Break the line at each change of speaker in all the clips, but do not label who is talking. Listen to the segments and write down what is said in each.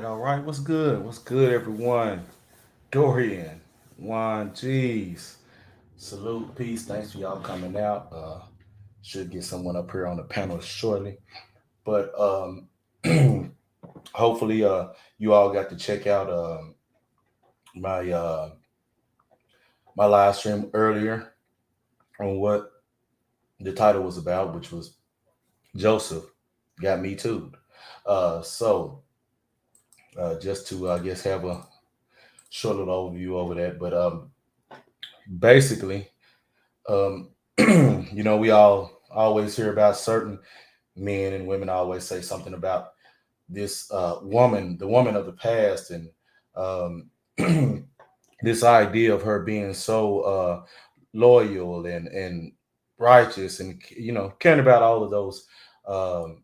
All right. What's good? What's good, everyone? Dorian, Juan, G's. Salute, peace. Thanks for y'all coming out. Should get someone up here on the panel shortly. But hopefully you all got to check out my my live stream earlier on what the title was about, which was Joseph got me too. So just to I guess have a short little overview over that. But basically, um, we all always hear about certain men and women always say something about this woman, the woman of the past, and um, this idea of her being so loyal and righteous, and caring about all of um,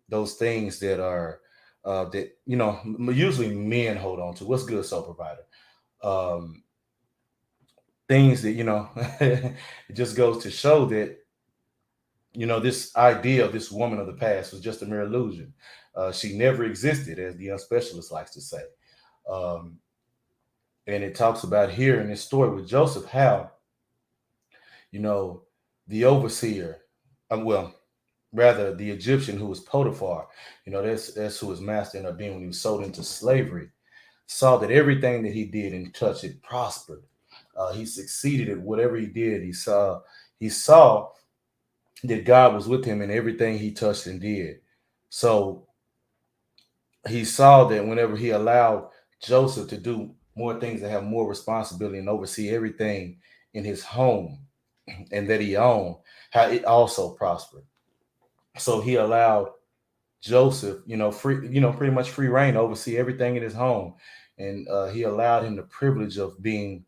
those things that are that usually men hold on to. What's good, soul provider? Um, Things that it just goes to show that this idea of this woman of the past was just a mere illusion. She never existed, as the unspecialist likes to say. Um, and it talks about here in this story with Joseph how, you know, the overseer, well, rather the Egyptian who was Potiphar, that's who his master ended up being when he was sold into slavery, saw that everything that he did and touched it prospered. He succeeded at whatever he did. He saw that God was with him in everything he touched and did. So he saw that whenever he allowed Joseph to do more things and have more responsibility and oversee everything in his home and that he owned, how it also prospered. So he allowed Joseph, free, pretty much free reign to oversee everything in his home. And he allowed him the privilege of being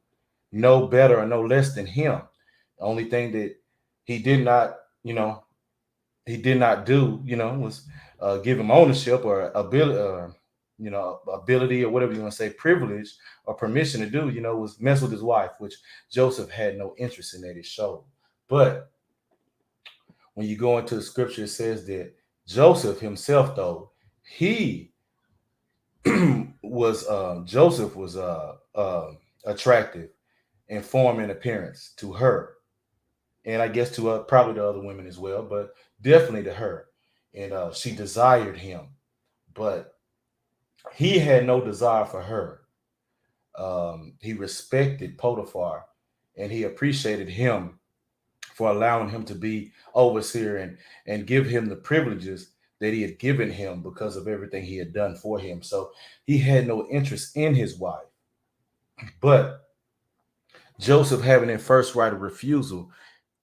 no better or no less than him. The only thing that he did not, you know, he did not do, was give him ownership or ability, ability or whatever you want to say, privilege or permission to do, was mess with his wife, which Joseph had no interest in that it showed. But when you go into the scripture, it says that Joseph himself, though, he Joseph was attractive in form and appearance to her, and I guess to probably the other women as well, but definitely to her. And she desired him, but he had no desire for her. He respected Potiphar, and he appreciated him for allowing him to be overseer and give him the privileges that he had given him because of everything he had done for him. So he had no interest in his wife. But Joseph having a first right of refusal,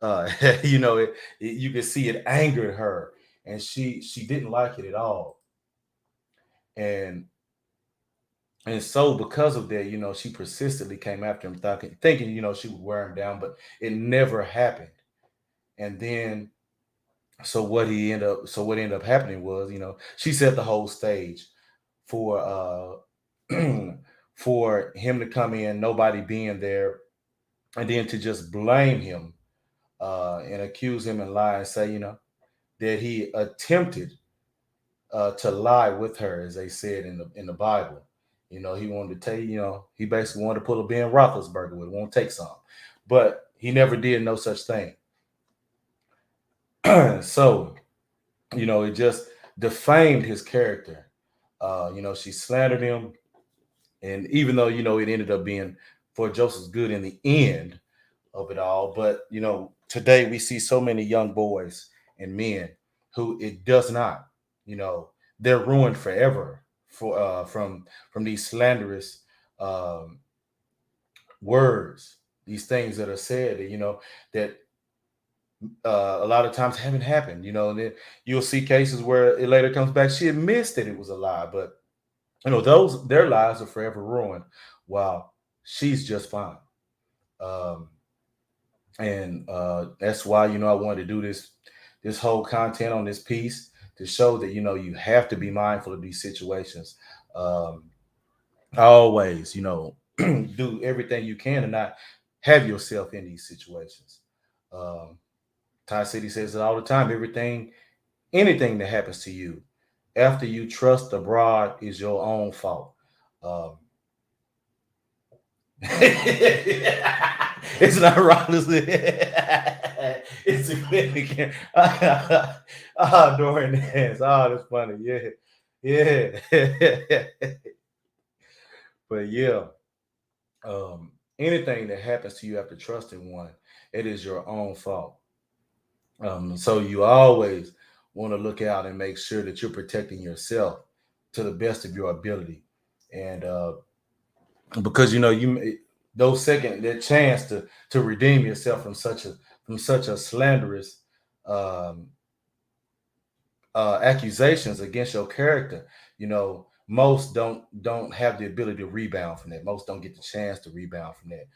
you can see it angered her, and she didn't like it at all. And so because of that, she persistently came after him, thinking, she would wear him down, but it never happened. And then what ended up happening was, she set the whole stage for for him to come in, nobody being there, and then to just blame him and accuse him and lie and say, that he attempted to lie with her, as they said in the Bible. He wanted to tell you, he basically wanted to pull a Ben Roethlisberger with, won't take some, but he never did no such thing. So it just defamed his character. She slandered him, and even though it ended up being for Joseph's good in the end of it all, but today we see so many young boys and men who it does not. You know, they're ruined forever for from these slanderous um, words, these things that are said. That a lot of times haven't happened. And then you'll see cases where it later comes back. She admits that it was a lie, but those their lives are forever ruined, while she's just fine. Um, and that's why I wanted to do this whole content on this piece to show that you have to be mindful of these situations. Um, always, do everything you can to not have yourself in these situations. Um, Ty City says it all the time. Anything that happens to you after you trust abroad is your own fault. Um, it's not honestly. It's significant. Dorian dance. Oh, that's funny. Yeah, yeah. But yeah, anything that happens to you after trusting one, it is your own fault. So you always want to look out and make sure that you're protecting yourself to the best of your ability, and because those second that chance to redeem yourself from such a slanderous um, accusations against your character. Most don't have the ability to rebound from that. Most don't get the chance to rebound from that,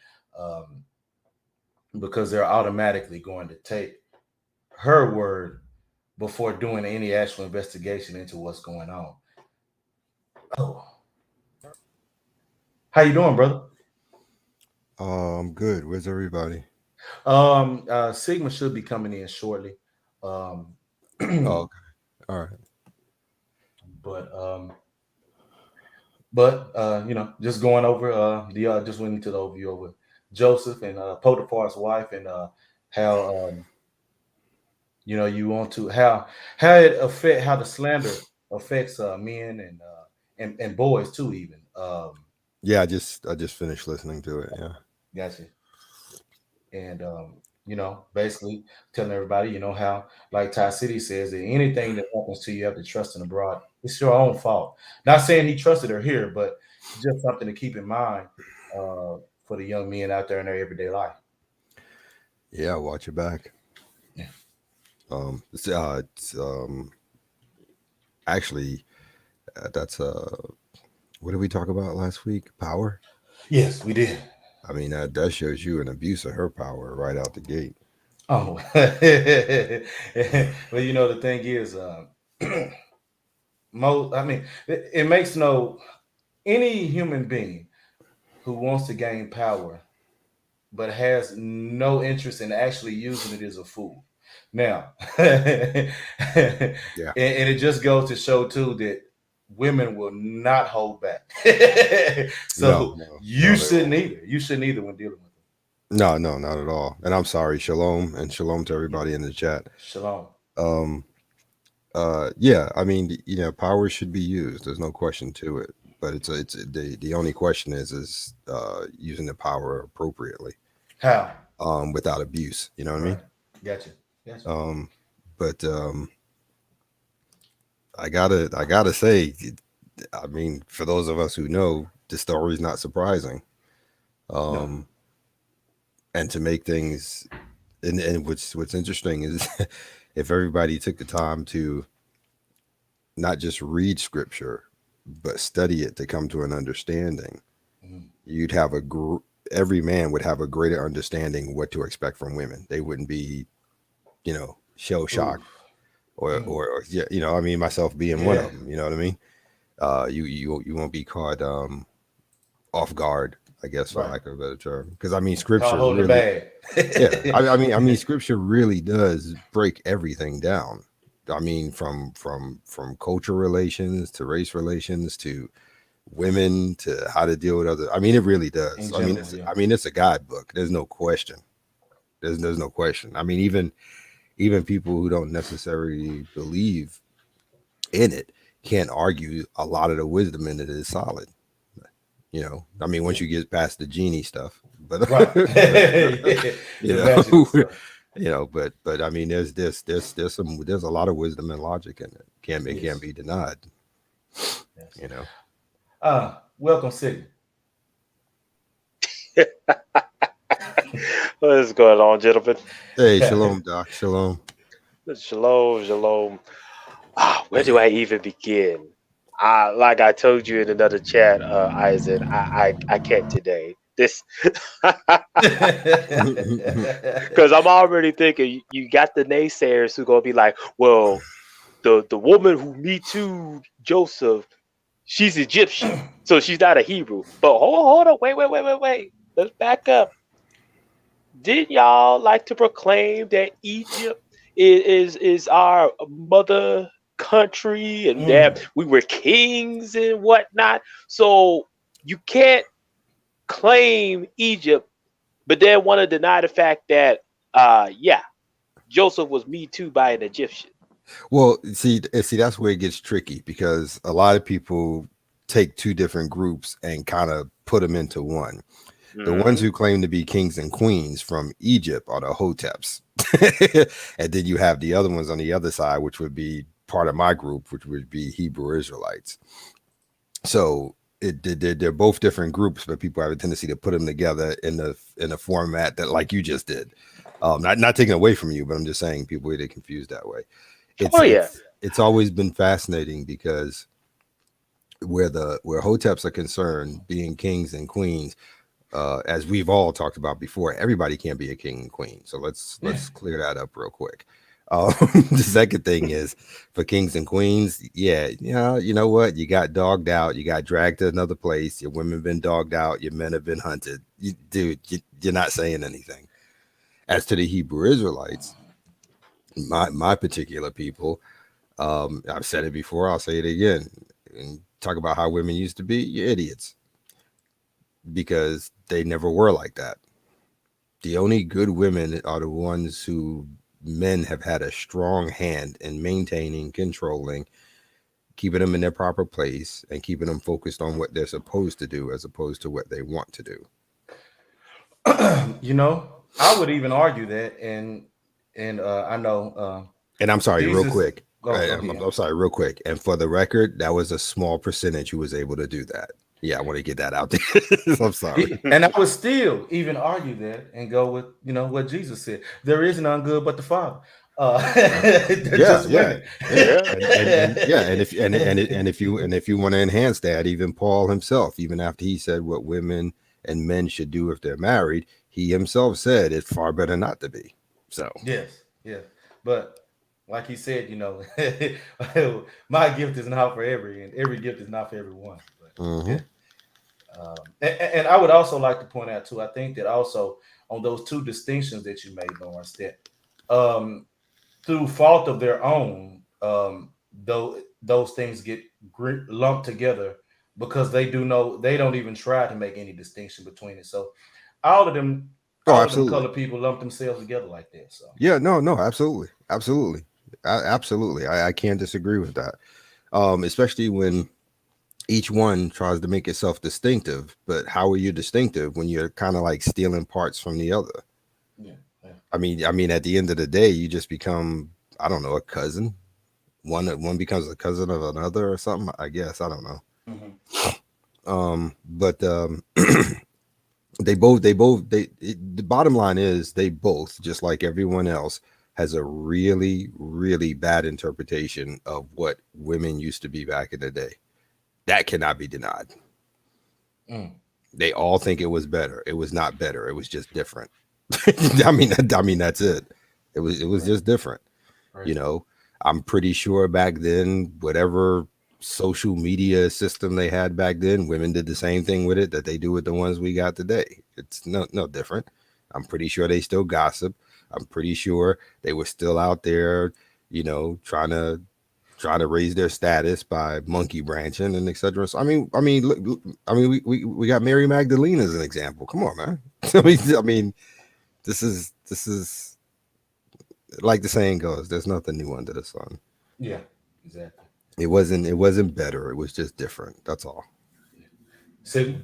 because they're automatically going to take her word before doing any actual investigation into what's going on. Oh, how you doing, brother?
I'm good. Where's everybody?
Sigma should be coming in shortly. Um,
Oh, okay. All right.
but just going over the just went into the overview over Joseph and Potiphar's wife and how you want to how it affect how the slander affects men and boys too even.
Yeah, I just finished listening to it. Yeah.
Gotcha. And basically telling everybody, how like Ty City says that anything that happens to you after trusting abroad, it's your own fault. Not saying he trusted her here, but just something to keep in mind uh, for the young men out there in their everyday life.
Yeah, watch your back.
Yeah.
It's actually that's what did we talk about last week? Power.
Yes, we did.
I mean, that shows you an abuse of her power right out the gate.
Oh, but the thing is, most. I mean, it makes no any human being who wants to gain power but has no interest in actually using it as a fool. Now, and
Yeah.
it just goes to show too that women will not hold back.
No,
So
no,
you
no, they
shouldn't
won't.
either. You shouldn't either when dealing with them.
No, no, not at all. And I'm sorry, shalom, and shalom to everybody in the chat.
Shalom.
Um, yeah, I mean, power should be used. There's no question to it. But it's the only question is using the power appropriately,
How?
without abuse. You know what I
Right.
mean?
Gotcha. Gotcha.
But I gotta say, I mean, for those of us who know, the story is not surprising.
No.
Um, and to make things, and what's interesting is if everybody took the time to not just read scripture, but study it to come to an understanding,
Mhm.
you'd have every man would have a greater understanding what to expect from women. They wouldn't be, shell
Oof.
shocked or,
Mm.
or yeah, I mean, myself being one
Yeah.
of them. You know what I mean? You won't be caught off guard, I guess, for
Right.
lack of a better term. Because I mean,
Call
scripture
holding the
really, yeah.
bag.
I mean, scripture really does break everything down. I mean, from culture relations to race relations to women to how to deal with other. I mean, it really
In
does. I mean,
general,
it's
yeah.
I mean, it's a guidebook. There's no question. There's no question. I mean, even people who don't necessarily believe in it can't argue a lot of the wisdom in it is solid. I mean,
Yeah.
once you get past the genie stuff, but
Right.
but
Yeah.
you
The
know,
magical stuff.
but I mean, there's a lot of wisdom and logic in it. Can't
Yes.
be denied.
Yes.
You know.
Welcome, City.
What is going on, gentlemen?
Hey, shalom, doc. Shalom.
Shalom, shalom. Where do I even begin? Like I told you in another chat, Isaac, I can't today. This, because I'm already thinking you got the naysayers who gonna be like, well, the woman who me too Joseph, she's Egyptian, so she's not a Hebrew. But hold on, wait. Let's back up. Did y'all like to proclaim that Egypt is our mother country and that
Mm,
we were kings and whatnot? So you can't claim Egypt, but then want to deny the fact that yeah, Joseph was me too by an Egyptian.
Well, see, that's where it gets tricky because a lot of people take two different groups and kind of put them into one. The ones
Hmm.
who claim to be kings and queens from Egypt are the Hoteps. And then you have the other ones on the other side, which would be part of my group, which would be Hebrew Israelites. So they're both different groups, but people have a tendency to put them together in the format that like you just did. Not taking away from you, but I'm just saying people get confused that way. It's
Oh yeah.
it's it's always been fascinating because where Hoteps are concerned, being kings and queens, as we've all talked about before, everybody can't be a king and queen. So
yeah.
let's clear that up real quick. The second thing is for kings and queens, yeah, you know what? You got dogged out, you got dragged to another place, your women been dogged out, your men have been hunted. Dude, you're not saying anything. As to the Hebrew Israelites, My particular people, I've said it before, I'll say it again. And talk about how women used to be, you're idiots because they never were like that. The only good women are the ones who men have had a strong hand in maintaining, controlling, keeping them in their proper place, and keeping them focused on what they're supposed to do as opposed to what they want to do.
You know, I would even argue that, and I know
And I'm sorry, real
Jesus.
quick.
Go
I'm,
ahead.
I'm sorry, real quick. And for the record, that was a small percentage who was able to do that. Yeah, I want to get that out there. I'm sorry.
And I would still even argue that and go with what Jesus said. There is none good but the Father. They're
Yeah,
just
yeah,
women.
yeah.
Yeah.
And yeah, and if you want to enhance that, even Paul himself, even after he said what women and men should do if they're married, he himself said it's far better not to be. So,
Yes, yes. But like he said, my gift is not for every, and every gift is not for everyone. But
mhm.
yeah. And I would also like to point out too, I think that also on those two distinctions that you made, Lawrence, that um, through fault of their own, though those things get lumped together because they don't even try to make any distinction between it. So all of them,
Oh,
all of them
absolutely.
colored people lump themselves together like that. So
Yeah, no, absolutely, absolutely, absolutely. I can't disagree with that. Especially when each one tries to make itself distinctive. But how are you distinctive when you're kind of like stealing parts from the other?
yeah, yeah.
I mean, at the end of the day, you just become, I don't know, a cousin. One becomes a cousin of another or something. I guess I don't know.
Hmm.
But the bottom line is they both, just like everyone else, has a really, really bad interpretation of what women used to be back in the day. That cannot be denied.
Mm,
They all think it was better. It was not better. It was just different. I mean that's it. It was
right,
just different.
right.
You know, I'm pretty sure back then, whatever social media system they had back then, women did the same thing with it that they do with the ones we got today. It's no different. I'm pretty sure they still gossip. I'm pretty sure they were still out there, trying to raise their status by monkey branching and etc. So look, we got Mary Magdalene as an example. Come on, man. I mean, this is like the saying goes. There's nothing new under the sun.
Yeah, exactly.
It wasn't better. It was just different. That's all.
So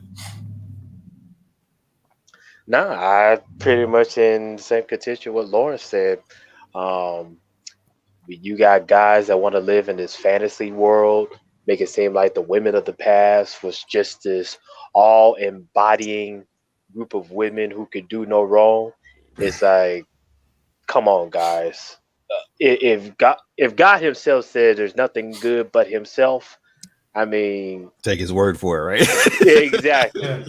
Nah, I pretty much in the same contention what Lawrence said. Um, you got guys that want to live in this fantasy world, make it seem like the women of the past was just this all embodying group of women who could do no wrong. It's like, come on, guys. If God Himself said there's nothing good but Himself, I mean,
Take his word for it,
exactly,
yeah,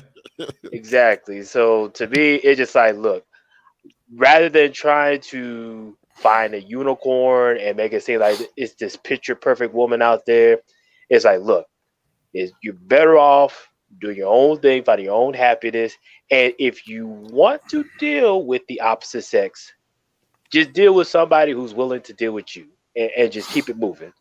exactly. So to me, it's just like, look, rather than trying to find a unicorn and make it seem like it's this picture perfect woman out there, it's like, look, you're better off doing your own thing, finding your own happiness. And if you want to deal with the opposite sex, just deal with somebody who's willing to deal with you and just keep it moving.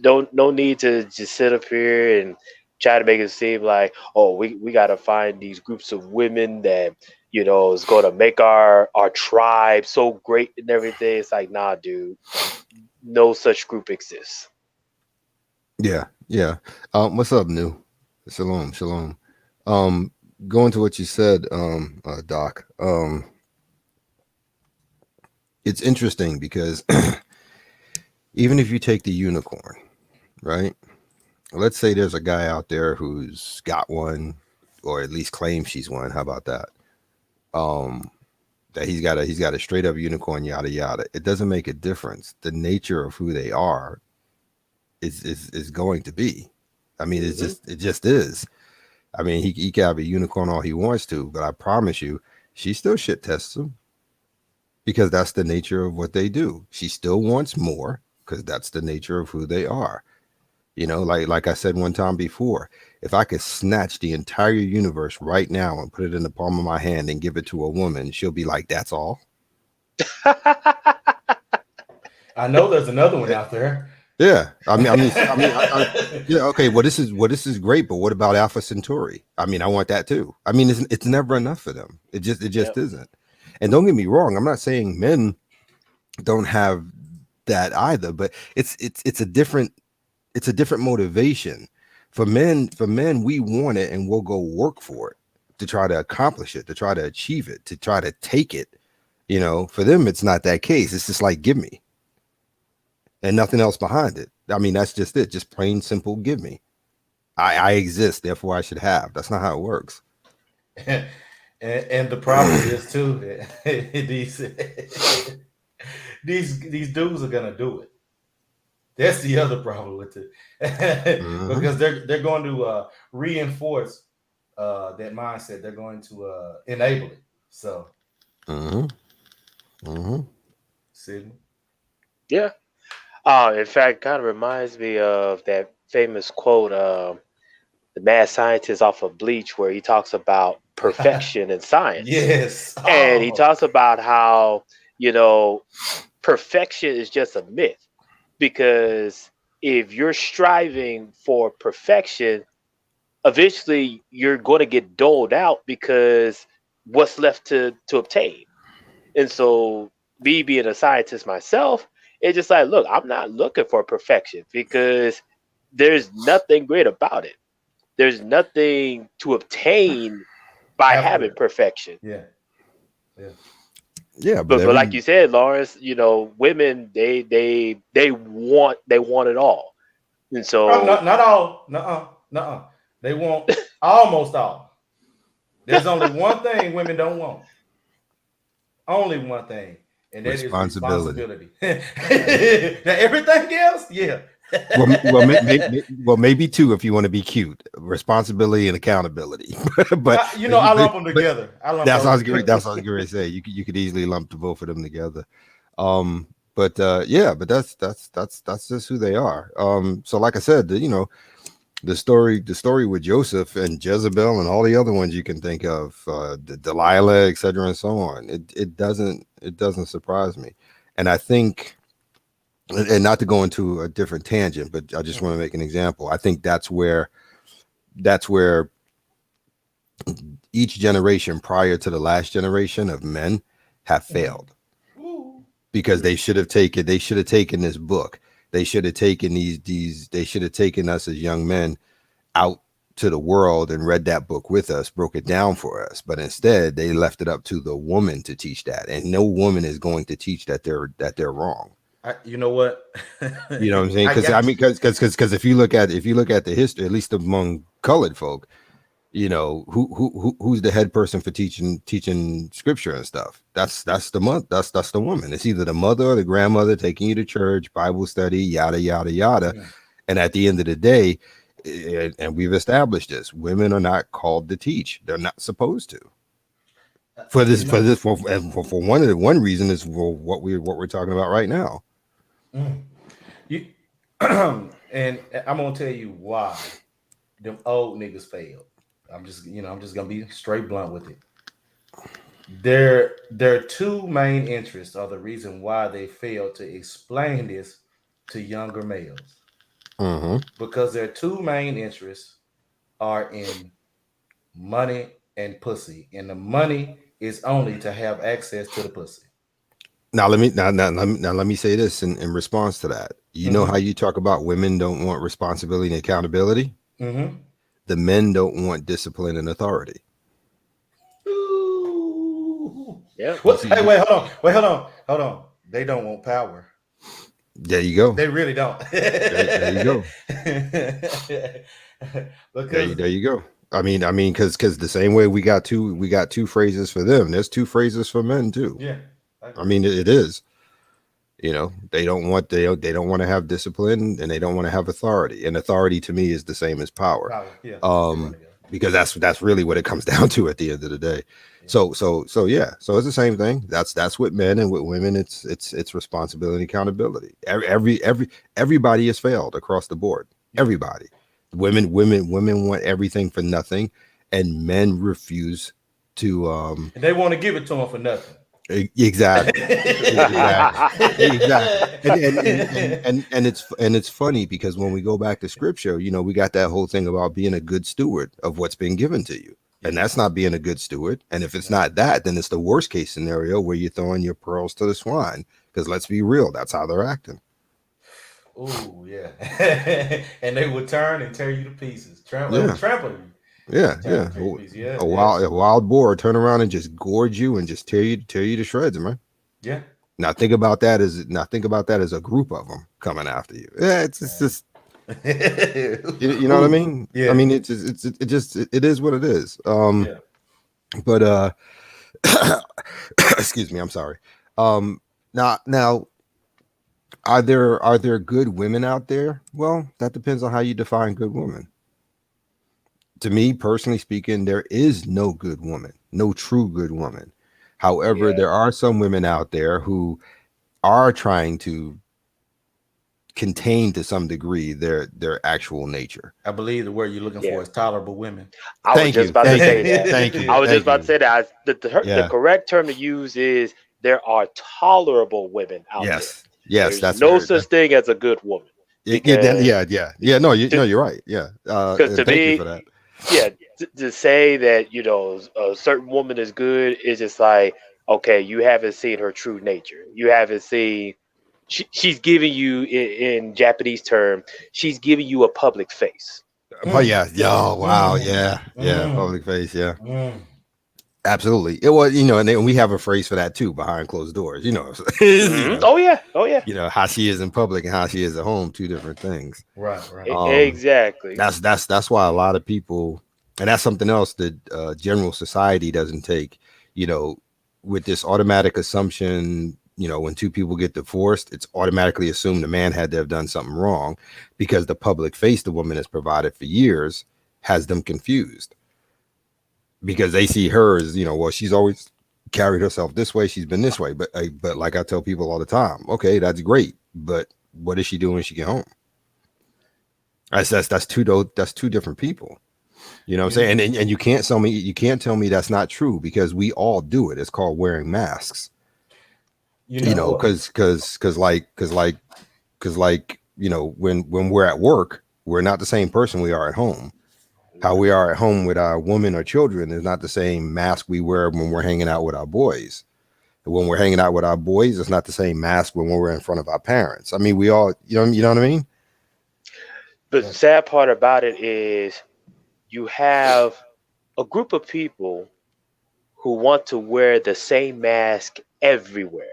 Don't no need to just sit up here and try to make it seem like, oh, we gotta find these groups of women that is going to make our tribe so great and everything. It's like, nah, dude, no such group exists.
yeah, yeah. What's up, new? Shalom, shalom. Um, Going to what you said, Doc. It's interesting because even if you take the unicorn, right? Let's say there's a guy out there who's got one, or at least claims she's one. How about that? Um, that he's got a straight up unicorn, yada yada. It doesn't make a difference. The nature of who they are is going to be. I mean,
Hmm.
it just is. I mean, he can have a unicorn all he wants to, but I promise you, she still shit tests him because that's the nature of what they do. She still wants more because that's the nature of who they are. Like I said one time before, if I could snatch the entire universe right now and put it in the palm of my hand and give it to a woman, she'll be like, "That's all."
I know there's another one out there.
Yeah, yeah. Okay, well, this is great, but what about Alpha Centauri? I mean, I want that too. I mean, it's never enough for them. It just
Yep.
isn't. And don't get me wrong, I'm not saying men don't have that either, but it's a different motivation. For men, we want it and we'll go work for it to try to accomplish it, to try to achieve it, to try to take it. You know, for them, it's not that case. It's just like, give me, and nothing else behind it. I mean, that's just it. Just plain simple, give me. I exist, therefore I should have. That's not how it works.
And the problem is too, these dudes are gonna do it. That's the other problem with it, because they're going to reinforce that mindset. They're going to enable it. So, Sydney.
Yeah. In fact, kind of reminds me of that famous quote, the mad scientist off of Bleach, where he talks about perfection in science.
Yes.
And he talks about how, perfection is just a myth, because if you're striving for perfection, eventually you're going to get doled out, because what's left to obtain. And so, me being a scientist myself, it's just like, look, I'm not looking for perfection, because there's nothing great about it. There's nothing to obtain by having perfection.
Yeah.
But like you said, Lawrence, women, they want it all. And so
not all. Nuh-uh. They want almost all. There's only one thing women don't want. Only one thing. And that is responsibility. Now, everything else, yeah.
well, maybe two if you want to be cute. Responsibility and accountability. But
I lump them together.
That's what I was going to say. You could easily lump the both of them together. But that's just who they are. So like I said, the story with Joseph and Jezebel and all the other ones you can think of, Delilah, etc., and so on. It doesn't surprise me, and I think. And not to go into a different tangent, but I just want to make an example. I think that's where each generation prior to the last generation of men have failed, because they should have taken this book. They should have taken they should have taken us as young men out to the world and read that book with us, broke it down for us. But instead they left it up to the woman to teach that. And no woman is going to teach that they're wrong.
You know what?
You know what I'm saying? Because if you look at the history, at least among colored folk, who's the head person for teaching scripture and stuff? That's the woman. It's either the mother or the grandmother taking you to church, Bible study, yada yada yada. Yeah. And at the end of the day, and we've established this, women are not called to teach. They're not supposed to. For one reason is what we're talking about right now.
And I'm gonna tell you why them old niggas failed. I'm just gonna be straight blunt with it. Their two main interests are the reason why they failed to explain this to younger males. Because their two main interests are in money and pussy, and the money is only to have access to the pussy.
Now let me say this in response to that. You know how you talk about women don't want responsibility and accountability? The men don't want discipline and authority.
Ooh. Yeah. Hey, wait, hold on. They don't want power.
There you go.
They really don't.
There you go. There you go. I mean, because the same way we got two phrases for them, there's two phrases for men too.
Yeah.
I mean, it is. They don't want to have discipline, and they don't want to have authority. And authority to me is the same as power. Yeah. Because that's really what it comes down to at the end of the day. Yeah. So it's the same thing. That's with men, and with women, it's responsibility and accountability. Everybody has failed across the board. Everybody. Women want everything for nothing, and men refuse to.
They want to give it to them for nothing.
Exactly. Exactly. And it's funny because when we go back to scripture, we got that whole thing about being a good steward of what's been given to you. And that's not being a good steward. And if it's not that, then it's the worst case scenario where you're throwing your pearls to the swine. Because let's be real, that's how they're acting.
Oh yeah, and they would turn and tear you to pieces. They
Yeah.
would trample you.
Yeah,
Tear you
yeah.
to pieces. Yeah,
A wild boar turn around and just gorge you and just tear you to shreds, man.
yeah.
Now think about that as a group of them coming after you. Yeah, it's just you know what I mean?
Yeah.
I mean it is what it is.
Yeah.
But excuse me, I'm sorry. Now are there good women out there? Well, that depends on how you define good woman. To me, personally speaking, there is no good woman, no true good woman. However, there are some women out there who are trying to contain to some degree their actual nature.
I believe the word you're looking for is tolerable women.
I was just about to say that.
Thank you.
I was just about to say that. The correct term to use is there are tolerable women out there.
Yes,
there's no such thing as a good woman.
Yeah. No, you're right. Yeah,
because to me,
for that.
Yeah, to say that a certain woman is good is just like, okay, you haven't seen her true nature. You haven't seen. She's giving you, in Japanese term, she's giving you a public face.
Oh yeah, wow, yeah, public face, absolutely. It was, and then we have a phrase for that too, behind closed doors.
Oh yeah.
How she is in public and how she is at home, two different things.
Right.
Exactly.
That's why a lot of people, and that's something else that general society doesn't take. With this automatic assumption. When two people get divorced, it's automatically assumed the man had to have done something wrong because the public face the woman has provided for years has them confused because they see her as, well, she's always carried herself this way. She's been this way. But like I tell people all the time, okay, that's great. But what does she do when she get home? That's two different people. You know what I'm saying? And you can't tell me that's not true because we all do it. It's called wearing masks. Because when we're at work, we're not the same person we are at home. How we are at home with our women or children is not the same mask we wear when we're hanging out with our boys. When we're hanging out with our boys, it's not the same mask when we're in front of our parents. I mean, we all, you know what I mean?
The sad part about it is you have a group of people who want to wear the same mask everywhere.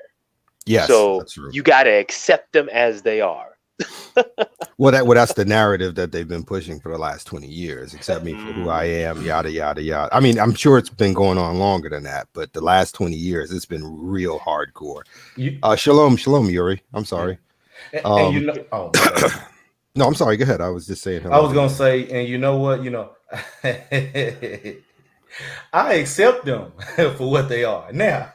Yes,
so you got to accept them as they are.
That's the narrative that they've been pushing for the last 20 years. Accept me for who I am, yada yada yada. I mean, I'm sure it's been going on longer than that, but the last 20 years, it's been real hardcore. Shalom, Yuri. I'm sorry.
No,
I'm sorry. Go ahead. I was just saying.
I was gonna say, and you know what? I accept them for what they are now.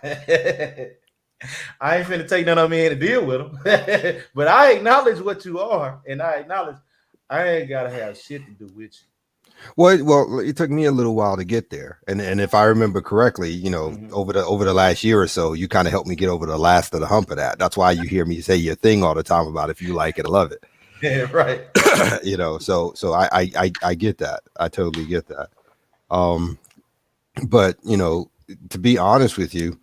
I ain't finna take none of them in and deal with them, but I acknowledge what you are, and I acknowledge I ain't gotta have shit to do with you.
Well, it took me a little while to get there, and if I remember correctly, over the last year or so, you kind of helped me get over the last of the hump of that. That's why you hear me say your thing all the time about if you like it or love it.
Yeah, right.
So I get that. I totally get that. But to be honest with you.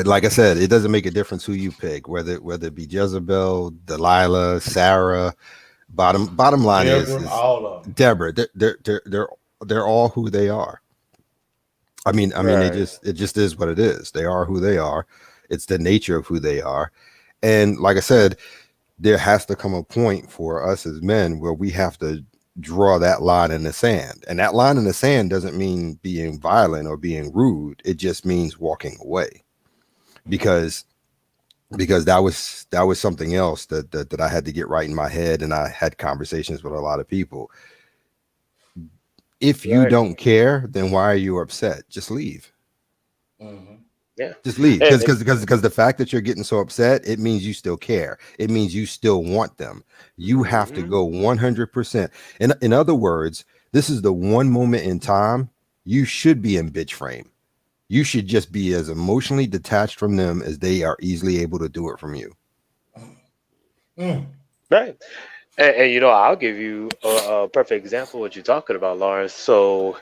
Like I said, it doesn't make a difference who you pick, whether it be Jezebel, Delilah, Sarah. Bottom line is
all of them.
Deborah. They're all who they are. I mean, it just is what it is. They are who they are. It's the nature of who they are. And like I said, there has to come a point for us as men where we have to draw that line in the sand. And that line in the sand doesn't mean being violent or being rude. It just means walking away. Because that was something else that I had to get right in my head, and I had conversations with a lot of people. If you don't care, then why are you upset? Just leave.
Mm-hmm.
Yeah,
just leave. Because the fact that you're getting so upset, it means you still care. It means you still want them. You have to go 100%. In other words, this is the one moment in time you should be in bitch frame. You should just be as emotionally detached from them as they are easily able to do it from you.
Right. And I'll give you a perfect example of what you're talking about, Lawrence. So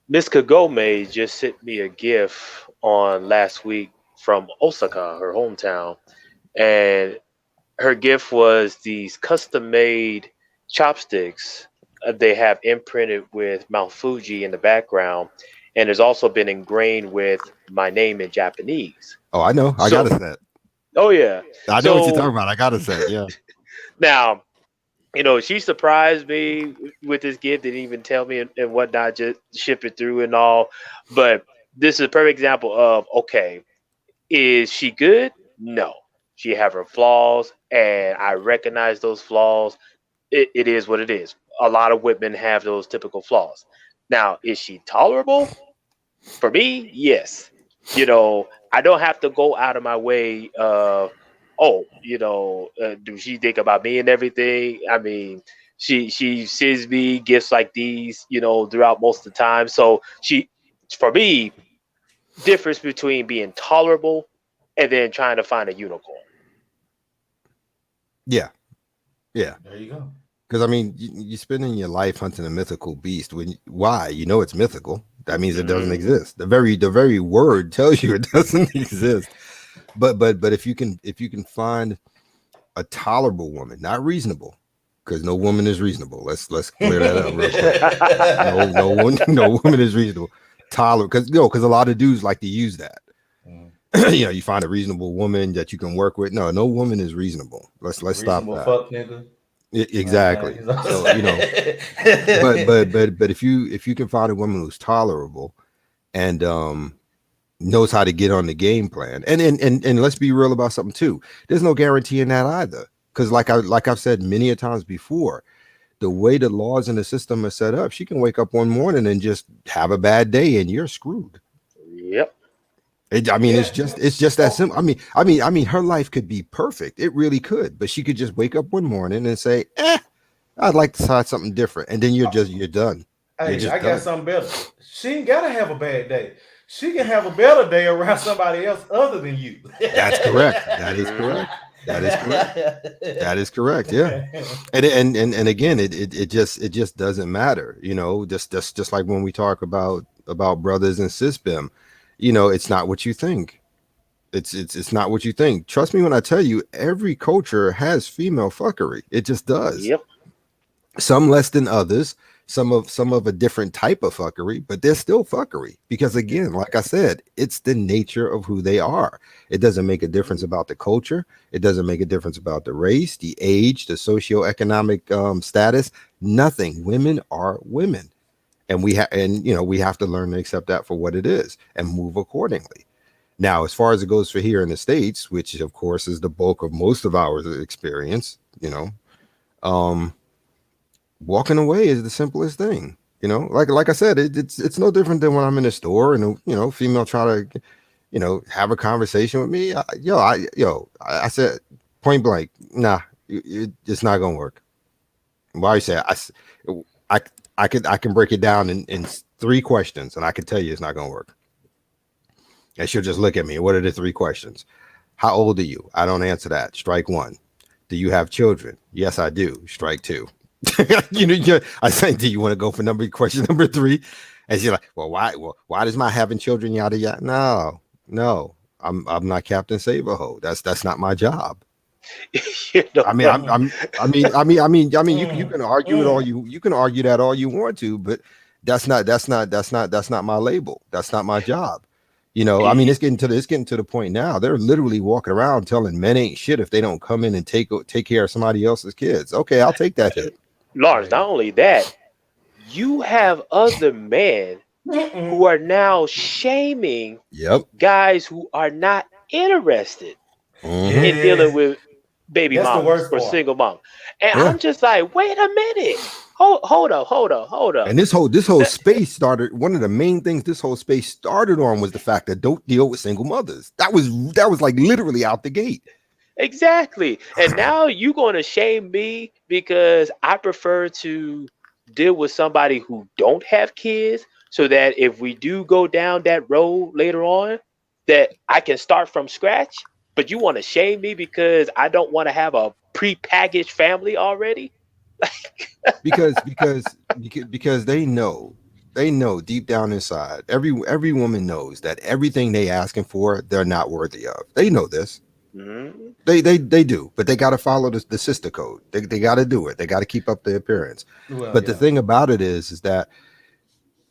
Miss Kagome just sent me a gift on last week from Osaka, her hometown, and her gift was these custom-made chopsticks. They have imprinted with Mount Fuji in the background, and there's also been ingrained with my name in Japanese.
Oh, I know. I got
So,
a set.
oh yeah.
I know what you're talking
So
about. I got a set. Yeah.
now, she surprised me with this gift, didn't even tell me and whatnot, just ship it through and all. But this is a perfect example of, okay, is she good? No. She have her flaws, and I recognize those flaws. It is what it is. A lot of women have those typical flaws. Now, is she tolerable? For me, yes. I don't have to go out of my way. Do she think about me and everything? I mean, she sends me gifts like these, throughout most of the time. So for me, difference between being tolerable and then trying to find a unicorn.
Yeah. Yeah.
There you go.
Because I mean, you're spending your life hunting a mythical beast. Why? You know it's mythical. That means it doesn't exist. The very word tells you it doesn't exist. But if you can find a tolerable woman, not reasonable, because no woman is reasonable. Let's clear that up real quick. No woman is reasonable. Tolerable, because a lot of dudes like to use that. You find a reasonable woman that you can work with. No woman is reasonable. Let's stop that.
Fuck nigga.
Exactly. So but if you can find a woman who's tolerable and knows how to get on the game plan, and let's be real about something too. There's no guarantee in that either, because like I've said many a times before, the way the laws in the system are set up, she can wake up one morning and just have a bad day, and you're screwed.
Yep.
It's just that simple. I mean, her life could be perfect. It really could, but she could just wake up one morning and say, I'd like to try something different. And then you're done.
Hey, I got something better. She ain't gotta have a bad day. She can have a better day around somebody else other than you.
That's correct. That is correct. That is correct. Yeah. And again, it just doesn't matter. Just like when we talk about brothers and cisbem, it's not what you think. It's not what you think. Trust me when I tell you, every culture has female fuckery. It just does.
Yep.
Some less than others, some of a different type of fuckery, but they're still fuckery because, again, like I said, it's the nature of who they are. It doesn't make a difference about the culture. It doesn't make a difference about the race, the age, the socioeconomic status. Nothing. Women are women, and we have to learn to accept that for what it is and move accordingly. Now, as far as it goes for here in the States, which of course is the bulk of most of our experience, walking away is the simplest thing. Like I said, it's no different than when I'm in a store and female try to have a conversation with me. I said point blank, nah, it's not gonna work. Why you say I can break it down in 3 questions and I can tell you it's not gonna work. And she'll just look at me. What are the 3 questions? How old are you? I don't answer that. Strike 1. Do you have children? Yes, I do. Strike 2. I say, do you want to go for question number 3? And she's like, well, why does my having children yada yada? No, I'm not Captain Save-A-Ho. That's not my job. You can argue it all you can argue that all you want to, but that's not my label. That's not my job. It's getting to the point now. They're literally walking around telling men ain't shit if they don't come in and take care of somebody else's kids. Okay, I'll take that hit.
Lawrence, not only that, you have other men who are now shaming guys who are not interested in dealing with baby moms or single mom. And I'm just like, wait a minute. Hold up.
And this whole space started. One of the main things this whole space started on was the fact that don't deal with single mothers. That was like literally out the gate.
Exactly. And now you're going to shame me because I prefer to deal with somebody who don't have kids so that if we do go down that road later on, that I can start from scratch. But you want to shame me because I don't want to have a prepackaged family already?
Because they know deep down inside, every woman knows that everything they asking for, they're not worthy of. They know this.
Mm-hmm.
They do, but they got to follow the sister code. They got to do it. They got to keep up the appearance.
Well,
But the
yeah.
thing about it is that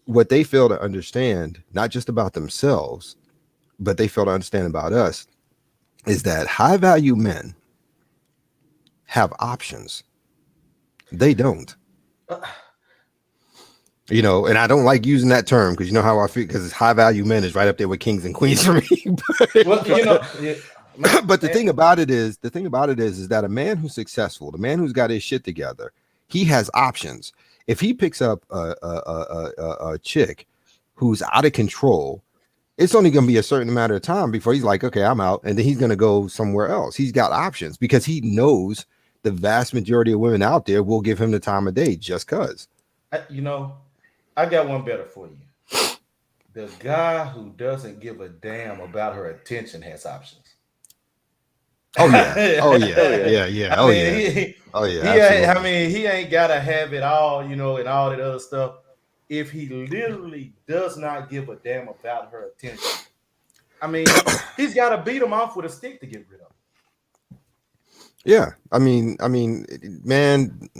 what they fail to understand, not just about themselves, but they fail to understand about us, is that high value men have options. They don't. You know, and I don't like using that term because you know how I feel, because high value men is right up there with kings and queens for me.
Well, you know, yeah,
But the thing about it is that a man who's successful, the man who's got his shit together, he has options. If he picks up a chick who's out of control, it's only going to be a certain amount of time before he's like, okay, I'm out, and then he's going to go somewhere else. He's got options because he knows the vast majority of women out there will give him the time of day just cause.
you know, I got one better for you. The guy who doesn't give a damn about her attention has options.
Oh yeah, oh yeah, yeah, oh yeah, oh yeah.
I mean, he ain't gotta have it all, you know, and all that other stuff. If he literally does not give a damn about her attention, I mean, he's got to beat him off with a stick to get rid of him.
Yeah, I mean, man,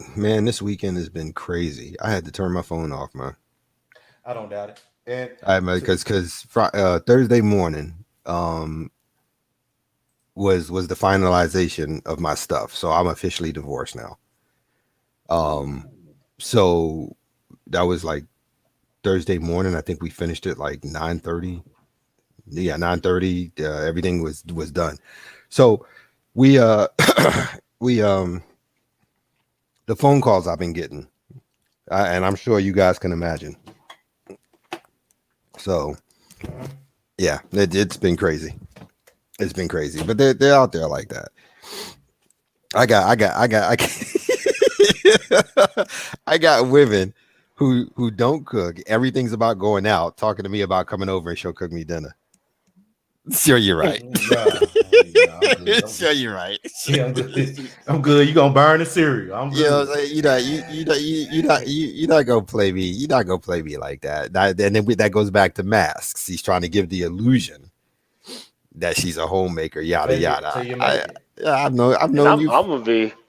this weekend has been crazy. I had to turn my phone off, man.
I don't doubt it. And
I because Thursday morning, was the finalization of my stuff, so I'm officially divorced now. So that was like Thursday morning. I think we finished it like 9:30. Yeah, 9:30. Everything was done. So we we the phone calls I've been getting, and I'm sure you guys can imagine. So yeah, it's been crazy. It's been crazy, but they're out there like that. I got I got women who don't cook. Everything's about going out, talking to me about coming over and she'll cook me dinner. Sure, you're right. Sure, you're right.
Yeah, I'm good. You gonna burn the cereal? I'm good.
You're not gonna play me. You're not gonna play me like that. And then that goes back to masks. He's trying to give the illusion that she's a homemaker. Yada yada. I've known you.
I'm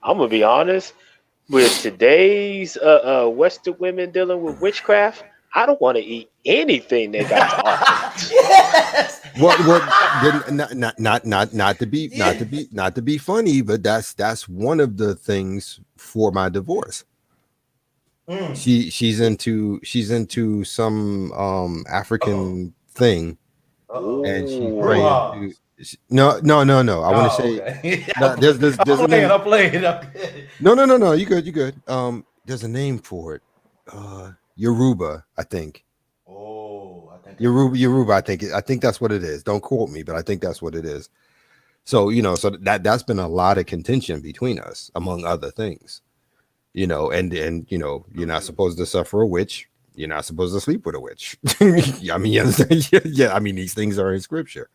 gonna be honest. With today's Western women dealing with witchcraft, I don't want to eat anything they got to offer.
Yes.
What not to be funny, but that's one of the things for my divorce. She's into some African thing, and she's praying to, no. I want to say
okay.
there's a name.
I'm playing.
No. You good. There's a name for it. Yoruba, I think.
Oh, I think
Yoruba. I think that's what it is. Don't quote me, but I think that's what it is. So so that's been a lot of contention between us, among other things. And you're not supposed to suffer a witch. You're not supposed to sleep with a witch. I mean, you understand? Yeah. I mean, these things are in scripture.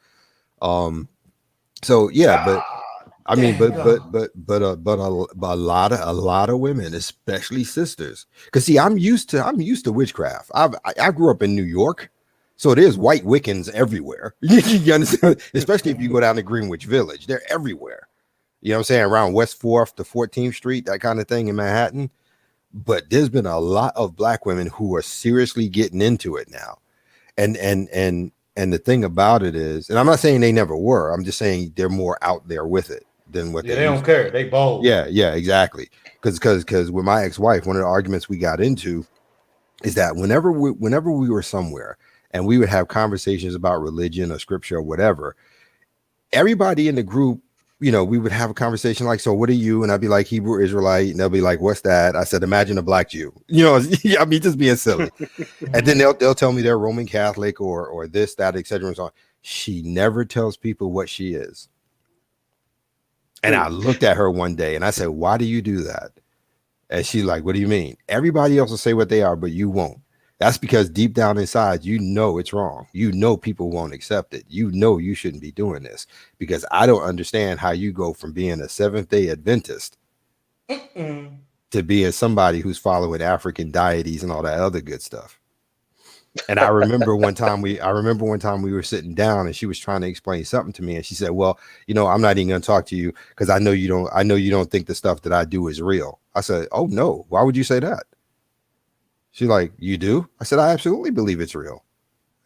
So yeah, but I mean, but a lot of women, especially sisters, because see, I'm used to witchcraft. I grew up in New York, so there's white Wiccans everywhere. You understand? Especially if you go down to Greenwich Village, they're everywhere. You know what I'm saying? Around West 4th to 14th Street, that kind of thing in Manhattan. But there's been a lot of black women who are seriously getting into it now. And the thing about it is, and I'm not saying they never were, I'm just saying they're more out there with it than what
they don't care. They bold.
Yeah, exactly. Because with my ex-wife, one of the arguments we got into is that whenever we were somewhere and we would have conversations about religion or scripture or whatever, everybody in the group, we would have a conversation like, so what are you? And I'd be like, Hebrew Israelite. And they'll be like, what's that? I said, imagine a black Jew. I mean, just being silly. And then they'll tell me they're Roman Catholic or this, that, etc. and so on. She never tells people what she is. And I looked at her one day and I said, why do you do that? And she's like, what do you mean? Everybody else will say what they are, but you won't. That's because deep down inside, you know it's wrong. You know people won't accept it. You know you shouldn't be doing this, because I don't understand how you go from being a Seventh-day Adventist to being somebody who's following African deities and all that other good stuff. And I remember one time we were sitting down and she was trying to explain something to me, and she said, well, I'm not even going to talk to you because I know you don't think the stuff that I do is real. I said, oh no, why would you say that? She's like, you do? I said, I absolutely believe it's real.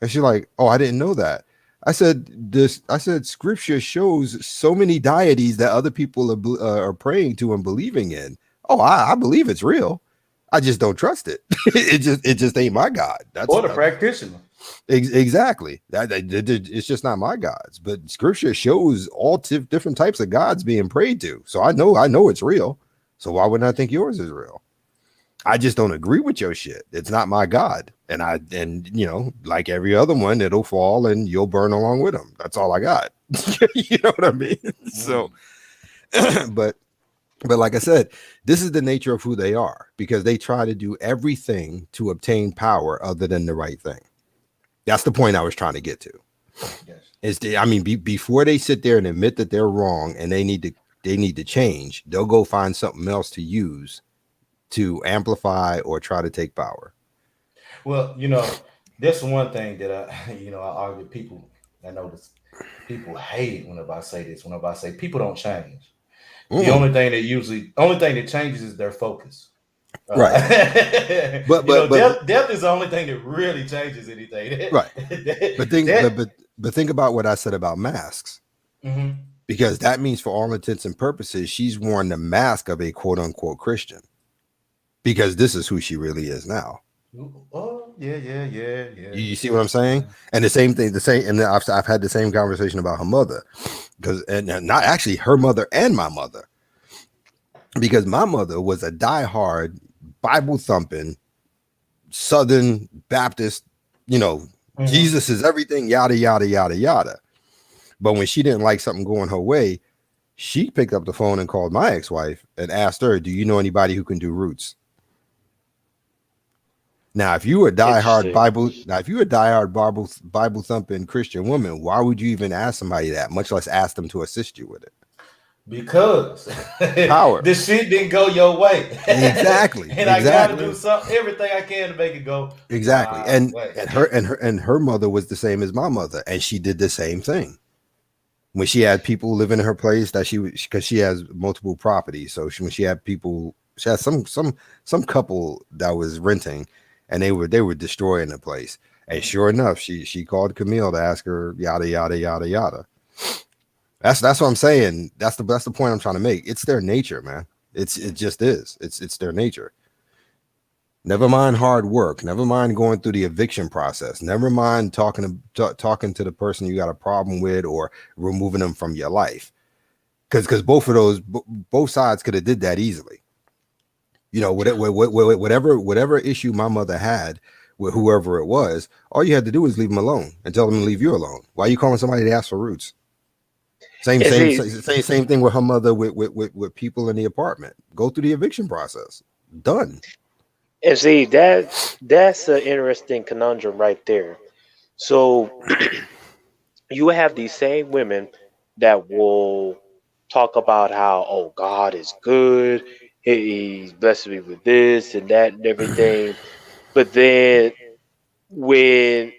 And she's like, oh, I didn't know that. I said, scripture shows so many deities that other people are praying to and believing in. Oh, I believe it's real. I just don't trust it. it just ain't my God. That's
or the practitioner.
Exactly. It's just not my gods. But scripture shows all different types of gods being prayed to. So I know it's real. So why wouldn't I think yours is real? I just don't agree with your shit. It's not my God. And like every other one, it'll fall and you'll burn along with them. That's all I got. You know what I mean? So, but like I said, this is the nature of who they are, because they try to do everything to obtain power other than the right thing. That's the point I was trying to get to. Yes. Before they sit there and admit that they're wrong and they need to change, they'll go find something else to use to amplify or try to take power.
Well, that's one thing that I argue with people. I notice people hate it whenever I say this. Whenever I say people don't change, the only thing that changes is their focus.
Right.
But death is the only thing that really changes anything.
Right. But think about what I said about masks.
Mm-hmm.
Because that means, for all intents and purposes, she's worn the mask of a quote unquote Christian. Because this is who she really is now.
Oh, yeah.
You see what I'm saying? And and I've had the same conversation about her mother, and not actually her mother and my mother, because my mother was a diehard Bible thumping Southern Baptist, Jesus is everything, yada, yada, yada, yada. But when she didn't like something going her way, she picked up the phone and called my ex-wife and asked her, do you know anybody who can do roots? Now, if you were a diehard Bible thumping Christian woman, why would you even ask somebody that, much less ask them to assist you with it?
Because
power.
This shit didn't go your way.
Exactly.
And I gotta do everything I can to make it go.
Exactly. And her mother was the same as my mother, and she did the same thing. When she had people living in her place, because she has multiple properties. So when she had people, she had some couple that was renting, and they were destroying the place. And sure enough, she called Camille to ask her yada yada yada yada. That's what I'm saying. That's the point I'm trying to make. It's their nature, man. It just is. It's their nature. Never mind hard work. Never mind going through the eviction process. Never mind talking to the person you got a problem with or removing them from your life. Because both sides could have did that easily. Whatever issue my mother had with whoever it was, all you had to do was leave them alone and tell them to leave you alone. Why are you calling somebody to ask for roots? Same thing with her mother with people in the apartment. Go through the eviction process. Done.
And see, that's an interesting conundrum right there. So you have these same women that will talk about how, oh, God is good. He's blessed me with this and that and everything. But then when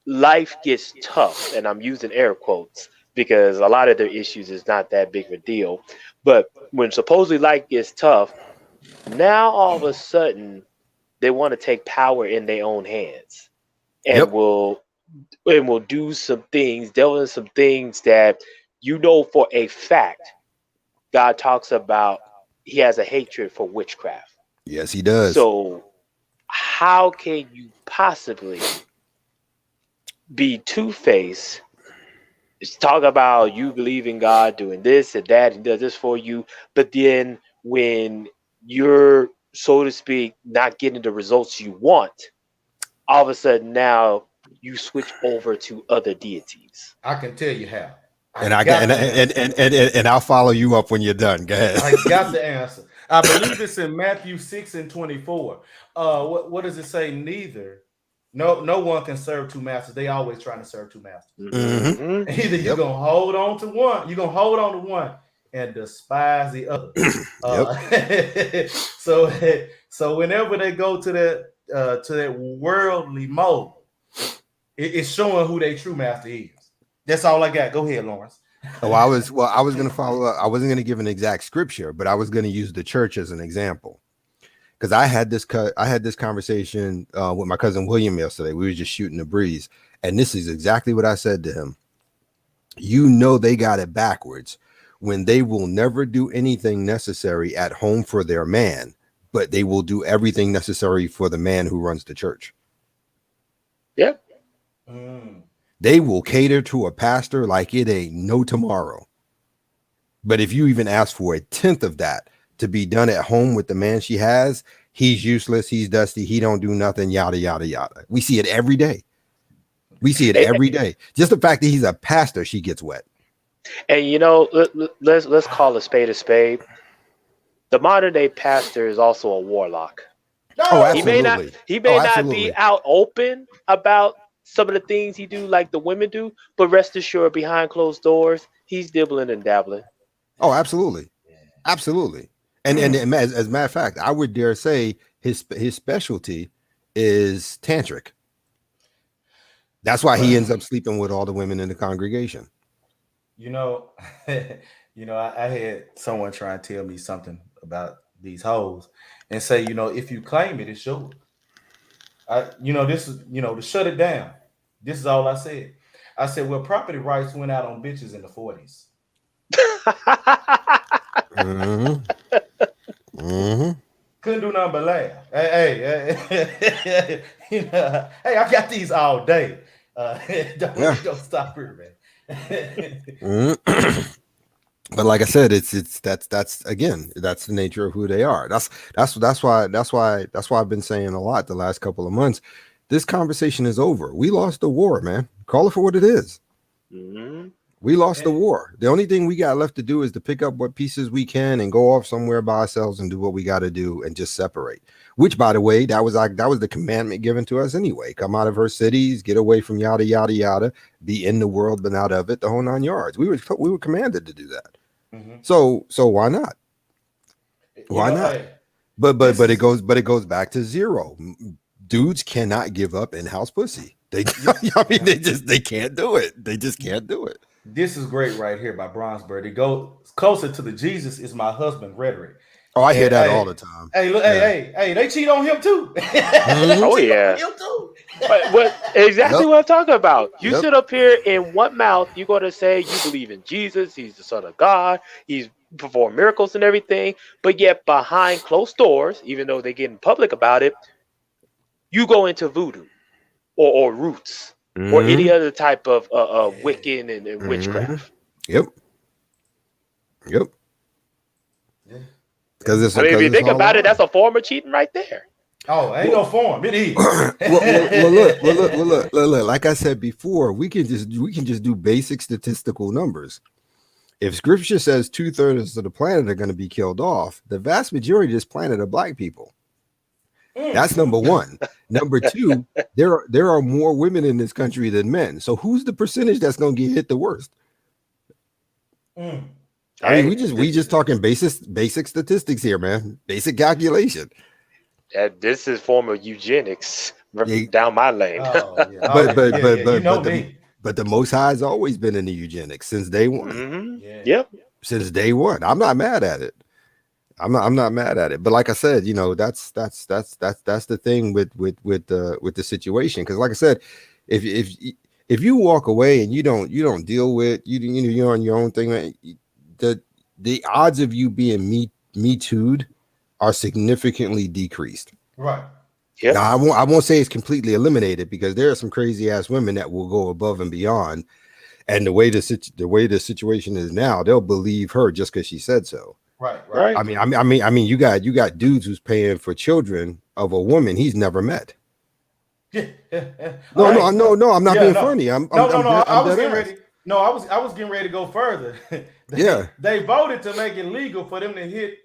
life gets tough, and I'm using air quotes because a lot of their issues is not that big of a deal. But when supposedly life gets tough, now all of a sudden they want to take power in their own hands and will do some things, delve into some things that for a fact God talks about. He has a hatred for witchcraft.
Yes, he does.
So how can you possibly be two-faced? Talk about you believe in God doing this and that and does this for you, but then when you're, so to speak, not getting the results you want, all of a sudden now you switch over to other deities.
I can tell you how.
And I'll follow you up when you're done. Go ahead.
I got the answer. I believe it's in Matthew 6:24. What does it say? Neither. No one can serve two masters. They always trying to serve two masters.
Mhm.
Either you're
Yep.
gonna hold on to one, you're gonna hold on to one and despise the other. So so whenever they go to that worldly mode, it's showing who their true master is. That's all I got. Go ahead, Lawrence.
I was going to follow up. I wasn't going to give an exact scripture, but I was going to use the church as an example. Because I had this conversation with my cousin William yesterday. We were just shooting the breeze, and this is exactly what I said to him. You know, they got it backwards when they will never do anything necessary at home for their man, but they will do everything necessary for the man who runs the church.
Yep.
They will cater to a pastor like it ain't no tomorrow. But if you even ask for a tenth of that to be done at home with the man she has, he's useless, he's dusty, he don't do nothing, yada, yada, yada. We see it every day. We see it every day. Just the fact that he's a pastor, she gets wet.
And you know, let's call a spade a spade. The modern day pastor is also a warlock.
Oh, absolutely.
He may not be out open about some of the things he do like the women do, but rest assured, behind closed doors, he's dibbling and dabbling.
Oh, absolutely. Absolutely. And as a matter of fact, I would dare say his specialty is tantric. That's why he ends up sleeping with all the women in the congregation.
You know, I had someone try and tell me something about these hoes and say, if you claim it, it's yours. This is, to shut it down. This is all I said. I said, well, property rights went out on bitches in the 40s. Couldn't do nothing but laugh. Hey, I got these all day. Don't stop here, man.
But like I said, that's again, that's the nature of who they are. That's why I've been saying a lot the last couple of months. This conversation is over. We lost the war, man. Call it for what it is. We lost the war. The only thing we got left to do is to pick up what pieces we can and go off somewhere by ourselves and do what we got to do and just separate. Which, by the way, that was the commandment given to us anyway. Come out of her cities, get away from yada yada yada, be in the world but not of it. The whole 9 yards. We were commanded to do that. So why not? Why not?
Hey,
but it goes back to zero. Dudes cannot give up in-house pussy. They can't do it. They just can't do it.
This is great right here by Bronsberg. It goes closer to the Jesus is my husband rhetoric.
Oh, I hear that all the time.
Hey, look, hey, they cheat on him too.
Oh yeah.
Him too.
But exactly what I'm talking about. You sit up here in one mouth, you're going to say you believe in Jesus, he's the son of God, he's performed miracles and everything, but yet behind closed doors, even though they get in public about it, you go into voodoo or roots or any other type of Wiccan and witchcraft.
Yep. Because
if you think about it, that's a form of cheating right there.
Oh, ain't no form. It is.
Look. Like I said before, we can just do basic statistical numbers. If Scripture says 2/3 of the planet are going to be killed off, the vast majority of this planet are black people. That's number one. Number two, there are more women in this country than men. So who's the percentage that's going to get hit the worst? I mean, we just talking basic statistics here, man. Basic calculation.
This is form of eugenics down my lane.
But the Most High has always been in the eugenics since day one. Since day one. I'm not mad at it. I'm not mad at it. But like I said, that's the thing with the situation. Because like I said, if you walk away and you don't deal with you're on your own thing, the odds of you being ME2'd are significantly decreased.
Right.
Yeah.
Now I won't say it's completely eliminated because there are some crazy ass women that will go above and beyond. And the way the situation is now, they'll believe her just because she said so.
Right.
I mean, you got dudes who's paying for children of a woman he's never met. No, I'm not being funny. I was getting ready.
No, I was getting ready to go further. They voted to make it legal for them to hit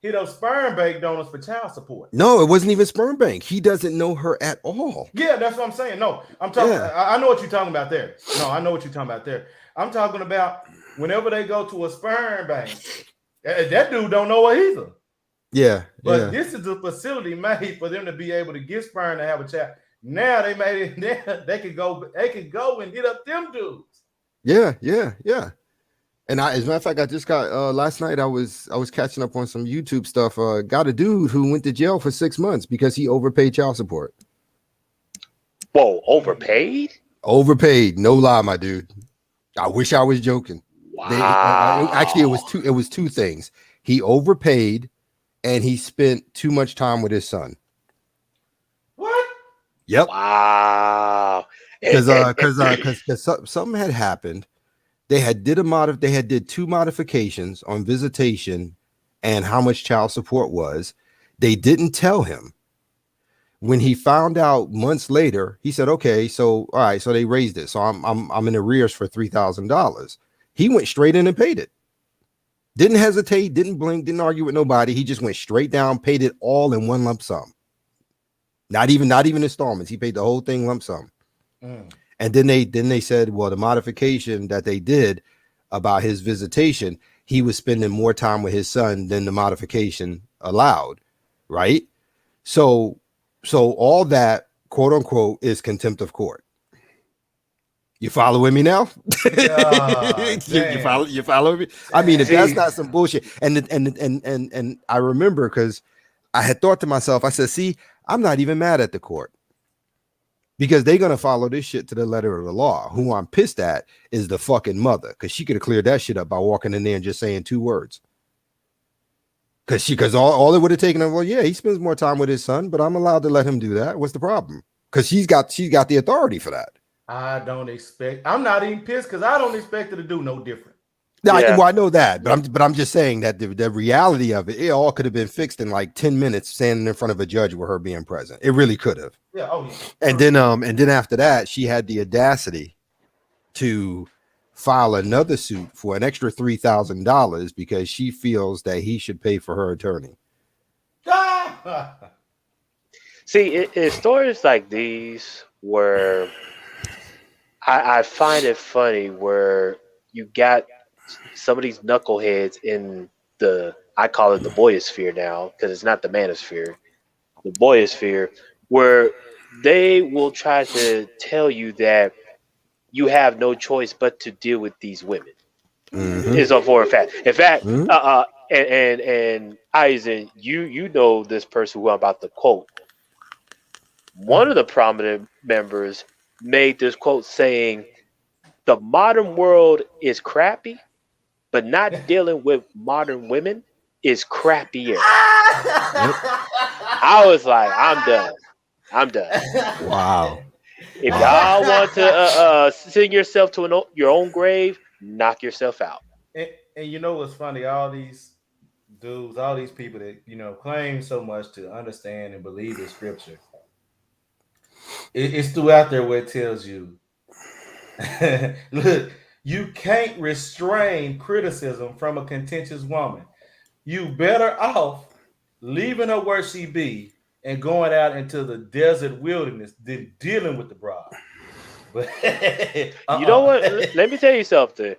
hit up sperm bank donors for child support.
No, it wasn't even sperm bank. He doesn't know her at all.
Yeah, that's what I'm saying. No, I'm talking.
Yeah.
I know what you're talking about there. No, I know what you're talking about there. I'm talking about whenever they go to a sperm bank, that dude don't know her either.
Yeah,
But this is a facility made for them to be able to get sperm to have a child. Now they made it. They could go and hit up them dudes.
Yeah. And as a matter of fact, I just got last night. I was catching up on some YouTube stuff. Got a dude who went to jail for 6 months because he overpaid child support.
Whoa, overpaid?
Overpaid, no lie, my dude. I wish I was joking.
Wow.
Actually, it was two things. He overpaid, and he spent too much time with his son.
What?
Yep.
Wow.
Because something had happened. They had did two modifications on visitation and how much child support was. They didn't tell him. When he found out months later, he said, "Okay, so all right, so they raised it. So I'm in arrears for $3,000." He went straight in and paid it. Didn't hesitate, didn't blink, didn't argue with nobody. He just went straight down, paid it all in one lump sum. Not even installments. He paid the whole thing lump sum. And then they said, well, the modification that they did about his visitation, he was spending more time with his son than the modification allowed, right? So all that, quote unquote, is contempt of court. You following me now? You follow me? I mean, if that's not some bullshit, and I remember because I had thought to myself, I said, see, I'm not even mad at the court. Because they're gonna follow this shit to the letter of the law. Who I'm pissed at is the fucking mother, because she could have cleared that shit up by walking in there and just saying 2 words. Because all it would have taken her, well, yeah, he spends more time with his son, but I'm allowed to let him do that. What's the problem? Because she's got the authority for that.
I'm not even pissed because I don't expect her to do no different.
No, well, I know that, but I'm just saying that the reality of it all could have been fixed in like 10 minutes, standing in front of a judge with her being present. It really could have.
Yeah. Oh, yeah.
And then after that, she had the audacity to file another suit for an extra $3,000 because she feels that he should pay for her attorney.
See, it's stories like these where I find it funny where you got some of these knuckleheads in I call it the boyosphere now, because it's not the manosphere, the boyosphere, where they will try to tell you that you have no choice but to deal with these women. Is for a fact. In fact, and Eisen, you know this person who I'm about to quote. One of the prominent members made this quote saying, "The modern world is crappy, but not dealing with modern women is crappier." I was like, I'm done.
Wow.
If y'all want to sing yourself to your own grave, knock yourself out.
And you know what's funny? All these dudes, all these people that claim so much to understand and believe in scripture. It's throughout there where it tells you, look, you can't restrain criticism from a contentious woman. You better off leaving her where she be and going out into the desert wilderness than dealing with the broad. But
You know what? Let me tell you something.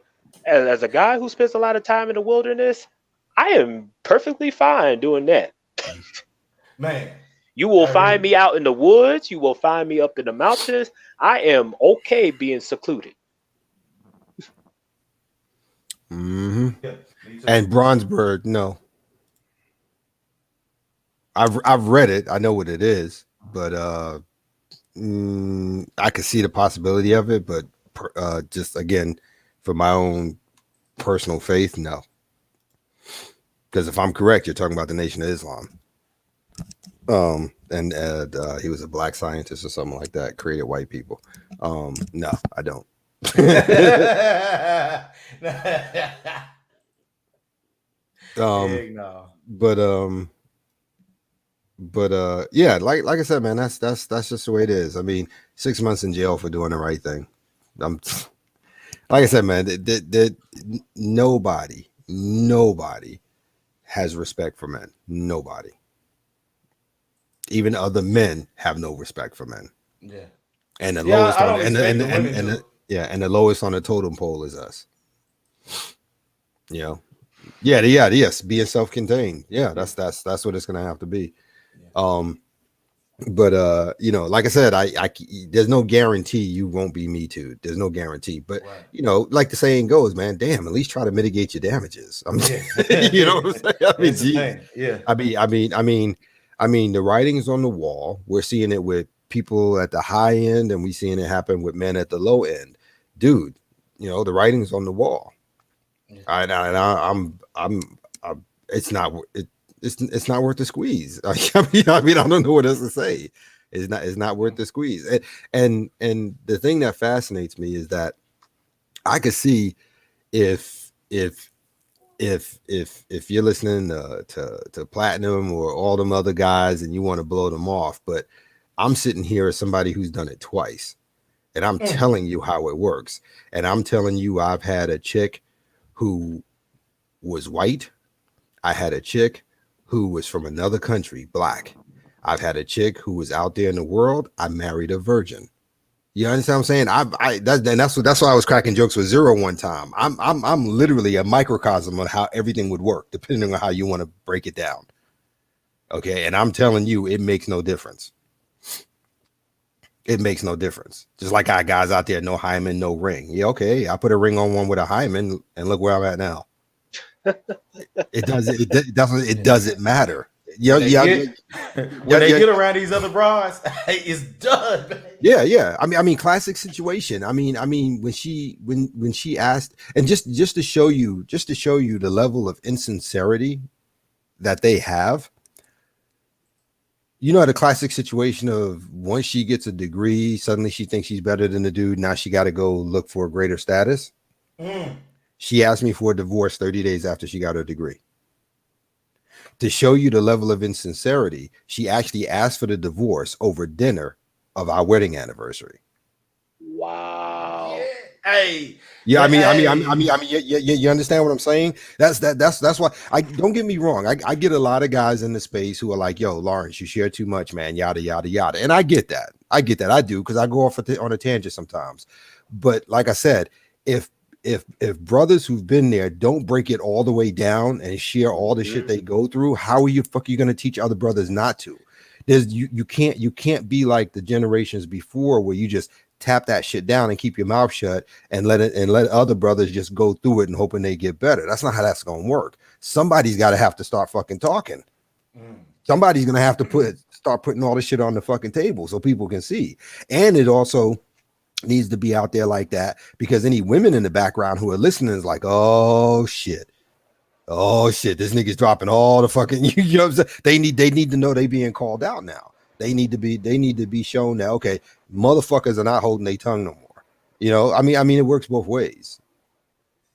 As a guy who spends a lot of time in the wilderness, I am perfectly fine doing that.
Man.
You will find me out in the woods. You will find me up in the mountains. I am okay being secluded.
Yeah, and Bronzeberg, no. I've read it. I know what it is, but I could see the possibility of it. But just again, for my own personal faith, no. Because if I'm correct, you're talking about the Nation of Islam. And he was a black scientist or something like that, created white people. No, I don't. But yeah, like I said, man, that's just the way it is. I mean, 6 months in jail for doing the right thing. Like I said, man, nobody has respect for men. Nobody. Even other men have no respect for men.
Yeah.
And the
Yeah,
lowest
I
on
don't expect the women to.
and the lowest on the totem pole is us. You know. Yes, being self-contained. Yeah, that's what it's gonna have to be.
Yeah.
But you know, like I said, I there's no guarantee you won't be Me Too. There's no guarantee, but
Right.
you know, like the saying goes, man, damn, at least try to mitigate your damages.
Yeah.
You know what I'm saying? I mean,
That's the thing. Yeah.
I mean, the writing's on the wall. We're seeing it with people at the high end, and we're seeing it happen with men at the low end. Dude, you know, the writing's on the wall.
Yeah.
It's not it's not worth the squeeze. I mean, I don't know what else to say. It's not worth the squeeze. And the thing that fascinates me is that I could see if you're listening to Platinum or all them other guys and you want to blow them off, but I'm sitting here as somebody who's done it twice, and I'm telling you how it works. And I'm telling you, I've had a chick who was white. I had a chick who was from another country, black. I've had a chick who was out there in the world. I married a virgin. You understand what I'm saying? That's why I was cracking jokes with Zero one time. I'm literally a microcosm of how everything would work, depending on how you want to break it down. Okay, and I'm telling you, it makes no difference. It makes no difference. Just like I guys out there, no hymen, no ring. Yeah, okay, I put a ring on one with a hymen, and look where I'm at now. It doesn't matter.
When they get around these other bras, it's done. Man.
Yeah. I mean, classic situation. I mean, when she asked, and just to show you the level of insincerity that they have. You know, the classic situation of once she gets a degree, suddenly she thinks she's better than the dude. Now she got to go look for a greater status. She asked me for a divorce 30 days after she got her degree. To show you the level of insincerity, she actually asked for the divorce over dinner of our wedding anniversary.
Wow.
Yeah. Hey.
Yeah, I mean, you understand what I'm saying? That's why. I don't get me wrong. I get a lot of guys in the space who are like, "Yo, Lawrence, you share too much, man." Yada yada yada, and I get that. I do because I go off on a tangent sometimes. But like I said, if brothers who've been there don't break it all the way down and share all the shit they go through, how are you going to teach other brothers not to? You can't be like the generations before where you just tap that shit down and keep your mouth shut and let other brothers just go through it and hoping they get better. That's not how that's gonna work. Somebody's got to have to start fucking talking. Somebody's gonna have to start putting all this shit on the fucking table so people can see. And it also needs to be out there like that because any women in the background who are listening is like, oh shit, this nigga's dropping all the fucking, you know what I'm saying? They need to know they being called out now. They need to be shown that, okay, motherfuckers are not holding their tongue no more. You know, I mean, it works both ways.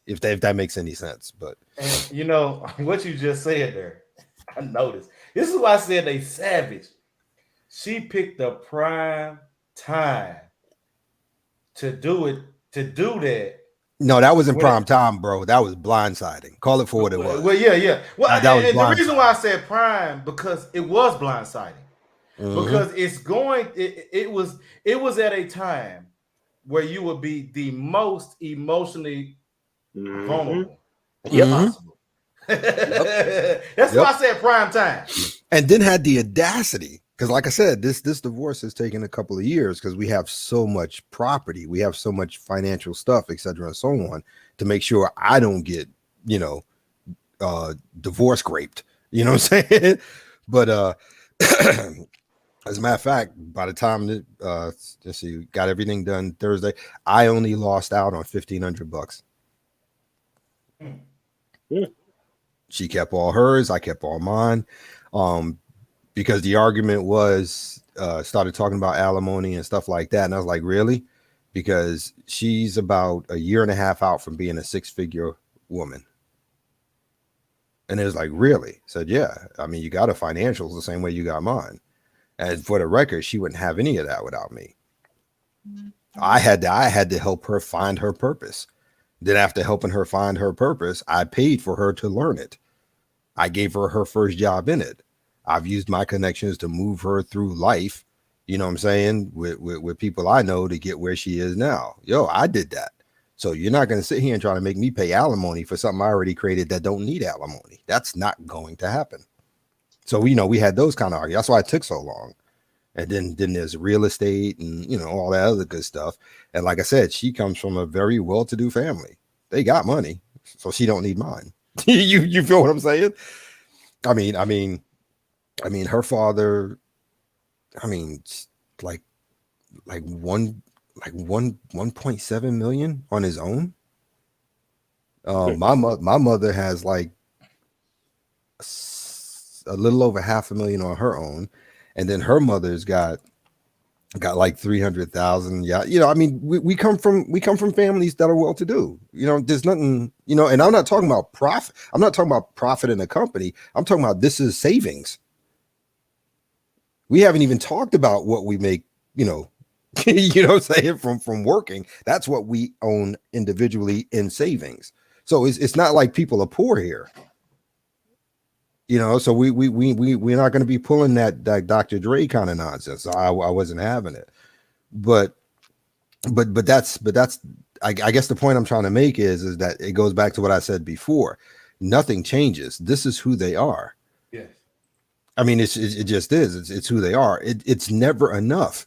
If that makes any sense, but
and you know what you just said there, I noticed. This is why I said they savage. She picked the prime time to do that.
No, that wasn't prime time, bro. That was blindsiding. Call it for what it was.
Well, yeah. Well, and the reason why I said prime because it was blindsiding. Because it was at a time where you would be the most emotionally vulnerable possible. That's why I said prime time.
And then had the audacity, because like I said, this divorce has taken a couple of years because we have so much property, we have so much financial stuff, etc., and so on, to make sure I don't get, divorce raped. You know what I'm saying? But as a matter of fact, by the time that let's see, got everything done Thursday, I only lost out on $1,500. She kept all hers, I kept all mine. Because the argument was started talking about alimony and stuff like that. And I was like, really? Because she's about a year and a half out from being a 6-figure woman. And it was like, really? I said, yeah. I mean, you got her financials the same way you got mine. And for the record, she wouldn't have any of that without me. I had to help her find her purpose. Then after helping her find her purpose, I paid for her to learn it. I gave her her first job in it. I've used my connections to move her through life, you know what I'm saying, with people I know to get where she is now. Yo, I did that. So you're not going to sit here and try to make me pay alimony for something I already created that don't need alimony. That's not going to happen. So, you know, we had those kind of arguments. That's why it took so long. And then there's real estate and, you know, all that other good stuff. And like I said, she comes from a very well-to-do family. They got money, so she don't need mine. you feel what I'm saying? I mean, her father, I mean, like like one 1.7 million on his own. My mother has like a little over 500,000 on her own, and then her mother's got like 300,000. Yeah, you know, I mean, we come from families that are well to do. You know, there's nothing, you know, and I'm not talking about profit. I'm not talking about profit in a company. I'm talking about this is savings. We haven't even talked about what we make, you know, you know what I'm saying, from working. That's what we own individually in savings. So it's not like people are poor here. You know, so we're not going to be pulling that Dr. Dre kind of nonsense. So I wasn't having it. But that's I guess the point I'm trying to make is that it goes back to what I said before. Nothing changes. This is who they are.
Yes.
I mean, it just is. It's who they are. It's never enough.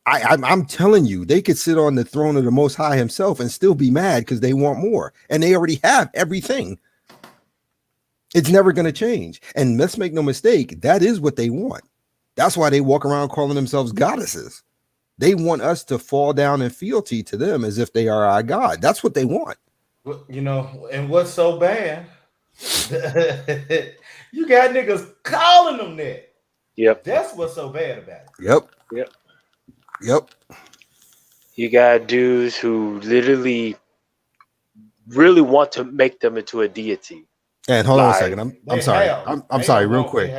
I'm telling you, they could sit on the throne of the Most High himself and still be mad because they want more, and they already have everything. It's never going to change. And let's make no mistake, that is what they want. That's why they walk around calling themselves goddesses. They want us to fall down in fealty to them as if they are our God. That's what they want.
Well, you know, and what's so bad? You got niggas calling them that.
Yep.
That's what's so bad about it.
Yep.
You got dudes who literally really want to make them into a deity.
And hold on a second. I'm sorry. I'm sorry, real quick.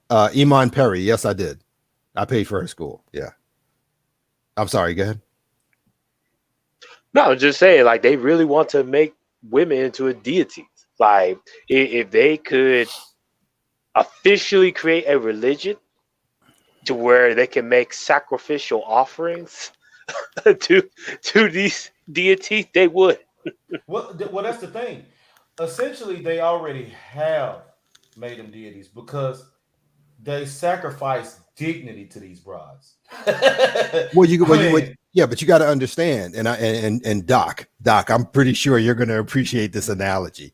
Iman Perry. Yes, I did. I paid for her school. Yeah. I'm sorry. Go ahead.
No, I'm just saying, like, they really want to make women into a deity. Like, if they could officially create a religion to where they can make sacrificial offerings to these deities, they would.
Well, that's the thing. Essentially, they already have made them deities because they sacrifice dignity to these brides.
Well, yeah, but you got to understand, and Doc, I'm pretty sure you're going to appreciate this analogy.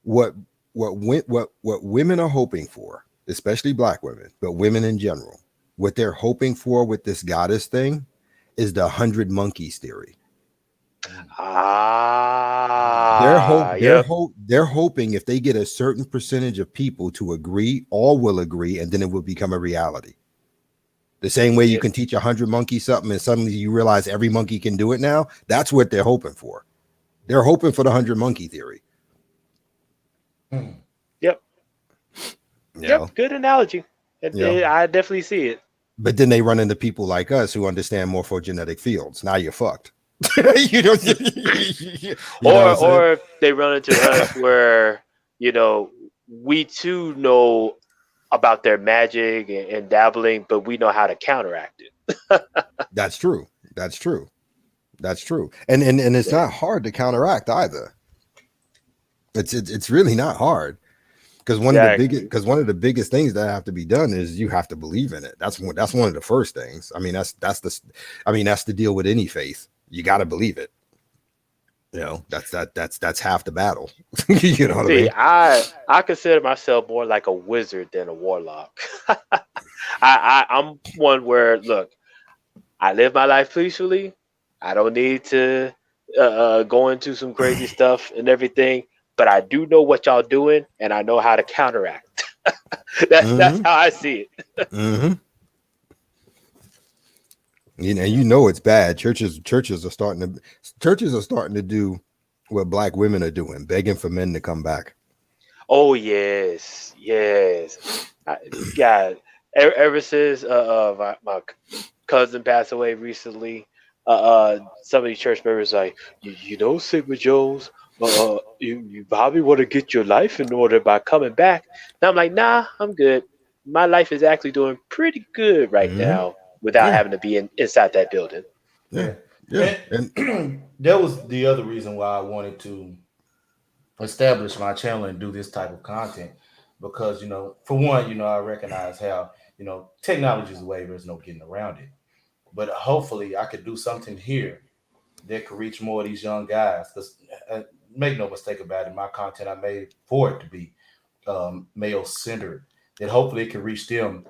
What women are hoping for, especially Black women, but women in general, what they're hoping for with this goddess thing is the 100 monkeys theory. They're hoping if they get a certain percentage of people to agree, all will agree, and then it will become a reality. The same way you can teach 100 monkeys something and suddenly you realize every monkey can do it now. That's what they're hoping for. They're hoping for the 100 monkey theory.
Yep.
Yep.
Good analogy. I definitely see it.
But then they run into people like us who understand morphogenetic fields. Now you're fucked. you know,
or they run into us where, you know, we too know about their magic and dabbling, but we know how to counteract it.
That's true. And it's not hard to counteract either. It's really not hard. Because one of the biggest things that have to be done is you have to believe in it. That's one of the first things. I mean, that's the deal with any faith. You got to believe it. You know, that's half the battle. You know what I mean?
I consider myself more like a wizard than a warlock. I'm one where, look, I live my life peacefully. I don't need to go into some crazy stuff and everything. But I do know what y'all doing, and I know how to counteract. That's how I see it.
You know it's bad. Churches are starting to do what Black women are doing, begging for men to come back.
Oh yes. God, ever since my cousin passed away recently, some of these church members like, you know, Sigma Jones, You probably want to get your life in order by coming back. And I'm like, nah, I'm good. My life is actually doing pretty good right
Hmm.
now without
Yeah,
having to be inside that building.
yeah,
Yeah.
yeah. And
And that was the other reason why I wanted to establish my channel and do this type of content because for one, I recognize how technology is a way there's no getting around it. But hopefully, I could do something here that could reach more of these young guys. Because make no mistake about it, my content I made for it to be male centered. That hopefully it can reach them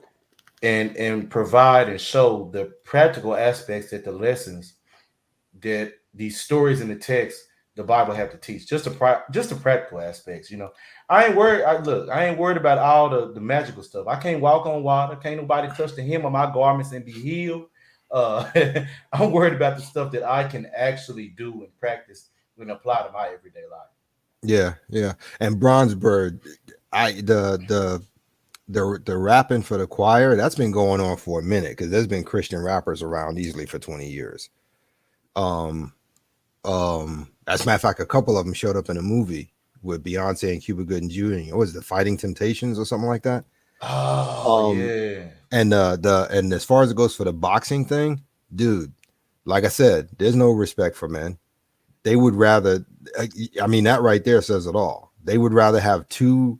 and provide and show the practical aspects that the lessons that these stories in the text the Bible have to teach. Just the practical aspects. I ain't worried. I ain't worried about all the magical stuff. I can't walk on water. Can't nobody touch the hem of my garments and be healed. Uh, I'm worried about the stuff that I can actually do and practice and apply to my everyday life.
yeah, yeah. And Bronzebird, the rapping for the choir that's been going on for a minute because there's been Christian rappers around easily for 20 years. Um, as a matter of fact, a couple of them showed up in a movie with Beyonce and Cuba Gooding Jr. What was it, Fighting Temptations or something like that?
Oh
Um,
yeah.
and as far as it goes for the boxing thing, dude, like I said, there's no respect for men. They would rather, I mean, that right there says it all. They would rather have two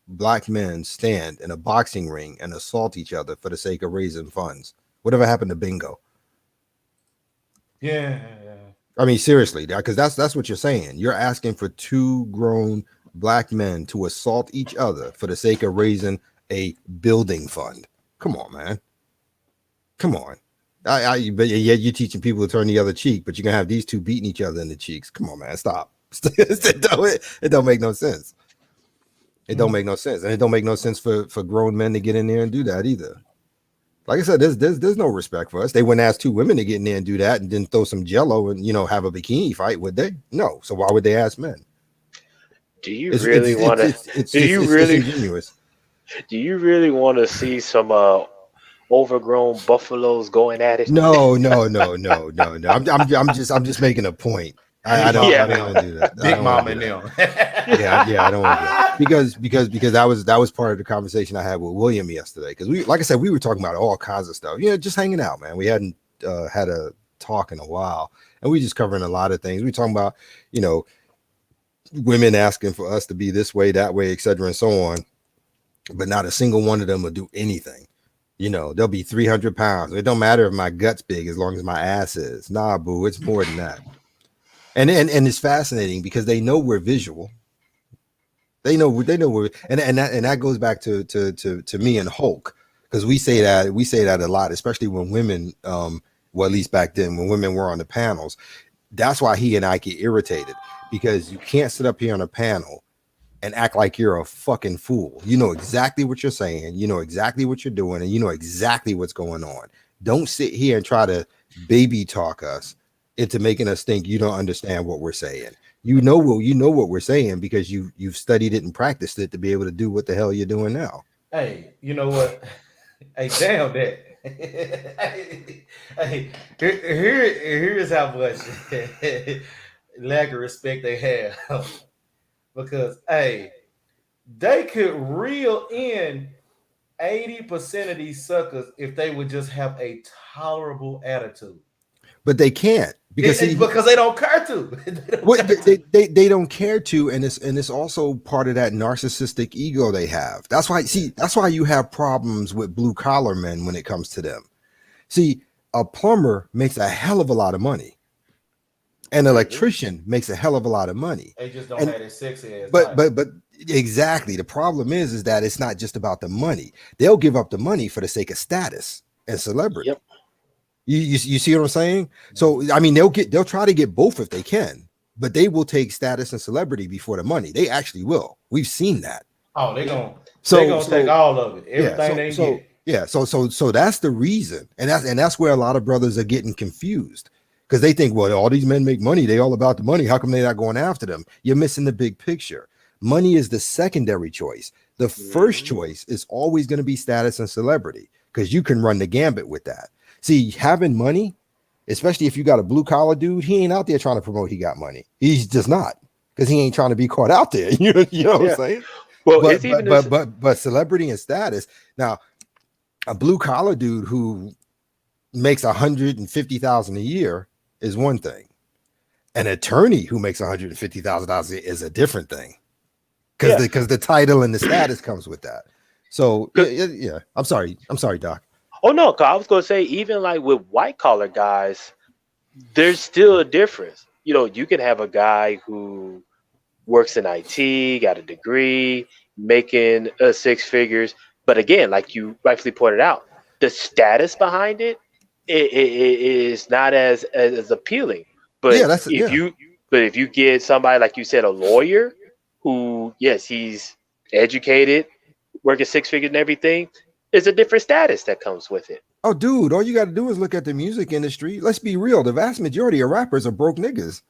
black men stand in a boxing ring and assault each other for the sake of raising funds. Whatever happened to bingo?
Yeah.
I mean, seriously, because that's what you're saying. You're asking for two grown black men to assault each other for the sake of raising a building fund. Come on, man. Come on. But yet you're teaching people to turn the other cheek, but you're gonna have these two beating each other in the cheeks. Come on, man. Stop. It don't make no sense. It don't make no sense, and it don't make no sense for grown men to get in there and do that either. Like I said, there's no respect for us. They wouldn't ask two women to get in there and do that and then throw some jello and have a bikini fight, would they? No. So why would they ask men?
Do you
It's
really
it's
want
it's
to?
it's it's,
Do
it's,
you
it's
really?
disingenuous.
Do you really want to see some overgrown buffaloes going at it?
No, no, no, no, no, no. I'm just making a point. I
Big
don't
Mama
I
and
don't want to do that.
them.
I
Big
don't want
Mama
to do
and
that.
them.
Yeah, I don't want to do that because that was part of the conversation I had with William yesterday. Because like I said, we were talking about all kinds of stuff. Just hanging out, man. We hadn't had a talk in a while, and we just covering a lot of things. We talking about women asking for us to be this way, that way, etc., and so on. But not a single one of them will do anything. They'll be 300 pounds. It don't matter if my gut's big as long as my ass is. Nah, boo, it's more than that. And it's fascinating because they know we're visual. They know we're and that goes back to me and Hulk, because we say that a lot, especially when women, well, at least back then when women were on the panels. That's why he and I get irritated, because you can't sit up here on a panel and act like you're a fucking fool. You know exactly what you're saying, you know exactly what you're doing, and you know exactly what's going on. Don't sit here and try to baby talk us into making us think you don't understand what we're saying. You know what we're saying because you've studied it and practiced it to be able to do what the hell you're doing now.
Hey, you know what? Hey, damn that. Hey, here's how much lack of respect they have. Because, hey, they could reel in 80% of these suckers if they would just have a tolerable attitude.
But they can't, because
Because they don't care to.
they don't care to, and it's also part of that narcissistic ego they have. That's why you have problems with blue collar men when it comes to them. See, a plumber makes a hell of a lot of money. An electrician makes a hell of a lot of money.
They just don't have that sexy ass.
But exactly, the problem is that it's not just about the money. They'll give up the money for the sake of status and celebrity.
Yep.
You see what I'm saying? So I mean, they'll try to get both if they can, but they will take status and celebrity before the money. They actually will. We've seen that.
Oh, they're gonna take all of it. Everything they get.
Yeah, so that's the reason, and that's where a lot of brothers are getting confused, because they think, well, all these men make money, they all about the money. How come they're not going after them? You're missing the big picture. Money is the secondary choice. The first choice is always going to be status and celebrity, because you can run the gambit with that. See, having money, especially if you got a blue collar dude, he ain't out there trying to promote he got money. He's just not. because he ain't trying to be caught out there. You know what I'm saying?
Well,
But
it's even
but celebrity and status. Now, a blue collar dude who makes $150,000 a year is one thing. An attorney who makes $150,000 is a different thing, because the title and the status comes with that. So yeah. I'm sorry, Doc.
Oh no, cause I was gonna say even like with white collar guys, there's still a difference. You know, you can have a guy who works in IT, got a degree, making six figures, but again, like you rightfully pointed out, the status behind it is not as appealing. But
Yeah, that's
if you get somebody like you said, a lawyer who, yes, he's educated, working six figures and everything, it's a different status that comes with it.
Oh, dude, all you got to do is look at the music industry. Let's be real. The vast majority of rappers are broke niggas.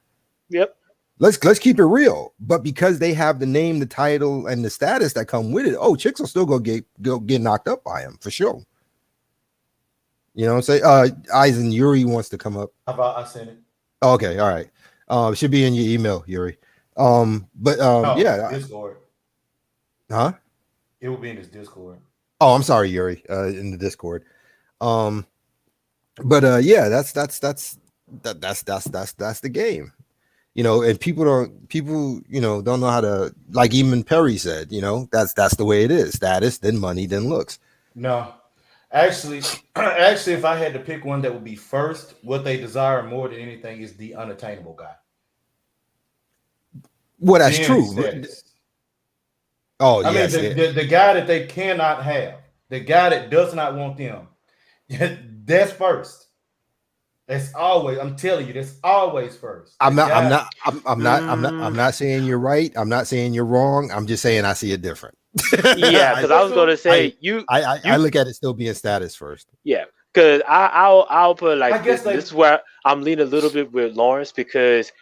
Yep.
Let's keep it real. But because they have the name, the title, and the status that come with it, chicks will still go get knocked up by him for sure. You know what I'm saying? Eisen Yuri wants to come up.
How about I sent it?
Okay, all right. It should be in your email, Yuri. Yeah.
Discord.
Huh?
It will be in his Discord.
Oh, I'm sorry, Yuri. In the Discord. Yeah, that's the game. You know, and people don't know how to, like even Perry said, that's the way it is. Status, then money, then looks.
No. Actually, if I had to pick one that would be first, what they desire more than anything is the unattainable guy.
Well, that's true.
Status.
Oh,
I
yes.
mean, the guy that they cannot have, the guy that does not want them, that's first. That's always. I'm telling you, that's always first.
I'm not saying you're right. I'm not saying you're wrong. I'm just saying I see it different.
Yeah, because I was going to say
I look at it still being status first.
Yeah, because I'll put it like
I guess
this is where I'm leaning a little bit with Lawrence, because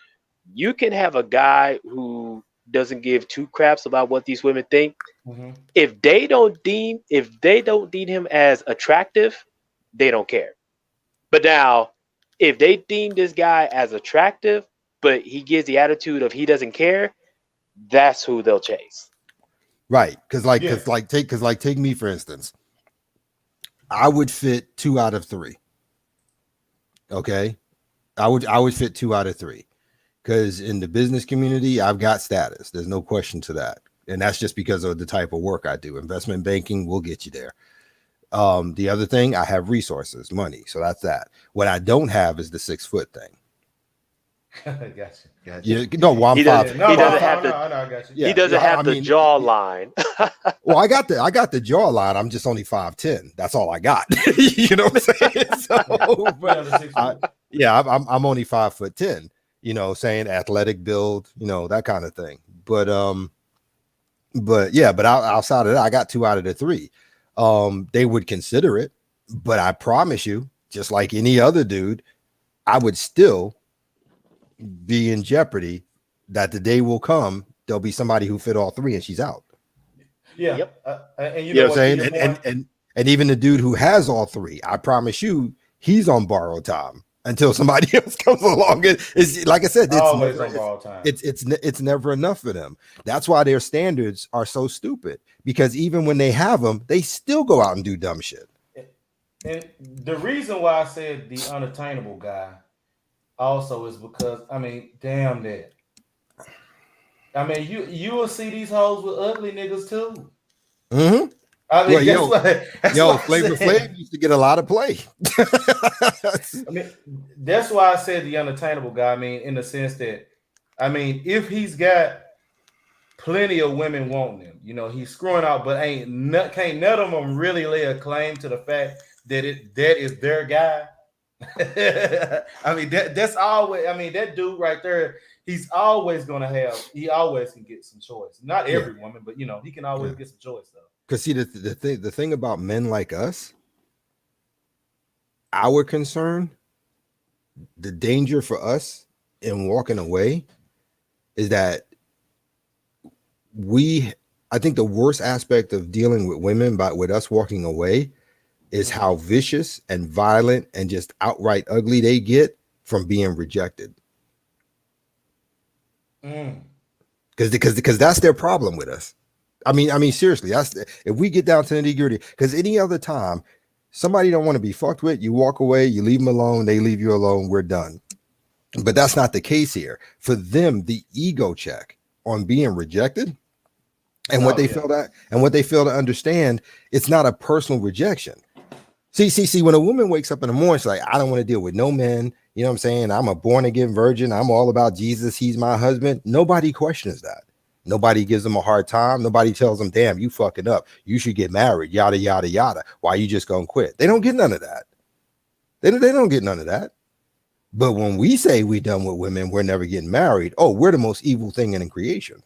you can have a guy who doesn't give two craps about what these women think.
Mm-hmm.
If they don't deem him as attractive, they don't care. But now, if they deem this guy as attractive, but he gives the attitude of he doesn't care, that's who they'll chase.
Right, take me for instance. I would fit 2 out of 3. Okay, I would fit 2 out of 3, because in the business community, I've got status. There's no question to that, and that's just because of the type of work I do. Investment banking will get you there. The other thing, I have resources, money, so that's that. What I don't have is the 6 foot thing.
Gotcha.
You know, I'm 5.
He doesn't have the jawline.
Well, I got the jawline. I'm just only 5'10". That's all I got. You know what I'm saying? So, I'm only 5'10". You know, saying athletic build, that kind of thing. But outside of that, I got 2 out of the 3. They would consider it, but I promise you, just like any other dude, I would still be in jeopardy that the day will come there'll be somebody who fit all 3 and she's out.
Yeah.
Yep.
And
you know what I'm saying? And even the dude who has all 3, I promise you, he's on borrowed time until somebody else comes along. It's like I said, it's never enough for them. That's why their standards are so stupid, because even when they have them, they still go out and do dumb shit.
And the reason why I said the unattainable guy also is because, I mean, damn that. I mean, you will see these hoes with ugly niggas too.
Mm-hmm.
I mean,
Flavor Flav used to get a lot of play.
I mean, that's why I said the unattainable guy. I mean, in the sense that, I mean, if he's got plenty of women wanting him, he's screwing out, but can't none of them really lay a claim to the fact that that is their guy. I mean, that's always. I mean, that dude right there, he's always gonna have. He always can get some choice. Not every woman, but he can always get some choice though.
Because see, the thing about men like us, our concern, the danger for us in walking away is that I think the worst aspect of dealing with women with us walking away is how vicious and violent and just outright ugly they get from being rejected. because that's their problem with us. I mean, seriously, if we get down to the nitty-gritty, because any other time somebody don't want to be fucked with, you walk away, you leave them alone, they leave you alone, we're done. But that's not the case here. For them, the ego check on being rejected and what they feel to understand, it's not a personal rejection. See, when a woman wakes up in the morning, she's like, I don't want to deal with no men. You know what I'm saying? I'm a born again virgin. I'm all about Jesus. He's my husband. Nobody questions that. Nobody gives them a hard time. Nobody tells them, damn, you fucking up. You should get married, yada, yada, yada. Why you just gonna quit? They don't get none of that. They don't get none of that. But when we say we done with women, we're never getting married. Oh, we're the most evil thing in creation.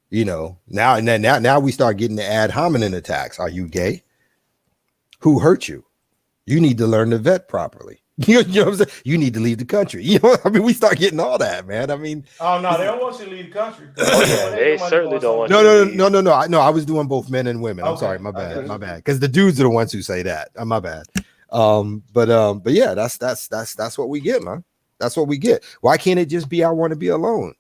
You know, now we start getting the ad hominem attacks. Are you gay? Who hurt you? You need to learn to vet properly. You know what I'm saying? You need to leave the country. You know, I mean, we start getting all that, man. I mean,
oh no, they don't want you to leave the country.
They certainly don't want
No. I was doing both men and women. I'm sorry, my bad. Because the dudes are the ones who say that. My bad. But yeah, that's what we get, man. That's what we get. Why can't it just be I want to be alone?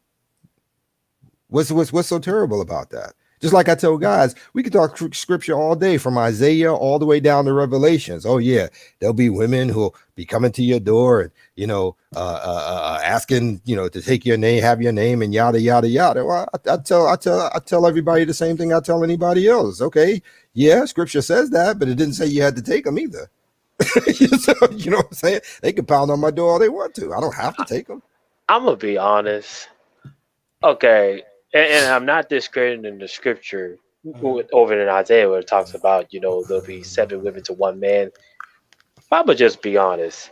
What's so terrible about that? Just like I tell guys, we could talk scripture all day from Isaiah all the way down to Revelations. Oh yeah, there'll be women who'll be coming to your door and, you know, asking, you know, to take your name, have your name, and yada yada yada. Well, I tell everybody the same thing I tell anybody else. Okay, yeah, scripture says that, but it didn't say you had to take them either. So, you know what I'm saying? They can pound on my door all they want to. I don't have to take them.
I'm gonna be honest. Okay. And I'm not discrediting the scripture over in Isaiah where it talks about, you know, there'll be 7 women to 1 man. I'm gonna just be honest.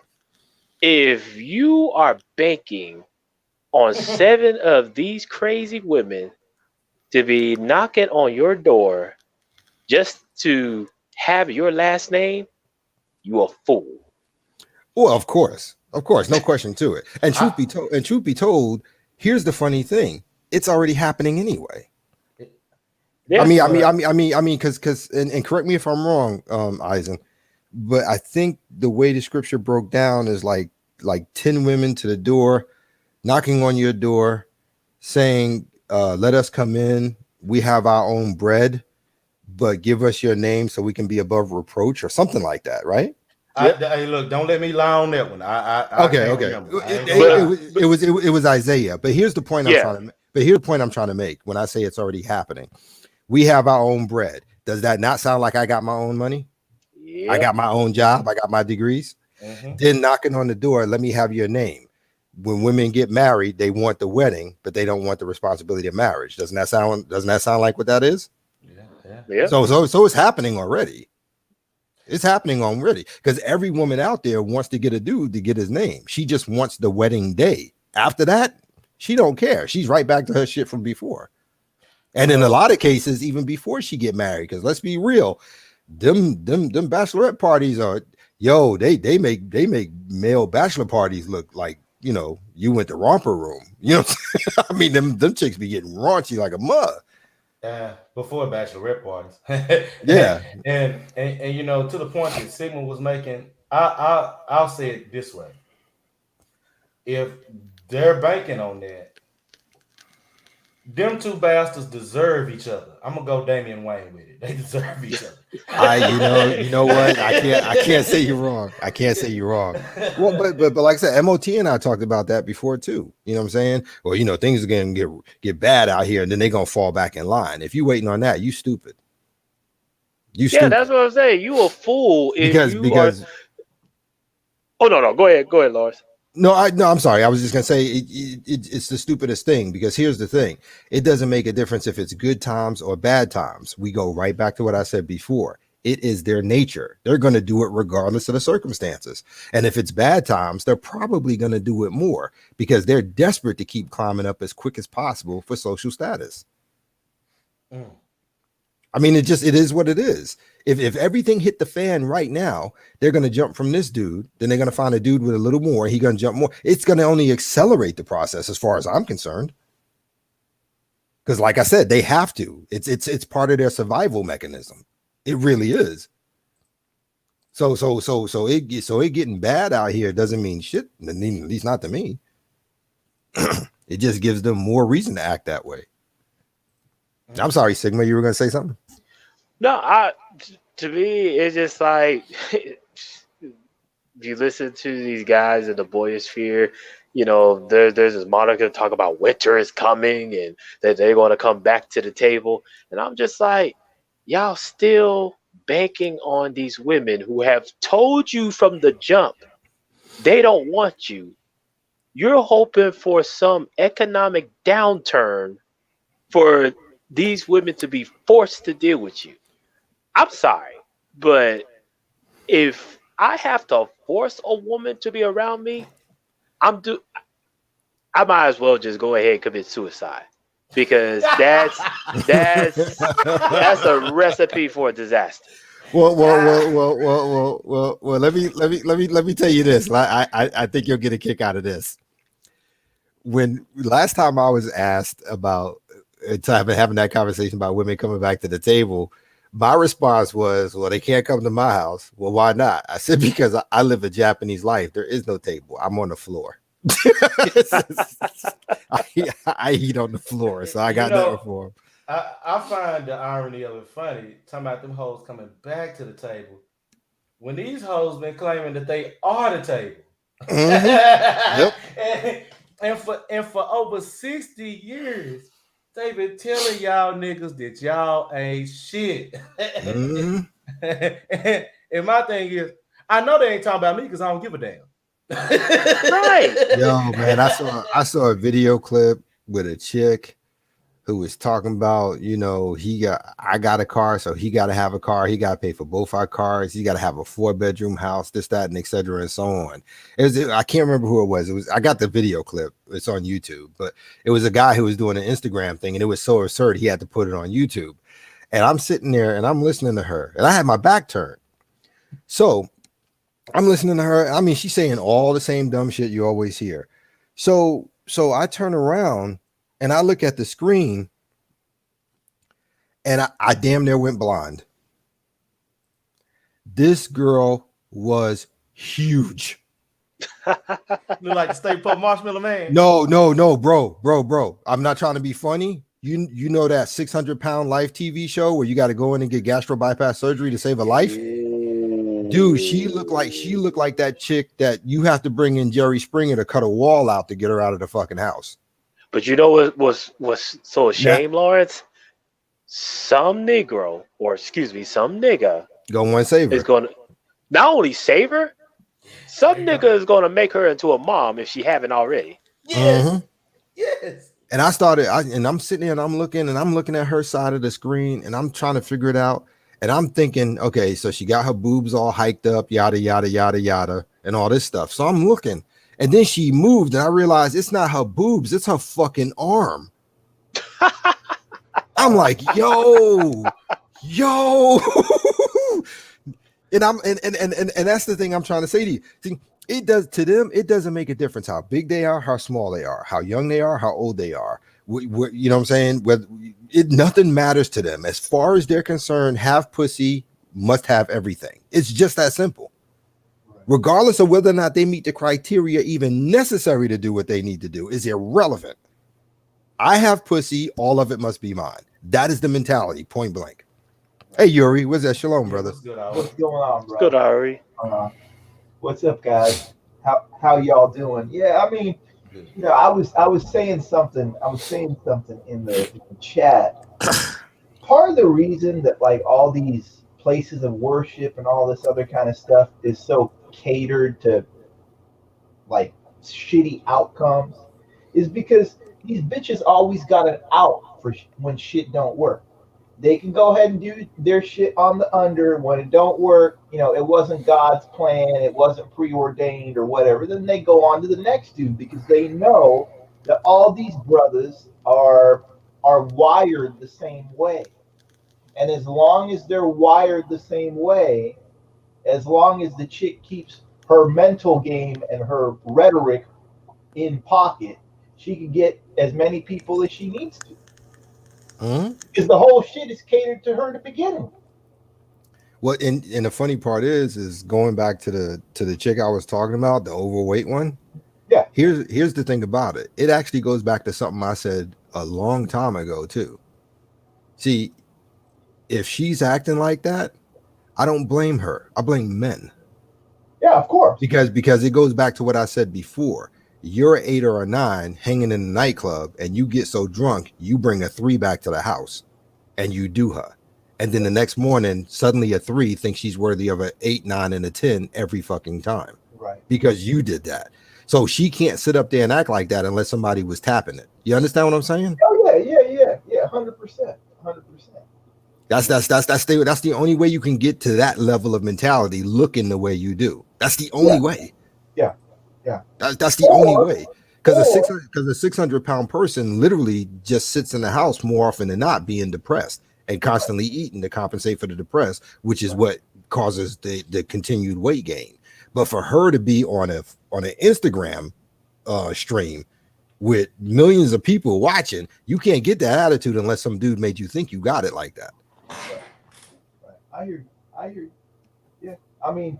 If you are banking on 7 of these crazy women to be knocking on your door just to have your last name, you a fool.
Well, of course, no question to it. And truth be told, here's the funny thing. It's already happening anyway. Yeah, I mean, because and correct me if I'm wrong, Eisen, but I think the way the scripture broke down is like 10 women to the door, knocking on your door, saying, let us come in. We have our own bread, but give us your name so we can be above reproach or something like that, right?
Hey, look, don't let me lie on that one.
Okay. It was Isaiah, but here's the point I'm trying to make when I say it's already happening. We have our own bread. Does that not sound like I got my own money? Yeah. I got my own job. I got my degrees. Mm-hmm. Then knocking on the door, let me have your name. When women get married, they want the wedding, but they don't want the responsibility of marriage. Doesn't that sound like what that is? Yeah. So it's happening already. It's happening already because every woman out there wants to get a dude to get his name. She just wants the wedding day. After that, she don't care. She's right back to her shit from before. And in a lot of cases, even before she get married, because let's be real, them bachelorette parties are, they make male bachelor parties look like, you know, you went to romper room. You know what I'm saying? I mean, them chicks be getting raunchy like a mud.
Before bachelorette parties.
Yeah.
And you know, to the point that Sigmund was making, I'll say it this way. If they're banking on that, them 2 bastards deserve each other. I'm gonna go Damian Wayne with it. They deserve each other.
You know what? I can't say you're wrong. I can't say you're wrong. Well, but like I said, MOT and I talked about that before too. You know what I'm saying? Well, you know, things are gonna get bad out here, and then they're gonna fall back in line. If you waiting on that, you stupid.
Yeah, that's what I'm saying. You a fool because. Oh no, go ahead, Lars.
No, I'm sorry. I was just gonna say it's the stupidest thing because here's the thing: it doesn't make a difference if it's good times or bad times. We go right back to what I said before. It is their nature. They're going to do it regardless of the circumstances. And if it's bad times, they're probably going to do it more because they're desperate to keep climbing up as quick as possible for social status. I mean, it is what it is. If everything hit the fan right now, they're going to jump from this dude. Then they're going to find a dude with a little more. He's going to jump more. It's going to only accelerate the process as far as I'm concerned. Because like I said, they have to. It's part of their survival mechanism. It really is. So it getting bad out here doesn't mean shit. At least not to me. It just gives them more reason to act that way. I'm sorry, Sigma, you were going to say something?
No, to me, it's just like you listen to these guys in the boyosphere, there's this moniker talk about winter is coming and that they're going to come back to the table. And I'm just like, y'all still banking on these women who have told you from the jump they don't want you. You're hoping for some economic downturn for these women to be forced to deal with you. I'm sorry, but if I have to force a woman to be around me, I might as well just go ahead and commit suicide, because that's a recipe for a disaster.
Well. Let me tell you this. I think you'll get a kick out of this. When last time I was asked about having that conversation about women coming back to the table, my response was, well, they can't come to my house. Well, why not? I said, because I live a Japanese life. There is no table. I'm on the floor. I eat on the floor, so I got nothing for them.
I find the irony of it funny, talking about them hoes coming back to the table when these hoes been claiming that they are the table.
Yep.
and for over 60 years, they been telling y'all niggas that y'all ain't shit. And my thing is, I know they ain't talking about me because I don't give a damn.
Right.
Yo, man, I saw a video clip with a chick who was talking about, I got a car, so he got to have a car. He got to pay for both our cars. He got to have a 4-bedroom house, this, that, and et cetera, and so on. I can't remember who it was. I got the video clip. It's on YouTube, but it was a guy who was doing an Instagram thing, and it was so absurd he had to put it on YouTube. And I'm sitting there and I'm listening to her, and I had my back turned. So I'm listening to her. I mean, she's saying all the same dumb shit you always hear. So I turn around and I look at the screen, and I damn near went blind. This girl was huge.
Look like the Stay Puft Marshmallow Man.
No, bro. I'm not trying to be funny. You know that 600-pound Life TV show where you got to go in and get gastro bypass surgery to save a life? Dude, she looked like that chick that you have to bring in Jerry Springer to cut a wall out to get her out of the fucking house.
But you know what was so a shame, Lawrence? Some nigga
Go on, save her.
is going to not only save her, some nigga is going to make her into a mom if she haven't already.
Yes. Yes.
And I'm sitting there and I'm looking at her side of the screen, and I'm trying to figure it out. And I'm thinking, okay, so she got her boobs all hiked up, yada, yada, yada, yada, and all this stuff. So I'm looking, and then she moved, and I realized it's not her boobs, it's her fucking arm. I'm like, yo. And that's the thing I'm trying to say to you. See, it doesn't make a difference how big they are, how small they are, how young they are, how old they are. You know what I'm saying? Nothing matters to them. As far as they're concerned, have pussy, must have everything. It's just that simple. Right. Regardless of whether or not they meet the criteria even necessary to do what they need to do is irrelevant. I have pussy, all of it must be mine. That is the mentality, point blank. Hey, Yuri, what's that? Shalom, brother.
What's going on, bro?
Good, Ari.
What's up, guys? How y'all doing? Yeah, I mean, I was saying something. I was saying something in the chat. Part of the reason that like all these places of worship and all this other kind of stuff is so catered to like shitty outcomes is because these bitches always got an out for when shit don't work. They can go ahead and do their shit on the under. When it don't work, it wasn't God's plan, it wasn't preordained or whatever. Then they go on to the next dude because they know that all these brothers are wired the same way. And as long as they're wired the same way, as long as the chick keeps her mental game and her rhetoric in pocket, she can get as many people as she needs to. Because the whole shit is catered to her to begin with.
Well, and the funny part is going back to the chick I was talking about, the overweight one.
Yeah.
here's the thing about it. It actually goes back to something I said a long time ago too. See, if she's acting like that, I don't blame her. I blame men.
Yeah, of course.
Because it goes back to what I said before. You're an 8 or a 9 hanging in a nightclub, and you get so drunk, you bring a 3 back to the house, and you do her. And then the next morning, suddenly a 3 thinks she's worthy of an 8, 9, and a 10 every fucking time.
Right.
Because you did that. So she can't sit up there and act like that unless somebody was tapping it. You understand what I'm saying?
Oh yeah, 100%.
That's the only way you can get to that level of mentality, looking the way you do. That's the only way.
Yeah.
That's the only way. Because a 600-pound person literally just sits in the house more often than not, being depressed and constantly eating to compensate for the depressed, which is what causes the continued weight gain. But for her to be on an Instagram stream with millions of people watching, you can't get that attitude unless some dude made you think you got it like that.
Right. I hear you. Yeah. I mean,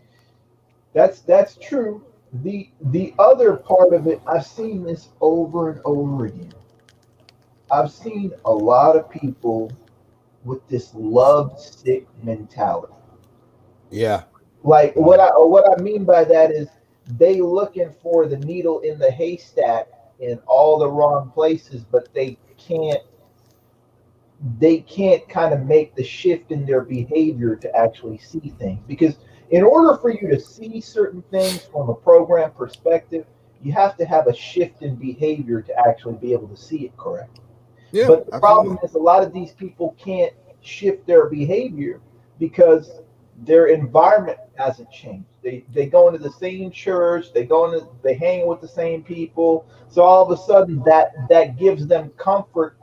that's true. The other part of it, I've seen this over and over again. I've seen a lot of people with this love sick mentality.
Yeah.
Like what I mean by that is they looking for the needle in the haystack in all the wrong places, but they can't kind of make the shift in their behavior to actually see things. Because in order for you to see certain things from a program perspective, you have to have a shift in behavior to actually be able to see it correctly.
Yeah,
but the
absolutely.
problem is a lot of these people can't shift their behavior because their environment hasn't changed. They go into the same church, they hang with the same people. So all of a sudden that gives them comfort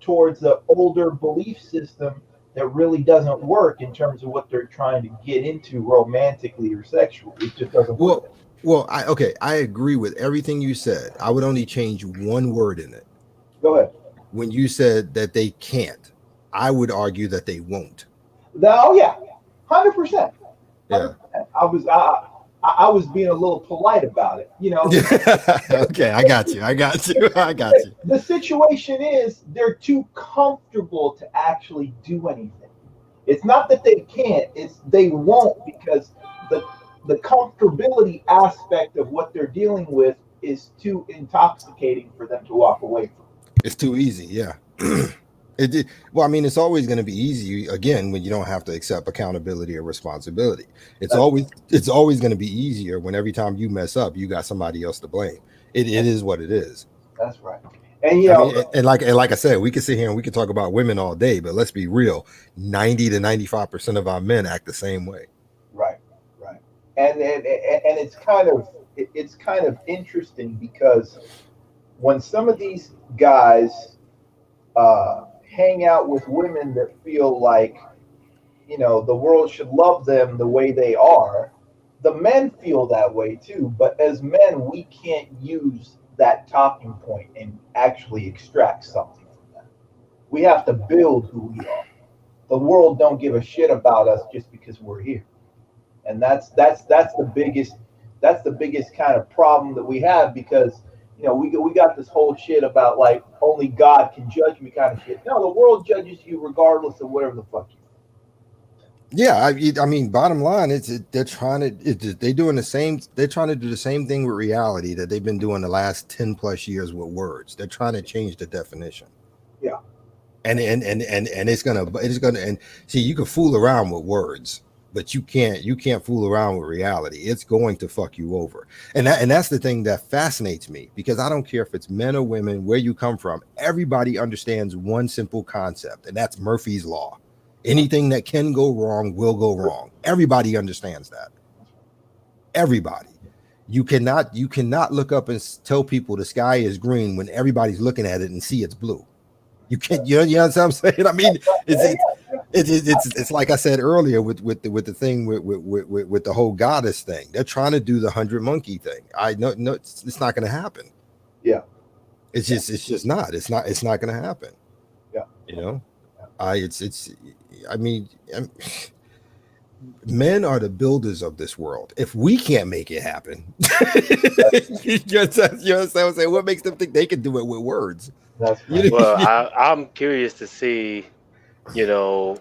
towards the older belief system that really doesn't work in terms of what they're trying to get into romantically or sexually. It just doesn't work.
Well, I agree with everything you said. I would only change one word in it.
Go ahead.
When you said that they can't, I would argue that they won't.
Oh yeah, 100%.
Yeah.
I was being a little polite about it, you know.
Okay, I got you.
The situation is they're too comfortable to actually do anything. It's not that they can't, it's they won't, because the comfortability aspect of what they're dealing with is too intoxicating for them to walk away from.
It's too easy, yeah. Well, I mean, it's always going to be easy again when you don't have to accept accountability or responsibility. It's always going to be easier when every time you mess up, you got somebody else to blame. It is what it is.
That's right. And you know,
and like I said, we can sit here and we can talk about women all day, but let's be real: 90 to 95% of our men act the same way.
Right. And it's kind of interesting because when some of these guys hang out with women that feel like, you know, the world should love them the way they are, the men feel that way too. But as men, we can't use that talking point and actually extract something from that. We have to build who we are. The world don't give a shit about us just because we're here. And that's the biggest kind of problem that we have, because you know, we got this whole shit about like only God can judge me kind of shit. No, the world judges you regardless of whatever the fuck you do.
Yeah, I mean, bottom line, they're trying to do the same thing with reality that they've been doing the last 10 plus years with words. They're trying to change the definition.
Yeah.
And it's gonna and see, you can fool around with words, but you can't fool around with reality. It's going to fuck you over. And that's the thing that fascinates me, because I don't care if it's men or women, where you come from, everybody understands one simple concept, and that's Murphy's Law. Anything that can go wrong will go wrong. Everybody understands that. Everybody. You cannot look up and tell people the sky is green when everybody's looking at it and see it's blue. You can't. You know what I'm saying? I mean, it's like I said earlier with the thing with the whole goddess thing. They're trying to do the 100 monkey thing. I know it's not going to happen.
Yeah.
It's just not. It's not going to happen.
Yeah.
You know, I mean, Men are the builders of this world. If we can't make it happen, you understand what I'm saying? What makes them think they can do it with words?
That's
You
right.
Well,
know,
I'm curious to see, you know,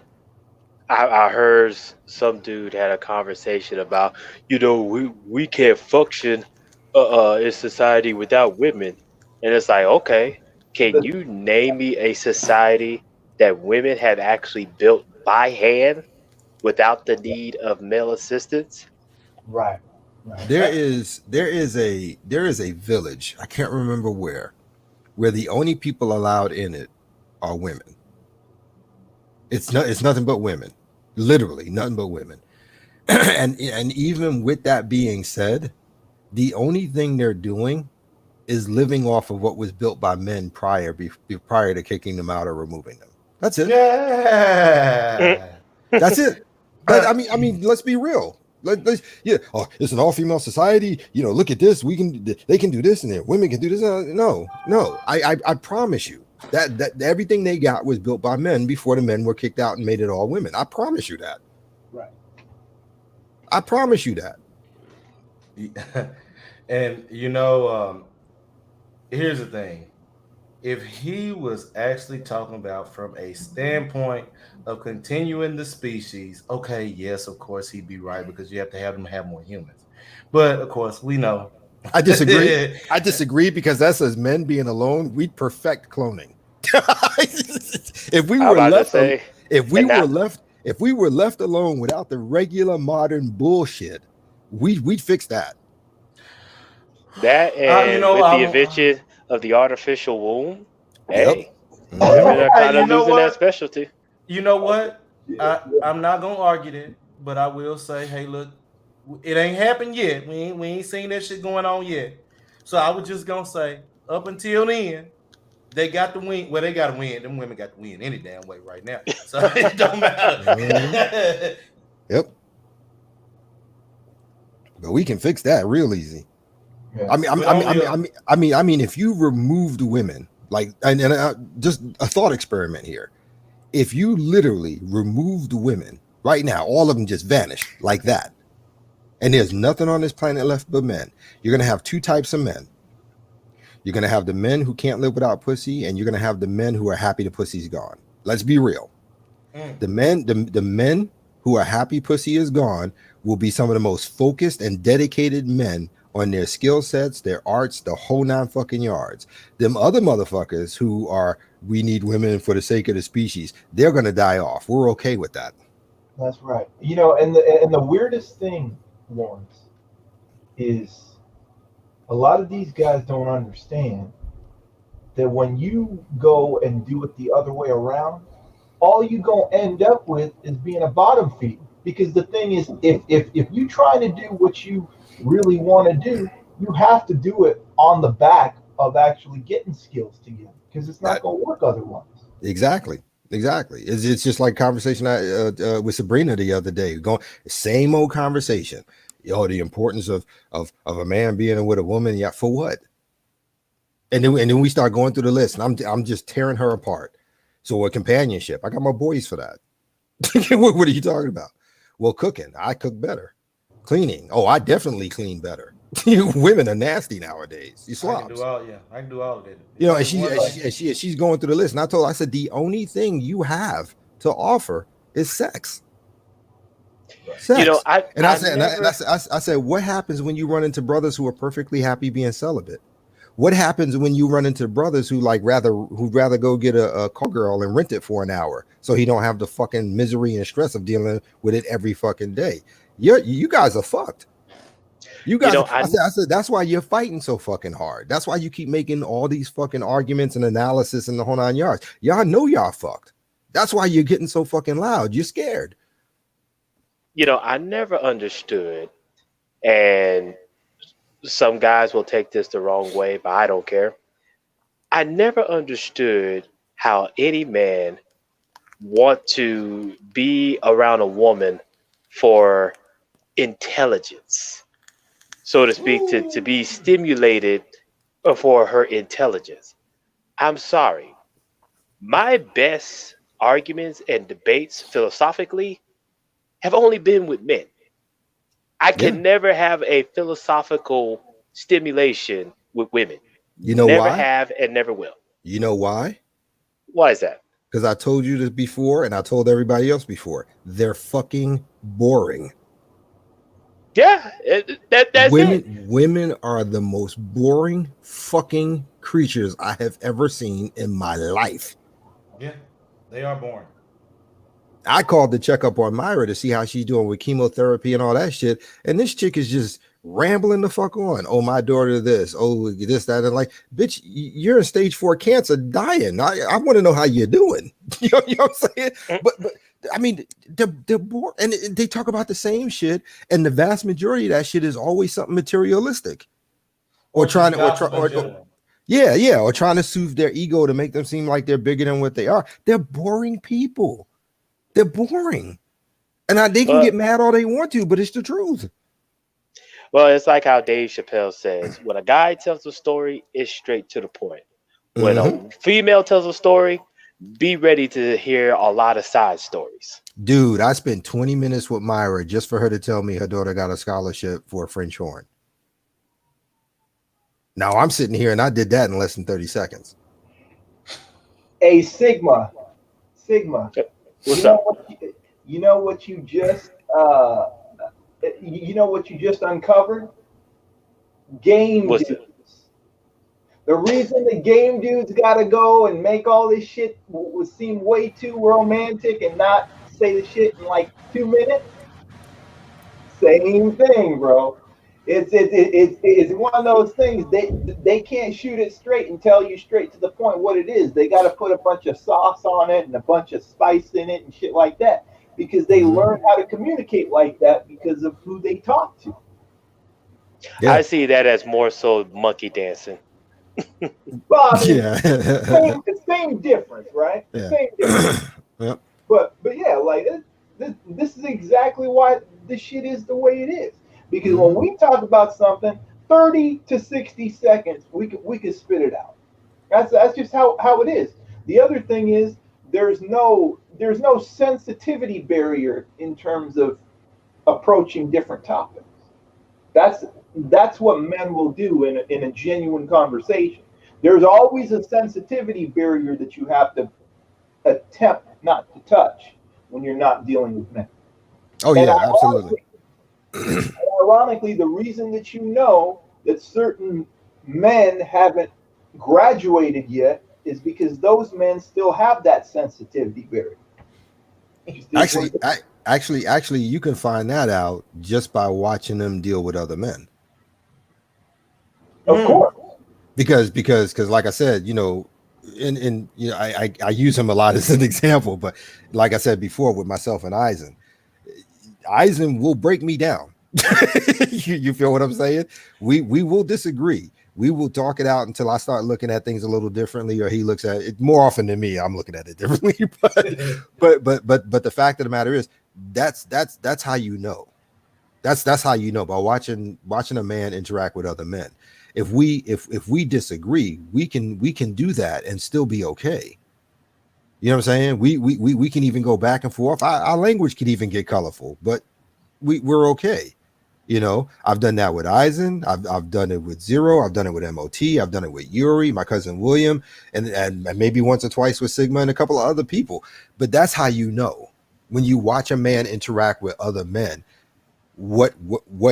I heard some dude had a conversation about, we can't function in society without women. And it's like, okay, can
The-
you name me a society that women have actually built by hand without the need of male assistance?
right. Right.
there is a village. I can't remember where the only people allowed in it are women. It's nothing but women, literally nothing but women. And even with that being said, the only thing they're doing is living off of what was built by men prior to kicking them out or removing them. That's it.
Yeah.
That's it. I mean, let's be real. Yeah. Oh, it's an all-female society. Look at this. They can do this, and then women can do this. No. I promise you that everything they got was built by men before the men were kicked out and made it all women. I promise you that.
Right.
I promise you that.
And here's the thing. If he was actually talking about from a standpoint of continuing the species, okay, yes, of course he'd be right, because you have to have them have more humans. But of course, we know.
I disagree. I disagree because that's as men being alone, we'd perfect cloning. If we
I'm
were
about to
left,
say,
if we
and
were
that
left, if we were left alone without the regular modern bullshit, we'd fix that.
that
you
and
know,
with the
I'm,
invention of the artificial womb,
Yep.
hey,
Mhm.
women are
hey,
kind
you
of
know
losing that
what?
specialty.
You know what?
Yeah.
I'm not gonna argue that, but I will say, hey, look, it ain't happened yet. We ain't seen that shit going on yet. So I was just gonna say, up until then, they got the win. Well, they got to win. Them women got to win any damn way right now. So it don't
Mhm.
matter.
Yep. But we can fix that real easy.
Yeah.
I mean,
But only
if you removed women, like, and just a thought experiment here. If you literally removed women right now, all of them just vanished like that, and there's nothing on this planet left but men, you're gonna have two types of men. You're gonna have the men who can't live without pussy, and you're gonna have the men who are happy the pussy's gone. Let's be real.
mm,
The men who are happy pussy is gone will be some of the most focused and dedicated men on their skill sets, their arts, the whole nine fucking yards. Them other motherfuckers who are, we need women for the sake of the species, they're gonna die off. We're okay with that.
That's right. And the weirdest thing, Lawrence, is a lot of these guys don't understand that when you go and do it the other way around, all you gonna end up with is being a bottom feeder. Because the thing is, if you try to do what you really want to do, you have to do it on the back of actually getting skills together. Because it's not
That
gonna work otherwise.
exactly. Exactly. It's just like conversation with Sabrina the other day. Going same old conversation. The importance of a man being with a woman. Yeah, for what? And then we start going through the list, and I'm just tearing her apart. So a companionship, I got my boys for that. What are you talking about? Well, cooking, I cook better. Cleaning, oh, I definitely clean better. Women are nasty nowadays. You
I can do
slobs.
all. Yeah, I can do all of that.
You
It's
know, and
only
she,
one
and
thing.
she, and she, and she's going through the list, and I told her, I said, the only thing you have to offer is sex.
You know,
Sex.
I
And I
I
said,
never.
I said, what happens when you run into brothers who are perfectly happy being celibate? What happens when you run into brothers who'd rather go get a call girl and rent it for an hour so he don't have the fucking misery and stress of dealing with it every fucking day? You guys are fucked. You
You
guys,
know,
I said that's why you're fighting so fucking hard. That's why you keep making all these fucking arguments and analysis and the whole nine yards. Y'all know y'all fucked. That's why you're getting so fucking loud. You're scared.
I never understood, and some guys will take this the wrong way, but I don't care. I never understood how any man want to be around a woman for intelligence, so to speak, to be
Ooh.
stimulated for her intelligence. I'm sorry. My best arguments and debates philosophically have only been with men. I can
Yeah.
never have a philosophical stimulation with women.
You know
Never
why?
have and never will.
You know why?
Why is that?
Because I told you this before, and I told everybody else before. They're fucking boring.
Yeah, that's it.
Women are the most boring fucking creatures I have ever seen in my life.
Yeah, they are boring.
I called to check up on Myra to see how she's doing with chemotherapy and all that shit. And this chick is just rambling the fuck on. Oh, my daughter, this, oh, this, that, and like, bitch, you're in stage 4 cancer dying. I want to know how you're doing. You know what I'm saying? But I mean, they're bored, and they talk about the same shit. And the vast majority of that shit is always something materialistic. Or trying to, or trying to soothe their ego to make them seem like they're bigger than what they are. They're boring people. They're boring, and they can get mad all they want to, but it's the truth.
Well, it's like how Dave Chappelle says, when a guy tells a story, it's straight to the point. When a female tells a story, be ready to hear a lot of side stories.
Dude, I spent 20 minutes with Myra just for her to tell me her daughter got a scholarship for a French horn. Now I'm sitting here and I did that in less than 30 seconds.
Hey, Sigma.
What's up?
You know what you just uncovered? Game dudes. The reason the game dudes gotta go and make all this shit would seem way too romantic and not say the shit in like 2 minutes. Same thing, bro. It's one of those things. They can't shoot it straight and tell you straight to the point what it is. They got to put a bunch of sauce on it and a bunch of spice in it and shit like that because they learn how to communicate like that because of who they talk to.
Yeah. I see that as more so monkey dancing.
Well, I mean, same difference, right?
Yeah.
Same difference.
Yep.
But yeah, like this is exactly why this shit is the way it is. Because when we talk about something, 30 to 60 seconds, we can spit it out. That's just how it is. The other thing is there's no sensitivity barrier in terms of approaching different topics. That's what men will do in a genuine conversation. There's always a sensitivity barrier that you have to attempt not to touch when you're not dealing with men.
Oh, and yeah, absolutely.
Ironically, the reason that you know that certain men haven't graduated yet is because those men still have that sensitivity barrier.
Actually, you can find that out just by watching them deal with other men.
Of course.
Because like I said, you know, I use him a lot as an example, but like I said before with myself and Eisen will break me down. you feel what I'm saying? We will disagree. We will talk it out until I start looking at things a little differently, or he looks at it more often than me. I'm looking at it differently, but the fact of the matter is that's how you know. That's how you know, by watching a man interact with other men. If we disagree, we can do that and still be okay. You know what I'm saying? We can even go back and forth. Our language can even get colorful, but we're okay. You know, I've done that with Eisen. I've done it with Zero. I've done it with MOT. I've done it with Yuri, my cousin William, and maybe once or twice with Sigma and a couple of other people. But that's how you know, when you watch a man interact with other men, what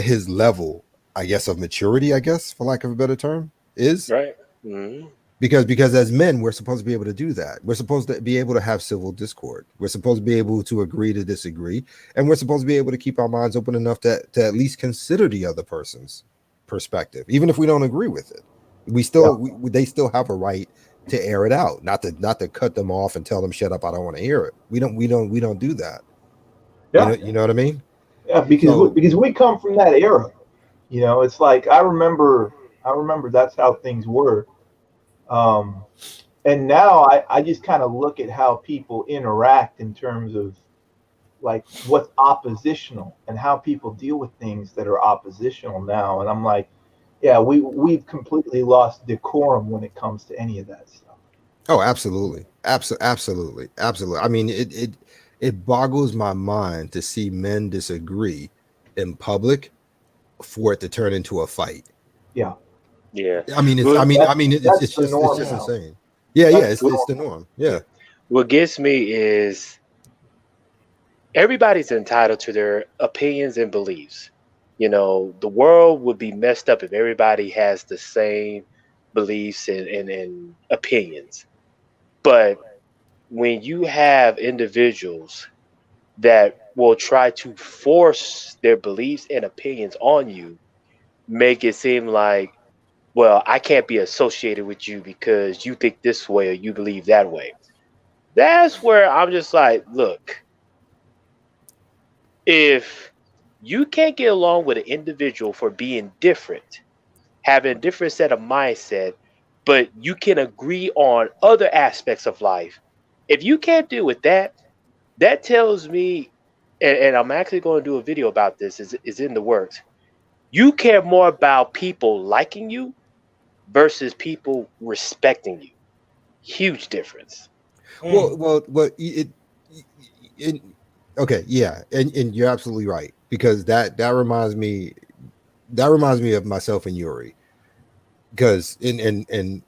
his level, I guess, of maturity, I guess, for lack of a better term, is.
Right. Mm-hmm.
Because as men, we're supposed to be able to do that. We're supposed to be able to have civil discord. We're supposed to be able to agree to disagree. And we're supposed to be able to keep our minds open enough to at least consider the other person's perspective, even if we don't agree with it. They still have a right to air it out, not to cut them off and tell them, shut up, I don't want to hear it. We don't do that. Yeah. You know what I mean?
Yeah, because we come from that era. You know, it's like I remember that's how things were. And now I just kind of look at how people interact in terms of like what's oppositional and how people deal with things that are oppositional now. And I'm like, yeah, we've completely lost decorum when it comes to any of that stuff.
Oh, absolutely. Absolutely. I mean, It boggles my mind to see men disagree in public for it to turn into a fight.
Yeah.
Yeah.
I mean, it's
Well,
I mean, I mean,
that's
it's
the
just
norm now.
insane. Yeah, yeah,
That's the
it's the
norm.
norm. Yeah.
what gets me is everybody's entitled to their opinions and beliefs. You know, the world would be messed up if everybody has the same beliefs and opinions. But when you have individuals that will try to force their beliefs and opinions on you, make it seem like, well, I can't be associated with you because you think this way or you believe that way. That's where I'm just like, look, if you can't get along with an individual for being different, having a different set of mindset, but you can agree on other aspects of life, if you can't deal with that, that tells me, and I'm actually going to do a video about this, is in the works. You care more about people liking you versus people respecting you. Huge difference.
Well, it okay, yeah, and you're absolutely right because that reminds me of myself and Yuri because and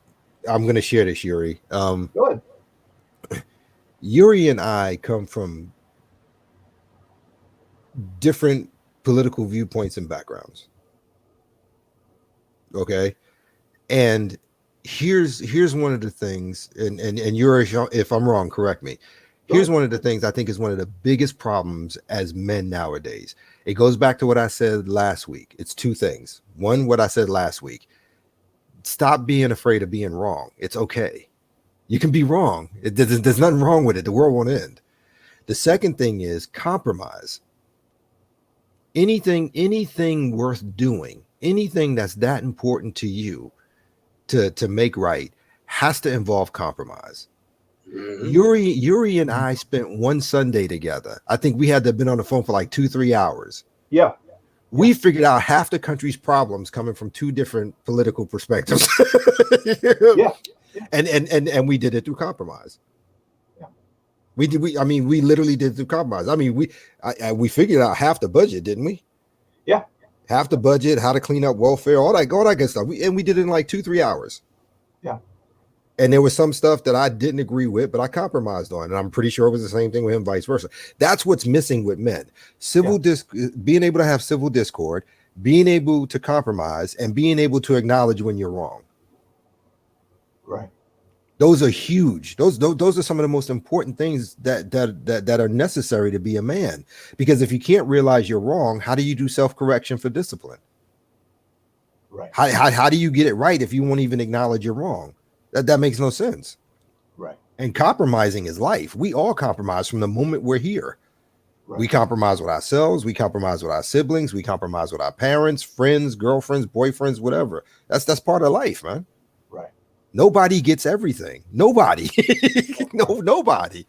I'm gonna share this, Yuri.
Good.
Yuri and I come from different political viewpoints and backgrounds. Okay, and here's one of the things, and Yuri, if I'm wrong, correct me. Here's one of the things I think is one of the biggest problems as men nowadays. It goes back to what I said last week. It's two things. One, what I said last week. Stop being afraid of being wrong. It's okay. You can be wrong. There's nothing wrong with it. The world won't end. The second thing is compromise. Anything worth doing, anything that's that important to you to make right has to involve compromise. Yuri and I spent one Sunday together. I think we had to have been on the phone for like 2-3 hours.
Yeah.
We figured out half the country's problems coming from two different political perspectives.
Yeah.
And we did it through compromise.
Yeah.
We literally did it through compromise. I mean, we figured out half the budget, didn't we?
Yeah.
Half the budget, how to clean up welfare, all that good stuff. We did it in like 2-3 hours.
Yeah.
And there was some stuff that I didn't agree with, but I compromised on. And I'm pretty sure it was the same thing with him, vice versa. That's what's missing with men. Being able to have civil discord, being able to compromise, and being able to acknowledge when you're wrong.
Right.
Those are huge. Those are some of the most important things that are necessary to be a man. Because if you can't realize you're wrong, how do you do self-correction for discipline?
Right.
How do you get it right if you won't even acknowledge you're wrong? That makes no sense.
Right.
And compromising is life. We all compromise from the moment we're here. Right. We compromise with ourselves. We compromise with our siblings. We compromise with our parents, friends, girlfriends, boyfriends, whatever. That's part of life, man.
Right.
Nobody gets everything. Nobody. Nobody.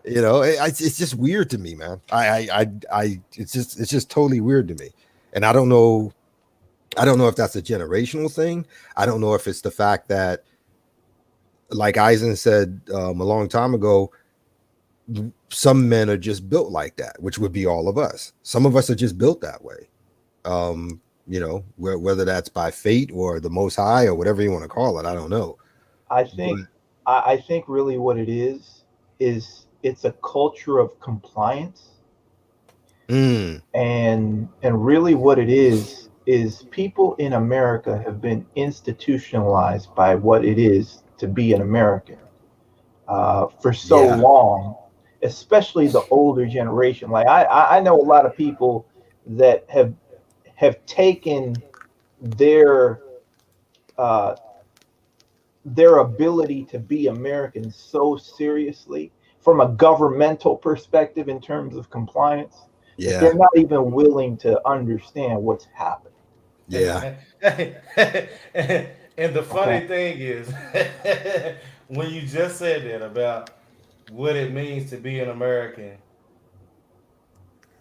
You know, it's just weird to me, man. It's just totally weird to me. And I don't know if that's a generational thing. I don't know if it's the fact that, like Eisen said a long time ago, some men are just built like that, which would be all of us. Some of us are just built that way. You know, whether that's by fate or the Most High or whatever you want to call it, I don't know.
I think really what it is it's a culture of compliance, and really what it is people in America have been institutionalized by what it is to be an American for so long, especially the older generation. Like I know a lot of people that have taken their ability to be American so seriously from a governmental perspective in terms of compliance that they're not even willing to understand what's happening.
Yeah.
And the funny thing is, when you just said that about what it means to be an American,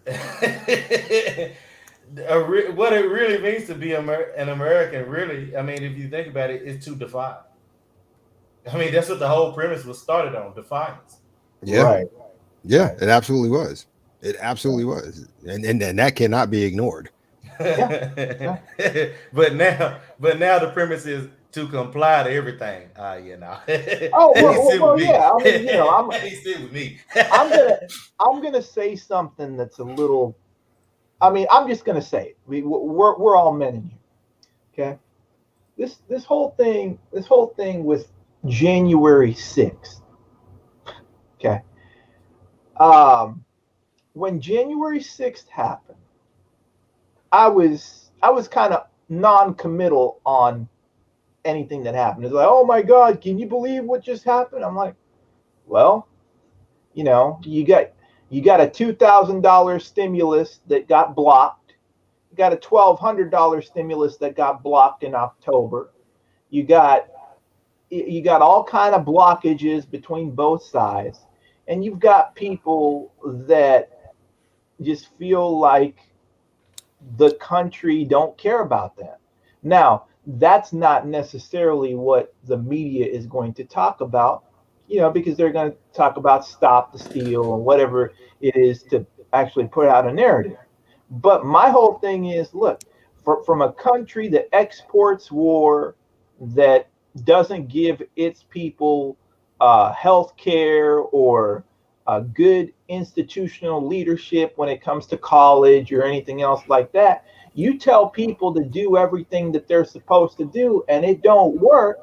what it really means to be an American, really, I mean, if you think about it, is to defy. I mean, that's what the whole premise was started on, defiance.
Yeah.
Right.
Yeah,
Right.
it absolutely was. It absolutely was, and that cannot be ignored.
Yeah.
but now the premise is to comply to everything.
Oh
Yeah,
He sit with me.
yeah. I mean,
He sit with me.
I'm gonna I'm gonna say something that's a little. I mean, I'm just gonna say it. We're all men in here. Okay. This whole thing with January 6th. Okay. Um, when January 6th happened, I was kind of non-committal on anything that happened. It's like, oh my God, can you believe what just happened? I'm like, well, you got a $2,000 stimulus that got blocked. You got a $1,200 stimulus that got blocked in October. You got you got all kind of blockages between both sides, and you've got people that just feel like the country don't care about them. Now, that's not necessarily what the media is going to talk about, because they're going to talk about stop the steal and whatever it is to actually put out a narrative. But my whole thing is, look, from a country that exports war, that doesn't give its people health care or good institutional leadership when it comes to college or anything else like that. You tell people to do everything that they're supposed to do and it don't work.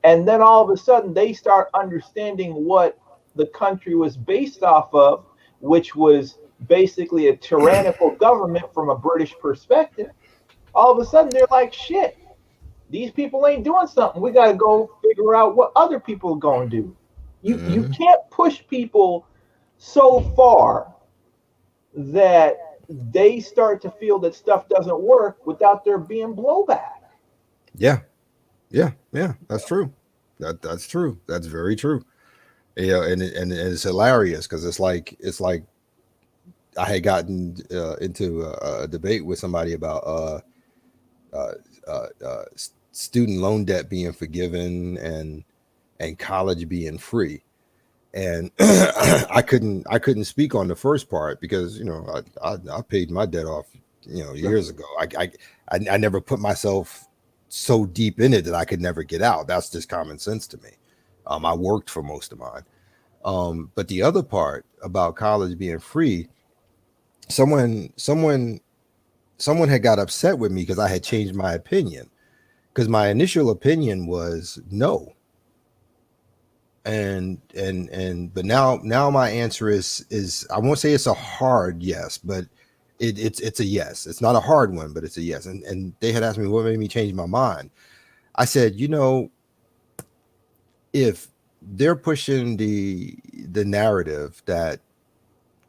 And then all of a sudden they start understanding what the country was based off of, which was basically a tyrannical government from a British perspective. All of a sudden they're like, shit, these people ain't doing something. We got to go figure out what other people are going to do. You
hmm
can't push people so far that they start to feel that stuff doesn't work without there being blowback.
yeah, yeah. That's true. That's true. That's very true. Yeah, and it's hilarious because it's like I had gotten into a debate with somebody about uh, student loan debt being forgiven and college being free, and I couldn't speak on the first part because I paid my debt off
Sure.
years ago. I never put myself so deep in it that I could never get out. That's just common sense to me. I worked for most of mine. But the other part about college being free, someone someone someone had got upset with me because I had changed my opinion. Because my initial opinion was no, but now my answer is I won't say it's a hard yes, but it's a yes. It's not a hard one, but it's a yes. And they had asked me what made me change my mind. I said, if they're pushing the narrative that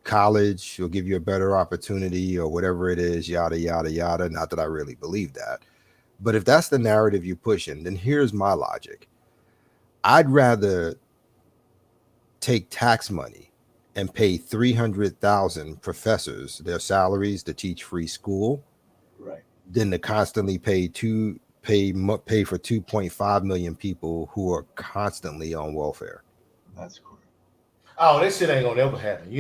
college will give you a better opportunity or whatever it is, yada yada yada. Not that I really believe that, but if that's the narrative you're pushing, then here's my logic. I'd rather take tax money and pay 300,000 professors their salaries to teach free school
Right.
than to constantly pay for 2.5 million people who are constantly on welfare.
That's correct.
Oh, this shit ain't gonna ever happen.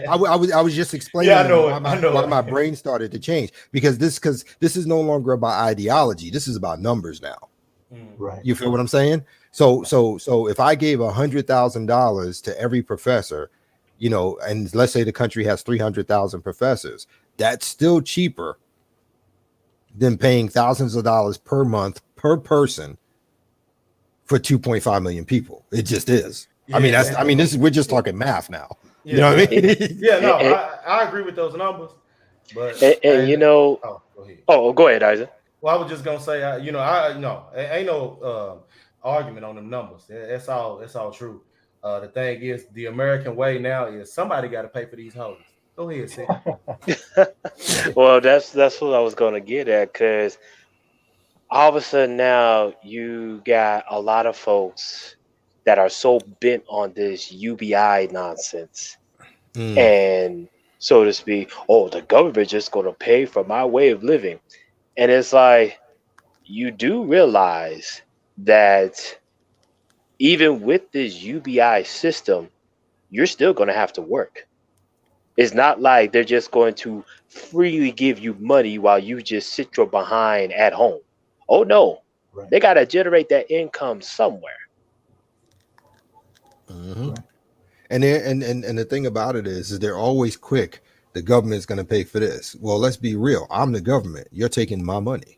I was just
Yeah, I
explaining
know
why
it. I know
my
it.
brain started to change because this is no longer about ideology. This is about numbers now.
Mm.
Right.
You feel what I'm saying? So if I gave $100,000 to every professor, and let's say the country has 300,000 professors, that's still cheaper than paying thousands of dollars per month per person for 2.5 million people. It just is. I mean,
Yeah,
we're just talking math now. You know
yeah,
what I
And,
mean?
yeah. No,
and,
I agree with those numbers, but
and you know,
oh, go ahead.
oh, go ahead, Isaac.
Well, I was just gonna say, ain't no argument on the numbers. That's all. That's all true. The thing is, the American way now is somebody got to pay for these hoes. Go ahead, sis.
Well, that's what I was gonna get at, because all of a sudden now you got a lot of folks that are so bent on this UBI nonsense,
Mm,
and so to speak, oh, the government just gonna pay for my way of living, and it's like you do realize that even with this UBI system, you're still going to have to work. It's not like they're just going to freely give you money while you just sit your behind at home. Oh no,
Right.
they got to generate that income somewhere.
Mhm.
Right.
And the thing about it is they're always quick. The government's going to pay for this. Well, let's be real. I'm the government. You're taking my money.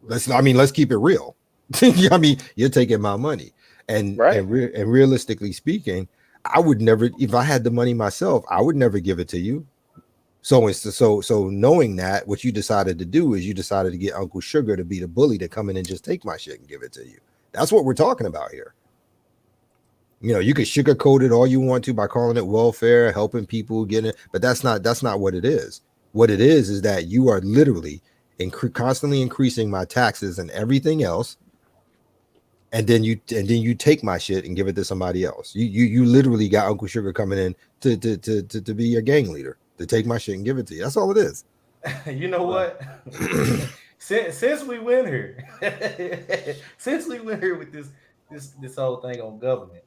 Let's keep it real. I mean, you're taking my money, and
Right.
realistically speaking, I would never, if I had the money myself, I would never give it to you. So knowing that, what you decided to do is you decided to get Uncle Sugar to be the bully to come in and just take my shit and give it to you. That's what we're talking about here. You know, you can sugarcoat it all you want to by calling it welfare, helping people get it, but that's not what it is. What it is that you are literally constantly increasing my taxes and everything else, and then you take my shit and give it to somebody else. You literally got Uncle Sugar coming in to be your gang leader, to take my shit and give it to you. That's all it is.
You know what? since we went here, since we went here with this whole thing on government,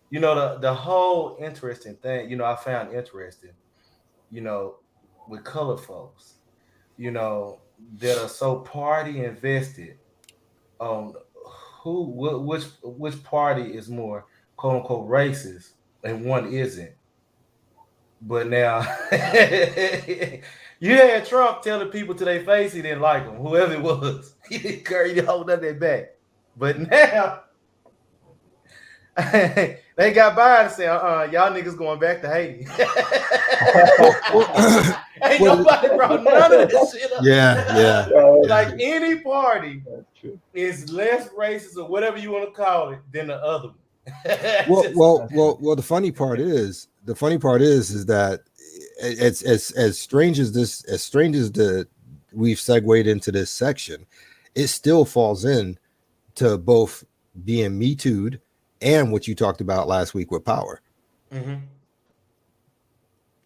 you know, the whole interesting thing, you know, I found interesting, you know, with colored folks, you know, that are so party invested on which party is more quote unquote racist and one isn't. But now you had Trump telling people to their face he didn't like them, whoever it was. He didn't care, he didn't hold nothing back. But now they got Biden saying, y'all niggas going back to Haiti. Ain't nobody brought none of this shit up.
Yeah.
Like any party
That's true.
is less racist or whatever you want to call it than the other one.
Well, the funny part is that it's as strange as we've segued into this section, it still falls in to both being ME2'd and what you talked about last week with power.
Mm-hmm.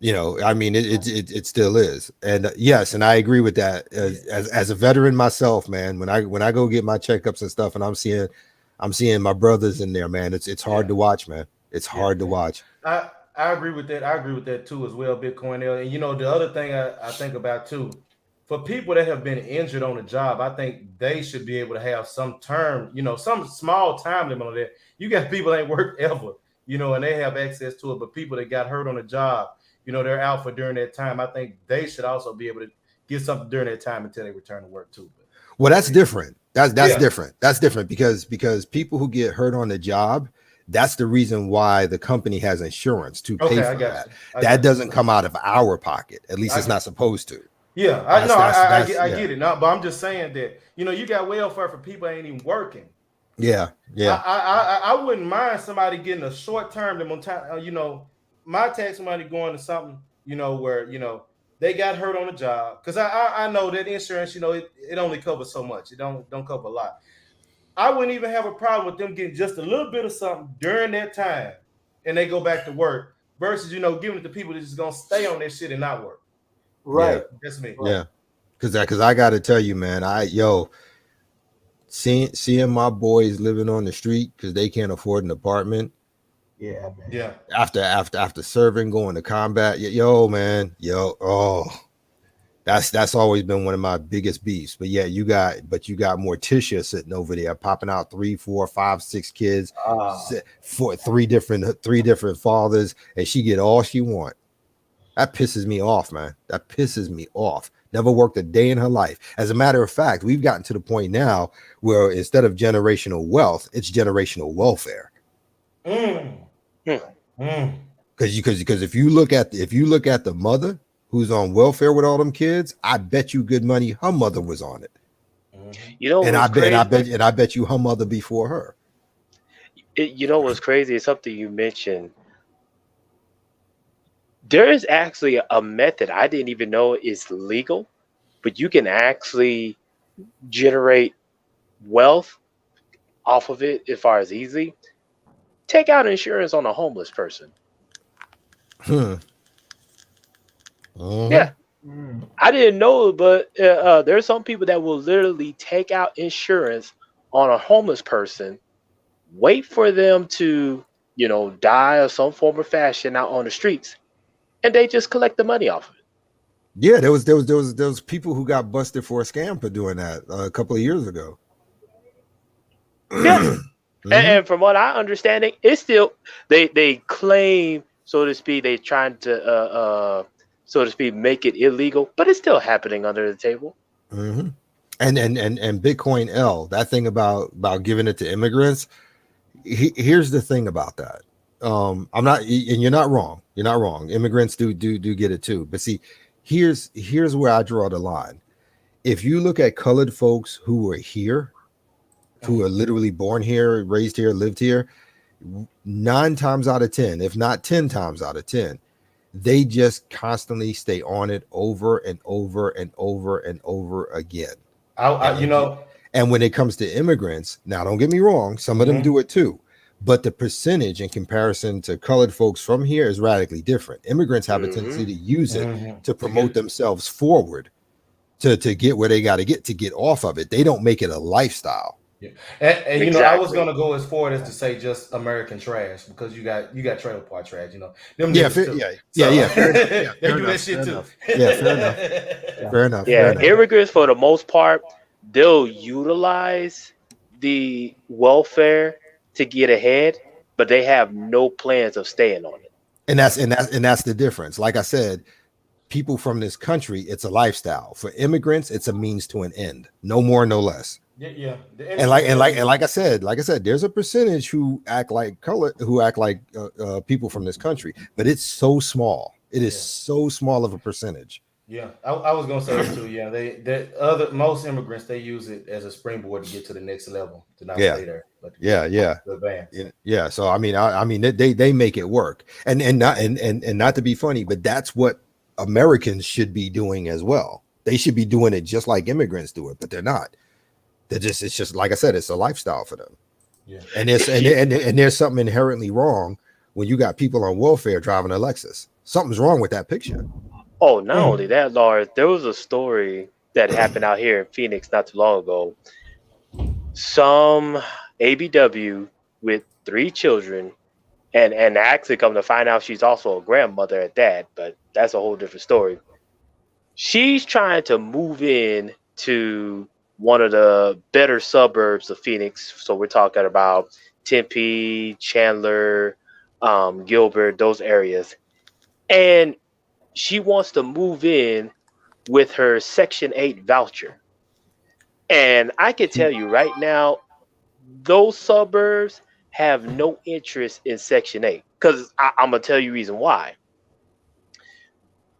You know, I mean, it still is, and yes, and I agree with that. As a veteran myself, man, when I go get my checkups and stuff, and I'm seeing my brothers in there, man. It's hard to watch, man. It's hard to watch.
I agree with that. I agree with that too as well, Bitcoin L. And you know, the other thing I think about too, for people that have been injured on the job, I think they should be able to have some term, you know, some small time limit on that. You got people that ain't worked ever, you know, and they have access to it, but people that got hurt on the job, you know, they're out for during that time. I think they should also be able to get something during that time until they return to work too. But,
well, that's different. That's different. That's different because people who get hurt on the job, that's the reason why the company has insurance to pay for that. That doesn't come out of our pocket. At least it's not supposed to.
Yeah, I get it. No, but I'm just saying that, you know, you got welfare for people that ain't even working.
Yeah.
I wouldn't mind somebody getting a short term, you know, my tax money going to something, you know, where, you know, they got hurt on the job. Because I know that insurance, you know, it only covers so much. It don't cover a lot. I wouldn't even have a problem with them getting just a little bit of something during that time and they go back to work versus, you know, giving it to people that's just going to stay on their shit and not work.
Right.
Yeah.
That's me.
Yeah. Because I got to tell you, man, seeing my boys living on the street because they can't afford an apartment.
Yeah, man.
Yeah.
After serving, going to combat, that's always been one of my biggest beefs. But yeah, you got Morticia sitting over there popping out 3, 4, 5, 6 kids, for three different fathers, and she get all she want. That pisses me off, man. That pisses me off. Never worked a day in her life. As a matter of fact, we've gotten to the point now where instead of generational wealth, it's generational welfare. Because if you look at the mother who's on welfare with all them kids, I bet you good money her mother was on it.
You know,
and I bet you her mother before her.
You know what's crazy? It's something you mentioned. There is actually a method I didn't even know is legal, but you can actually generate wealth off of it as far as easy. Take out insurance on a homeless person. Yeah. I didn't know, but there's some people that will literally take out insurance on a homeless person wait for them to, die of some form or fashion out on the streets, and they just collect the money off of it.
Yeah, there was people who got busted for a scam for doing that a couple of years ago.
Yeah.
Mhm.
And from what I understand, it's still they claim, so to speak, they trying to so to speak make it illegal, but it's still happening under the table.
Mhm. And Bitcoin L, that thing about giving it to immigrants. Here's the thing about that. I'm not, and you're not wrong. You're not wrong. Immigrants do get it too. But see, here's where I draw the line. If you look at colored folks who are here, who are literally born here, raised here, lived here, 9 times out of 10, if not 10 times out of 10, they just constantly stay on it over and over and over and over again. And when it comes to immigrants, now don't get me wrong, some of them do it too, but the percentage in comparison to colored folks from here is radically different. Immigrants have a tendency to use it to promote themselves forward, to get where they got to get off of it. They don't make it a lifestyle.
Yeah. And
Exactly.
I was gonna go as far as to say just American trash, because you got trailer park trash, them
Yeah,
niggas too. They do that shit too.
Yeah, fair enough.
Yeah, immigrants for the most part, they'll utilize the welfare to get ahead, but they have no plans of staying on it.
And that's the difference. Like I said, people from this country, it's a lifestyle. For immigrants, it's a means to an end. No more, no less.
Yeah.
And like I said, there's a percentage who act like people from this country, but it's so small. It is so small of a percentage.
Yeah, I was gonna say this too. Yeah, most immigrants, they use it as a springboard to get to the next level, to not stay there. But to advance.
Yeah. So I mean, they make it work, and not to be funny, but that's what Americans should be doing as well. They should be doing it just like immigrants do it, but they're not. It's just like I said, it's a lifestyle for them.
Yeah.
And there's something inherently wrong when you got people on welfare driving a Lexus. Something's wrong with that picture.
Oh, not only that, Lars, there was a story that happened out here in Phoenix not too long ago. Some ABW with 3 children, and actually come to find out she's also a grandmother at that, but that's a whole different story. She's trying to move in to one of the better suburbs of Phoenix. So we're talking about Tempe, Chandler, Gilbert, those areas. And she wants to move in with her Section 8 voucher. And I can tell you right now, those suburbs have no interest in Section 8. Because I'm going to tell you the reason why.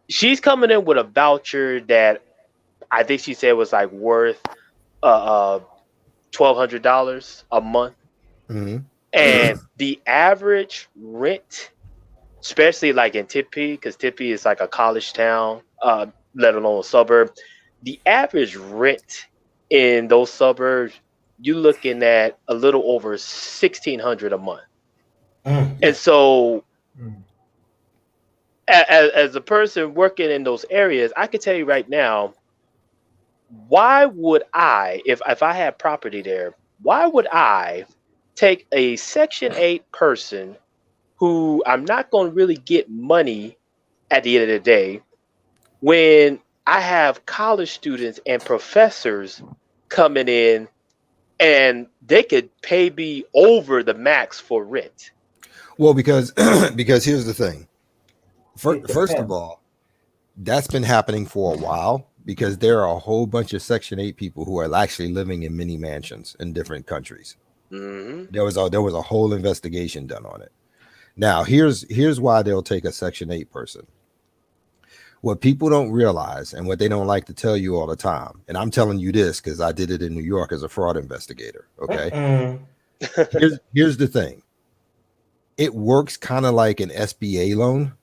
She's coming in with a voucher that I think she said was like worth $1,200 a month. And the average rent, especially like in Tempe, because Tempe is like a college town, let alone a suburb, the average rent in those suburbs, you're looking at a little over $1,600 a month. And so as a person working in those areas, I can tell you right now, why would I, if I had property there, why would I take a Section 8 person who I'm not going to really get money at the end of the day, when I have college students and professors coming in and they could pay me over the max for rent?
Well, because here's the thing. First of all, that's been happening for a while, because there are a whole bunch of Section 8 people who are actually living in mini mansions in different countries. There was a whole investigation done on it. Now, here's why they'll take a Section 8 person. What people don't realize, and what they don't like to tell you all the time, and I'm telling you this because I did it in New York as a fraud investigator. Okay. Here's the thing. It works kind of like an SBA loan,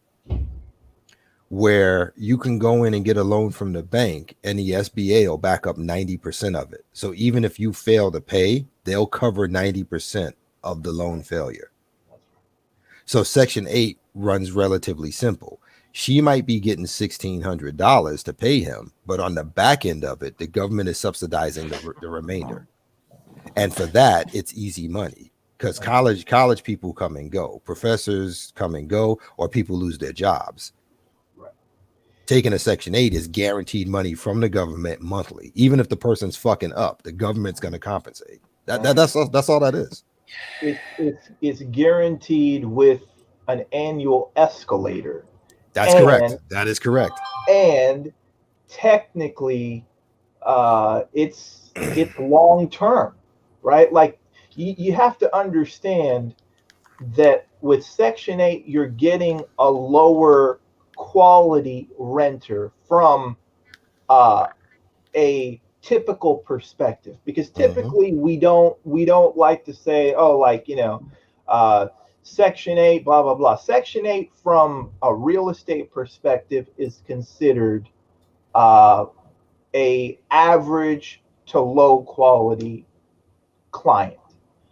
where you can go in and get a loan from the bank and the SBA will back up 90% of it. So even if you fail to pay, they'll cover 90% of the loan failure. So Section 8 runs relatively simple. She might be getting $1,600 to pay him, but on the back end of it, the government is subsidizing the remainder. And for that, it's easy money. because college people come and go, professors come and go, or people lose their jobs.
Right.
Taking a Section 8 is guaranteed money from the government monthly. Even if the person's fucking up, the government's going to compensate. That's all that is.
It's guaranteed with an annual escalator.
That's correct. That is correct.
And technically, it's long term, right? Like you have to understand that with Section 8, you're getting a lower quality renter from a typical perspective, because typically we don't like to say, oh, like, Section 8, blah blah blah. Section 8 from a real estate perspective is considered a average to low quality client.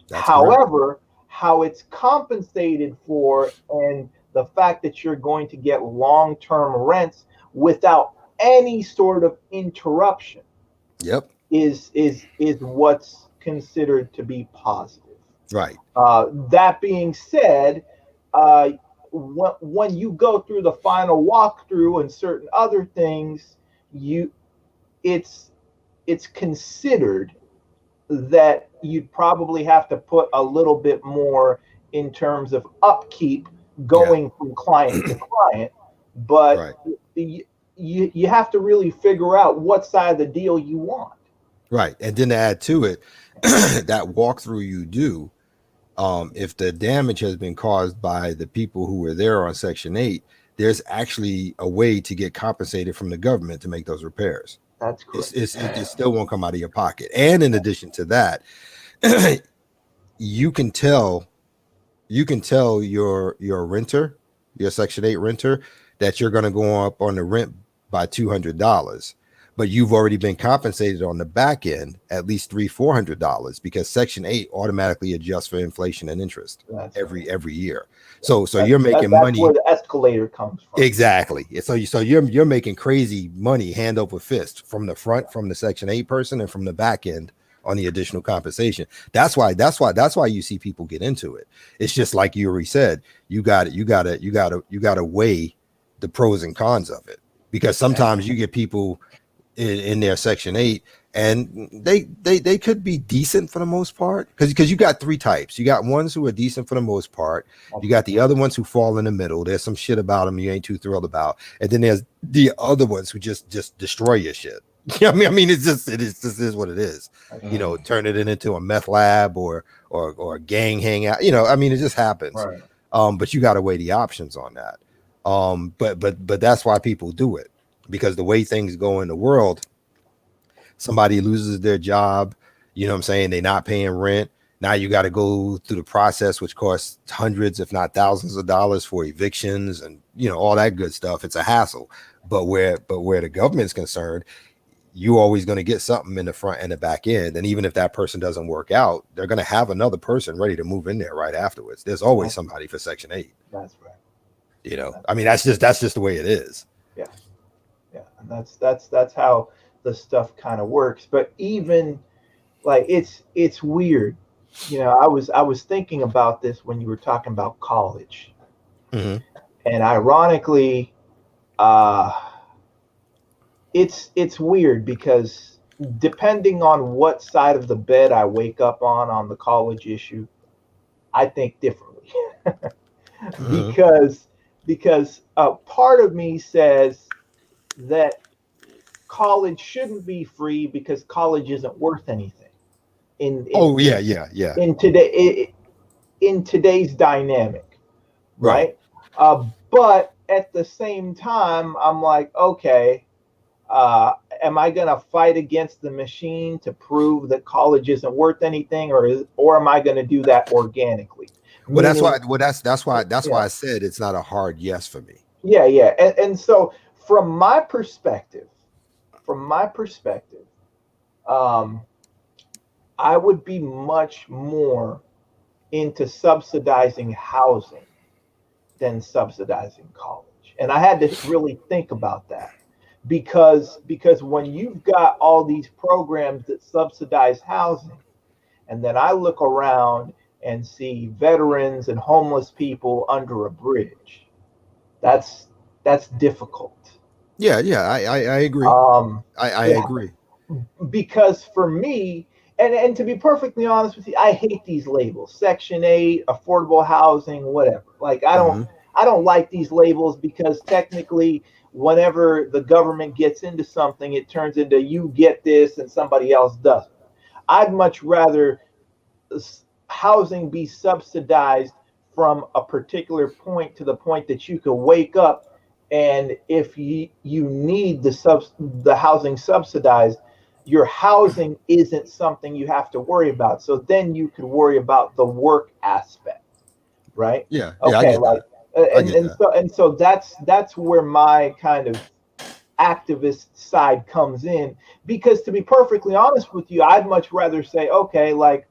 That's
However,
correct.
how it's compensated for, and the fact that you're going to get long-term rents without any sort of interruption,
yep,
is what's considered to be positive.
Right.
That being said, when you go through the final walkthrough and certain other things, it's considered that you'd probably have to put a little bit more in terms of upkeep going from client to client, but you have to really figure out what side of the deal you want.
Right. And then to add to it, that walkthrough you do, if the damage has been caused by the people who were there on Section 8, there's actually a way to get compensated from the government to make those repairs.
That's correct.
It still won't come out of your pocket. And in addition to that, you can tell your renter, your Section 8 renter, that you're going to go up on the rent by $200, but you've already been compensated on the back end at least $300-400, because Section 8 automatically adjusts for inflation and interest every year. So you're making money.
That's where the escalator comes from.
Exactly. So you're making crazy money hand over fist from the front, from the Section 8 person, and from the back end on the additional compensation. That's why you see people get into it. It's just like you already said, you got to weigh the pros and cons of it, because sometimes you get people in their Section 8 and they could be decent for the most part, because you got three types. You got ones who are decent for the most part. You got the other ones who fall in the middle. There's some shit about them you ain't too thrilled about, and then there's the other ones who just destroy your shit. I mean, it just is what it is. Turn it into a meth lab or a gang hangout. I mean, it just happens.
Right.
But you got to weigh the options on that. But that's why people do it, because the way things go in the world, somebody loses their job, what I'm saying? They're not paying rent. Now you got to go through the process, which costs hundreds, if not thousands of dollars for evictions and, all that good stuff. It's a hassle. But where the government's concerned, you're always going to get something in the front and the back end. And even if that person doesn't work out, they're going to have another person ready to move in there right afterwards. There's always somebody for Section 8.
That's right.
I mean, that's just the way it is.
Yeah. And that's how the stuff kind of works. But even like, it's weird. I was thinking about this when you were talking about college, and ironically, it's weird because depending on what side of the bed I wake up on the college issue, I think differently. because part of me says that college shouldn't be free because college isn't worth anything. In today's dynamic, right? But at the same time, I'm like, okay, am I going to fight against the machine to prove that college isn't worth anything, or am I going to do that organically?
Well, that's why I said it's not a hard yes for me.
Yeah. And so from my perspective, I would be much more into subsidizing housing than subsidizing college. And I had to really think about that, because when you've got all these programs that subsidize housing, and then I look around and see veterans and homeless people under a bridge. That's difficult.
Yeah, I agree.
Um,
I
yeah,
agree.
because for me, and to be perfectly honest with you, I hate these labels: Section 8, affordable housing, whatever. Like
Hmm.
I don't like these labels because technically, whenever the government gets into something, it turns into you get this and somebody else doesn't. I'd much rather housing be subsidized from a particular point to the point that you can wake up, and if you need the housing subsidized, your housing isn't something you have to worry about, so then you could worry about the work aspect, right?
Yeah, I
Okay,
get
like
that. I get that.
and so that's where my kind of activist side comes in, because to be perfectly honest with you, I'd much rather say, okay, like,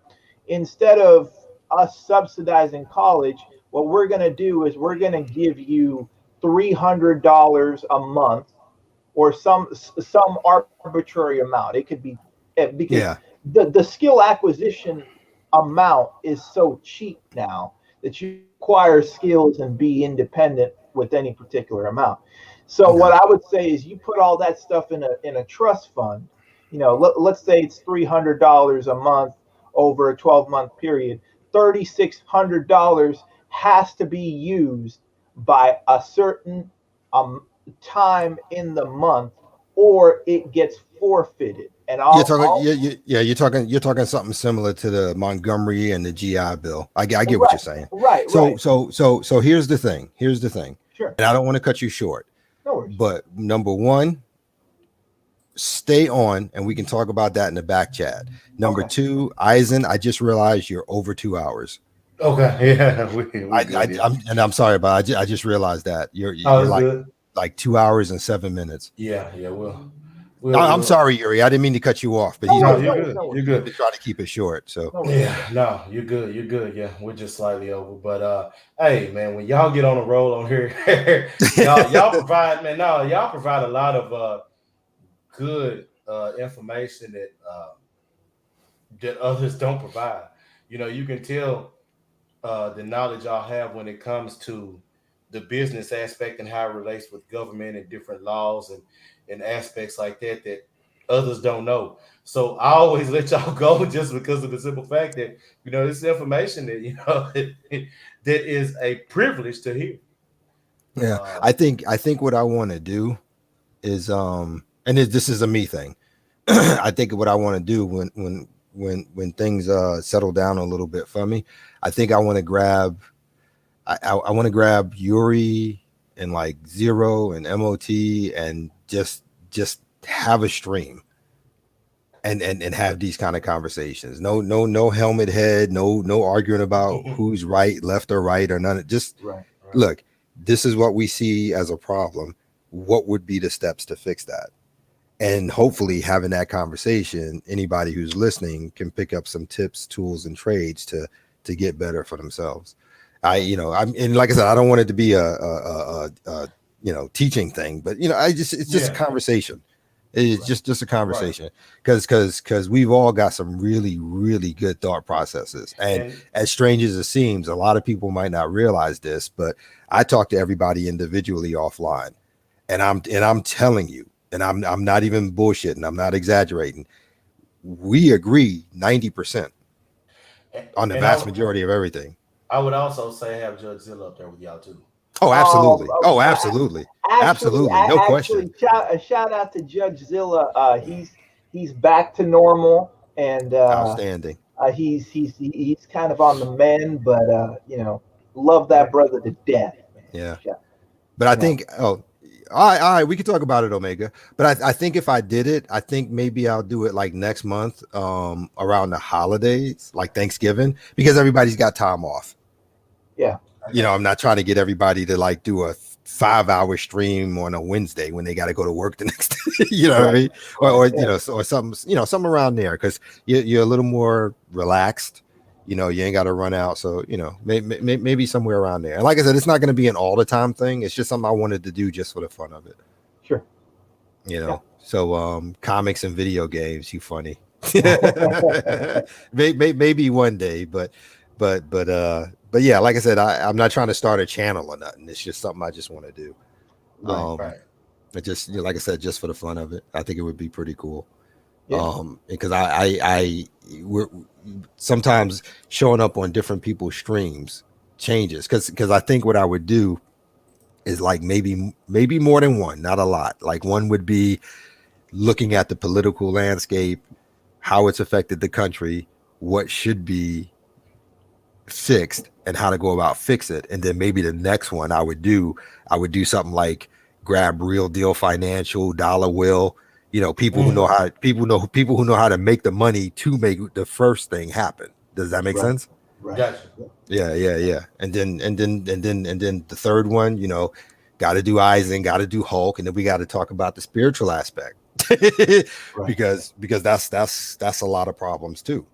instead of us subsidizing college, what we're going to do is we're going to give you $300 a month, or some arbitrary amount. It could be, because
Yeah.
the skill acquisition amount is so cheap now that you acquire skills and be independent with any particular amount. So
Okay.
what I would say is you put all that stuff in a trust fund. Let's say it's $300 a month over a 12-month period. $3,600 has to be used by a certain time in the month, or it gets forfeited. And
You're talking, yeah, you're talking something similar to the Montgomery and the GI Bill. I get what
right,
you're saying.
right.
So here's the thing. Here's the thing.
Sure.
And I don't want to cut you short,
No worries.
but number one, stay on, and we can talk about that in the back chat. Number
Okay.
two, Eisen, I just realized you're over 2 hours.
Okay, yeah, we good. Yeah.
I'm sorry, but I just realized that you're
Oh,
you're
it's good.
like 2 hours and 7 minutes.
Yeah,
I'm sorry, Yuri. I didn't mean to cut you off, but
No
No,
worries,
you're
no worries,
good.
no
You're
worries.
he's
good.
been trying to keep it short. So
No worries.
Yeah, no, you're good. You're good. Yeah, we're just slightly over. But hey, man, when y'all get on a roll on here, y'all provide, man. No, y'all provide a lot of good information that others don't provide. You can tell the knowledge y'all have when it comes to the business aspect and how it relates with government and different laws and aspects like that others don't know. So I always let y'all go just because of the simple fact that this information that that is a privilege to hear.
yeah,
Uh,
I think what I want to do is and this is a me thing. I think what I want to do when things settle down a little bit for me, I think I want to grab I want to grab Yuri and like Zero and MOT and just have a stream and have these kind of conversations. No helmet head, no arguing about who's right, left or right or none. Just
Right.
look, this is what we see as a problem. What would be the steps to fix that? And hopefully having that conversation, anybody who's listening can pick up some tips, tools, and trades to get better for themselves. I'm and like I said, I don't want it to be a teaching thing, but it's just a conversation. It's just a conversation because we've all got some really, really good thought processes. And as strange as it seems, a lot of people might not realize this, but I talk to everybody individually offline, and I'm telling you, and I'm not even bullshitting, I'm not exaggerating. We agree 90% on the
and
vast majority of everything.
I would also say have Judge Zilla up there with y'all too.
Oh, absolutely. Oh,
I,
absolutely.
actually,
Absolutely. No question.
shout out to Judge Zilla. He's back to normal, and
Outstanding.
he's kind of on the mend, but love that brother to death, man.
Yeah.
Yeah,
But I
you know.
think, all right, we can talk about it, Omega. But I think if I did it, I think maybe I'll do it like next month, around the holidays, like Thanksgiving, because everybody's got time off.
Yeah.
I'm not trying to get everybody to like do a 5-hour stream on a Wednesday when they got to go to work the next day. What I mean? Or or something around there, because you're a little more relaxed. You ain't got to run out. So, maybe somewhere around there. And like I said, it's not going to be an all the time thing. It's just something I wanted to do just for the fun of it.
Sure.
So comics and video games, you funny. Maybe one day, but but yeah, like I said, I'm not trying to start a channel or nothing. It's just something I just want to do.
Right.
It just, you know, like I said, just for the fun of it, I think it would be pretty cool.
Yeah.
Because we're sometimes showing up on different people's streams changes. Because I think what I would do is like maybe more than one, not a lot. Like one would be looking at the political landscape, how it's affected the country, what should be fixed, and how to go about fix it. And then maybe the next one I would do something like grab Real Deal Financial, Dollar Will, you know, people who know how to make the money to make the first thing happen. Does that make sense?
Right.
Gotcha.
Yeah. And then the third one, you know, got to do Eisen, got to do Hulk, and then we got to talk about the spiritual aspect. because that's a lot of problems too.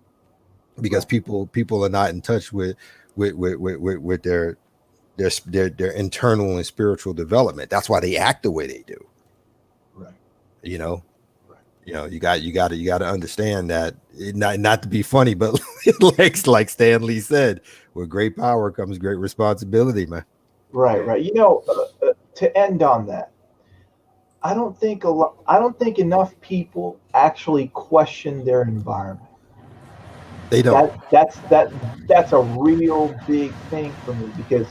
Because people are not in touch with their internal and spiritual development. That's why they act the way they do.
Right.
You know, you got to understand that not to be funny, but like Stan Lee said, with great power comes great responsibility, man.
Right. You know, to end on that, I don't think enough people actually question their environment.
They don't.
That's a real big thing for me, because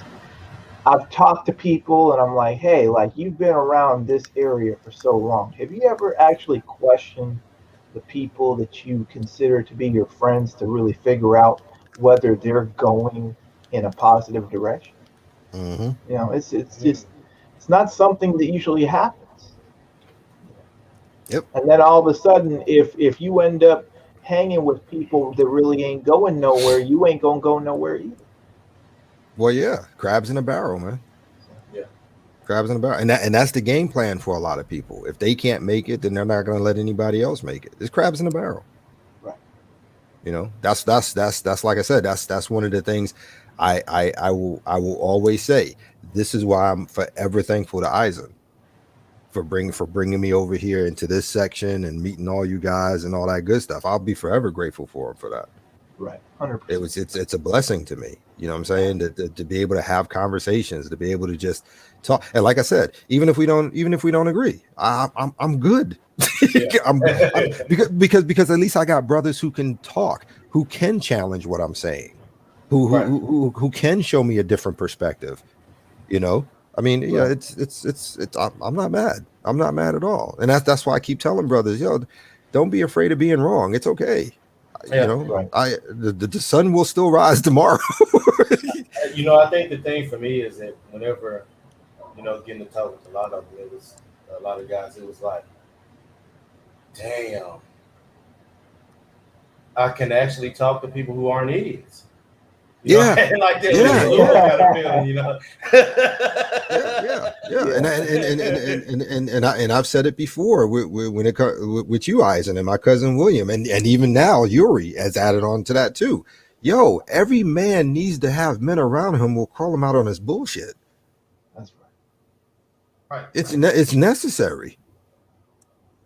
I've talked to people and I'm like, hey, like, you've been around this area for so long. Have you ever actually questioned the people that you consider to be your friends to really figure out whether they're going in a positive direction?
Mm-hmm.
You know, it's just, it's not something that usually happens.
Yep.
And then all of a sudden, if you end up hanging with people that really ain't going nowhere, you ain't gonna go nowhere either.
Well, yeah, crabs in a barrel, man.
Yeah.
Crabs in a barrel, and that's the game plan for a lot of people. If they can't make it, then they're not going to let anybody else make it. It's crabs in a barrel.
Right.
You know, that's like I said, that's one of the things I will always say. This is why I'm forever thankful to Eisen for bringing me over here into this section and meeting all you guys and all that good stuff. I'll be forever grateful for him for that.
Right. 100%.
It's a blessing to me. You know what I'm saying? To be able to have conversations, to be able to just talk. And like I said, even if we don't agree, I'm good.
Yeah.
because at least I got brothers who can talk, who can challenge what I'm saying, who can show me a different perspective. You know, I mean, yeah, it's I'm not mad. I'm not mad at all. And that's why I keep telling brothers, yo, don't be afraid of being wrong. It's okay.
Yeah.
You know, the sun will still rise tomorrow.
You know, I think the thing for me is that whenever, you know, getting to talk with a lot of them, it was a lot of guys, it was like, damn, I can actually talk to people who aren't idiots. You know? Like that. Kind of feeling, you know.
And I've said it before when it with you, Eisen, and my cousin William, and even now Yuri has added on to that too. Yo, every man needs to have men around him who call him out on his bullshit.
That's
Right.
It's necessary.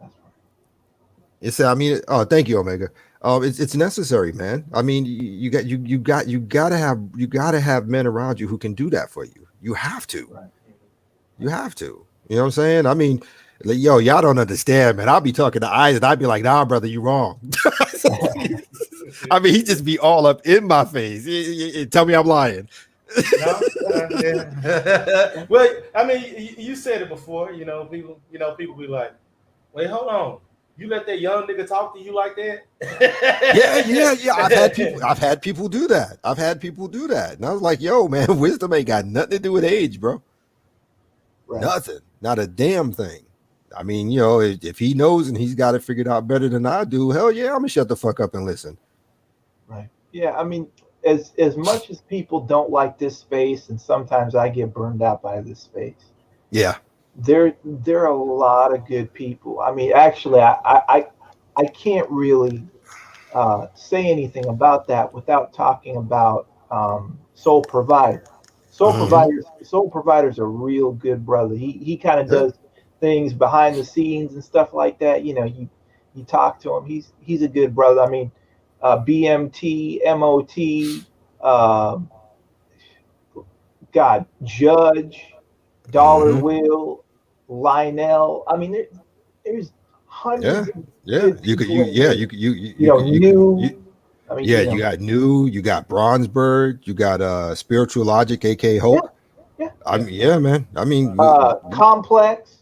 That's right.
It's, I mean, oh, thank you, Omega. It's necessary, man. I mean, you gotta have men around you who can do that for you. You have to.
Right.
You have to. You know what I'm saying? I mean, like, yo, y'all don't understand, man. I'll be talking to Eyes and I'd be like, nah, brother, you wrong. I mean, he just be all up in my face. Tell me I'm lying.
No, well, I mean, you said it before. You know, people be like, wait, hold on. You let that young nigga talk to you like that?
Yeah. I've had people do that. And I was like, yo, man, wisdom ain't got nothing to do with age, bro.
Right.
Nothing. Not a damn thing. I mean, you know, if he knows and he's got it figured out better than I do, hell yeah, I'm gonna shut the fuck up and listen.
Right. Yeah, I mean, as much as people don't like this space, and sometimes I get burned out by this space.
Yeah.
There are a lot of good people. I mean, actually, I can't really say anything about that without talking about Soul Provider. Soul Provider's a real good brother. He kind of does things behind the scenes and stuff like that. You know, you talk to him. He's a good brother. I mean, BMT, MOT, God, Judge, Dollar
Mhm.
Will, Lionel. I mean, there's
Yeah,
hundreds of
yeah.
good people in here.
You
New. I mean,
yeah, you got New, you got Bronzeberg, you got Spiritual Logic, aka
yeah,
Hope.
yeah.
I mean, yeah, man. I mean,
Complex.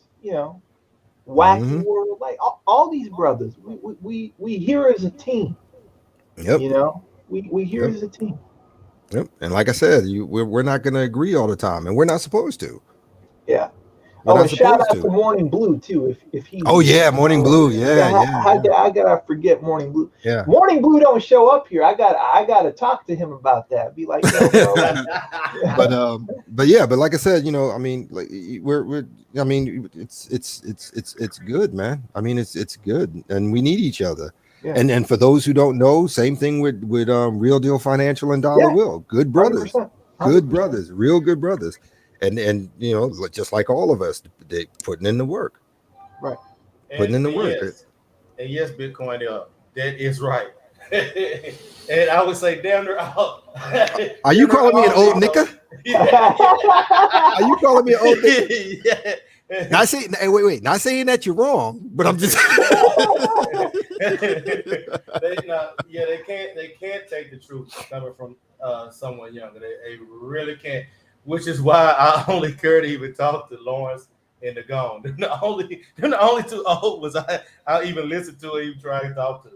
Wacky
mhm.
World. Like all these brothers, we here as a team.
Yep,
We here
yep,
as a team.
yep. And like I said, we're not going to agree all the time, and we're not supposed to.
Yeah.
We're
Oh,
not
and shout
supposed
out to
to.
Morning Blue too, if he's
Oh
in here.
yeah, Morning Blue. Yeah,
Yeah,
yeah, yeah,
I gotta forget Morning Blue.
yeah.
Morning Blue don't show up here. I gotta talk to him about that. Be like, bro.
But yeah, but like I said, I mean, like we're I mean, it's good, man. I mean, it's good, and we need each other.
Yeah.
And for those who don't know, same thing with Real Deal Financial and Dollar
Yeah.
Will. Good brothers,
100%.
good brothers, real good brothers, and just like all of us, they putting in the work,
Right.
putting in the
And
work.
yes, Bitcoin, that is right. And I would say, damn near all.
Are you calling me an old nigga? Are you calling me an old nigga?
Yeah.
Not saying, hey, wait, not saying that you're wrong, but I'm just.
They can't take the truth coming from someone younger. They really can't. Which is why I only care to even talk to Lawrence and the Gone. They're the only two old ones I even listen to or even try to talk to.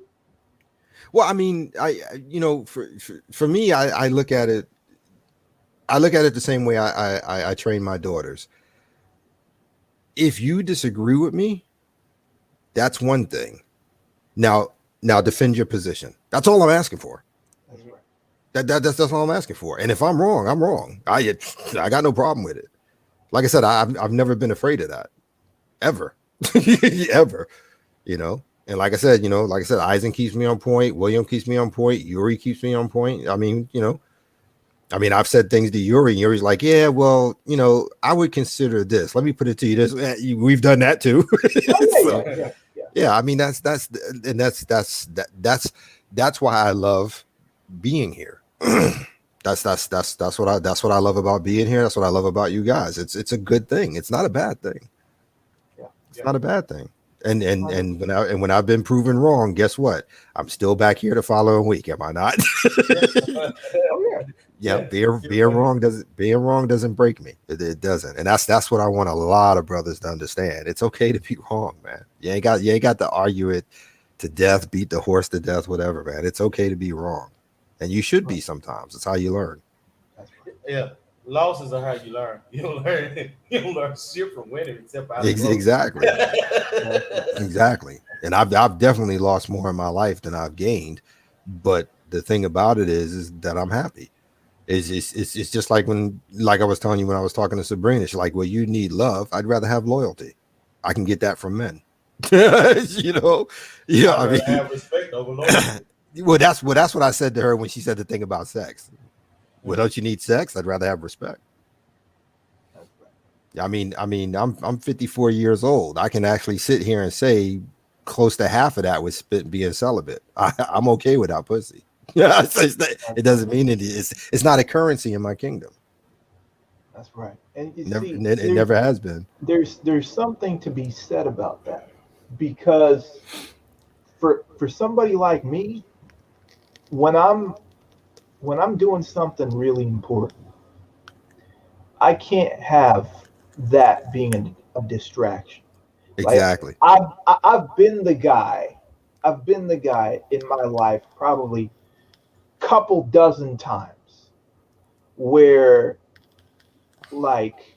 Well, I mean, for me, I look at it. I look at it the same way I train my daughters. If you disagree with me, that's one thing. Now defend your position. That's all I'm asking for.
That's right.
That's all I'm asking for. And if I'm wrong, I'm wrong. I got no problem with it. Like I said, I've never been afraid of that, ever, ever. And like I said, Eisen keeps me on point. William keeps me on point. Yuri keeps me on point. I mean, I've said things to Yuri, and Yuri's like, yeah, well, I would consider this. Let me put it to you this. We've done that too. Yeah. I mean, that's why I love being here. That's what I love about being here. That's what I love about you guys. It's a good thing. It's not a bad thing. It's not a bad thing. And when I've been proven wrong, guess what? I'm still back here the following week. Am I not? Yeah. Being wrong doesn't break me. It doesn't. And that's what I want a lot of brothers to understand. It's okay to be wrong, man. You ain't got to argue it to death, beat the horse to death, whatever, man. It's okay to be wrong. And you should be sometimes. It's how you learn.
Yeah. Losses are how you learn. You don't learn shit from winning except out of
Exactly. Exactly. And I've definitely lost more in my life than I've gained. But the thing about it is that I'm happy. It's just like I was telling you when I was talking to Sabrina, she's like, well, you need love. I'd rather have loyalty. I can get that from men. I mean,
have respect over loyalty.
Well, that's what I said to her when she said the thing about sex. Well, don't you need sex? I'd rather have respect. I mean, I'm 54 years old. I can actually sit here and say close to half of that was being celibate. I'm okay without pussy. Yeah, it doesn't mean it's not a currency in my kingdom.
That's right. And
it never has been.
There's something to be said about that, because for somebody like me, when I'm doing something really important, I can't have that being a distraction.
Exactly.
Like, I've been the guy in my life probably couple dozen times where, like,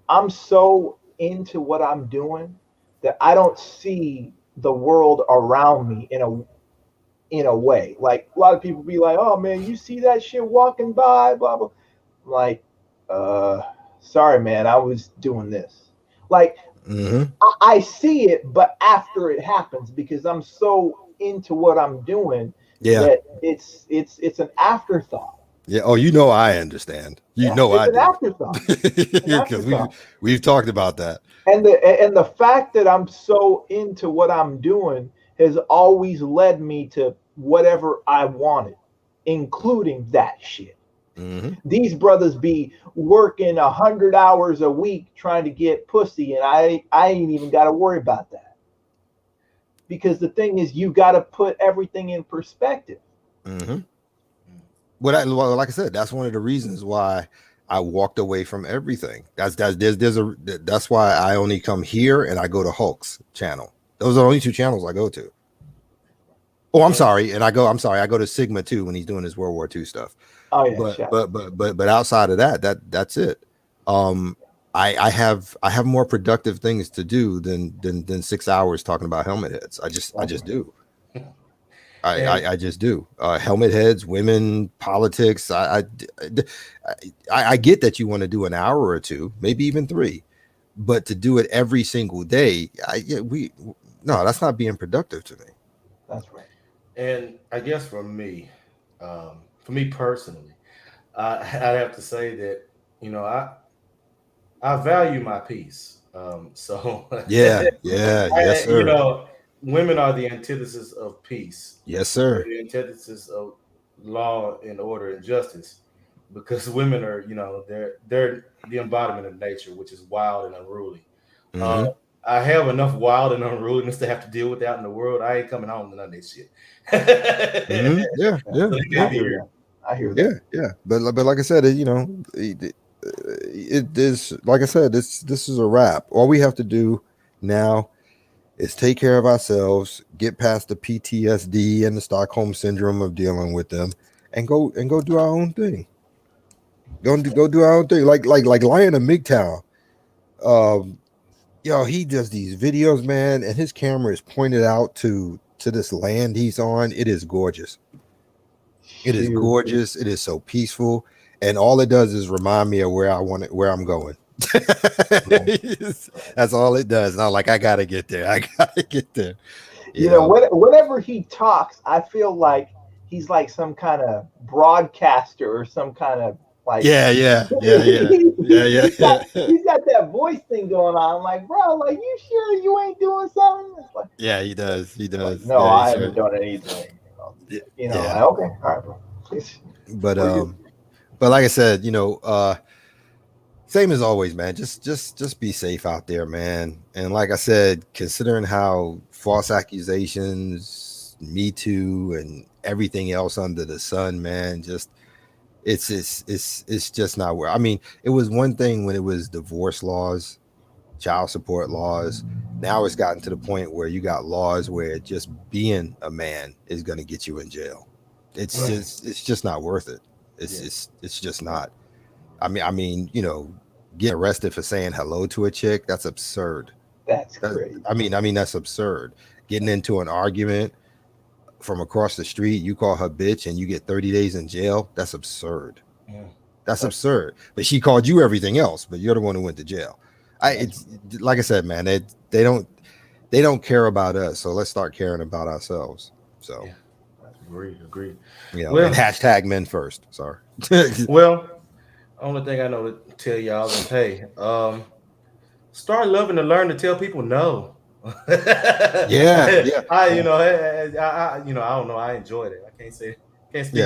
I'm so into what I'm doing that I don't see the world around me in a way. Like, a lot of people be like, oh man, you see that shit walking by, blah blah. I'm like, sorry man, I was doing this. Like, I see it, but after it happens, because I'm so into what I'm doing, that it's an afterthought.
Yeah. Oh, I understand.
It's an afterthought.
Because we've talked about that.
And the fact that I'm so into what I'm doing has always led me to whatever I wanted, including that shit. These brothers be working 100 hours a week trying to get pussy, and I ain't even got to worry about that. Because the thing is, you got to put everything in perspective.
Well, like I said, that's one of the reasons why I walked away from everything. That's why I only come here and I go to Hulk's channel. Those are the only two channels I go to. Oh, I'm sorry, I go to Sigma too when he's doing his World War II stuff.
Oh yeah,
but outside of that's it. I have more productive things to do than 6 hours talking about helmet heads. I just do. I just do. Helmet heads, women, politics. I get that you want to do an hour or two, maybe even 3, but to do it every single day, that's not being productive to me.
That's right.
And I guess for me personally, I'd have to say that I value my peace. So
yes, sir.
Women are the antithesis of peace.
Yes, sir.
They're the antithesis of law and order and justice, because women are, they're the embodiment of nature, which is wild and unruly. I have enough wild and unruliness to have to deal with out in the world. I ain't coming home to none of this shit.
Yeah.
I hear that.
Yeah. But like I said, it is, like I said, this is a wrap. All we have to do now is take care of ourselves, get past the PTSD and the Stockholm syndrome of dealing with them, and go do our own thing. Go do our own thing. Like Lion of MGTOW. He does these videos, man, and his camera is pointed out to this land he's on. It is gorgeous. It is gorgeous. It is so peaceful, and all it does is remind me of where I'm going. That's all it does. And I'm like, I gotta get there. You know,
whenever he talks, I feel like he's like some kind of broadcaster or some kind of like
He's got
that voice thing going on. I'm like, bro, like, you sure you ain't doing something? Like,
he does.
Like, no, I haven't done anything. Okay, all right, bro.
But like I said, same as always, man. Just be safe out there, man. And like I said, considering how false accusations, Me Too, and everything else under the sun, man, it's just not where. I mean, it was one thing when it was divorce laws, child support laws. Now it's gotten to the point where you got laws where just being a man is going to get you in jail. It's just not worth it. It's just not. I mean, getting arrested for saying hello to a chick, that's absurd.
That's crazy.
I mean, that's absurd. Getting into an argument from across the street, you call her bitch and you get 30 days in jail. That's absurd. That's absurd. But she called you everything else, but you're the one who went to jail. It's like I said, man, they don't care about us. So let's start caring about ourselves. So
agreed.
And hashtag men first. Sorry.
Well, only thing I know to tell y'all is, hey, start loving and learn to tell people no. I don't know. I enjoyed it. I can't speak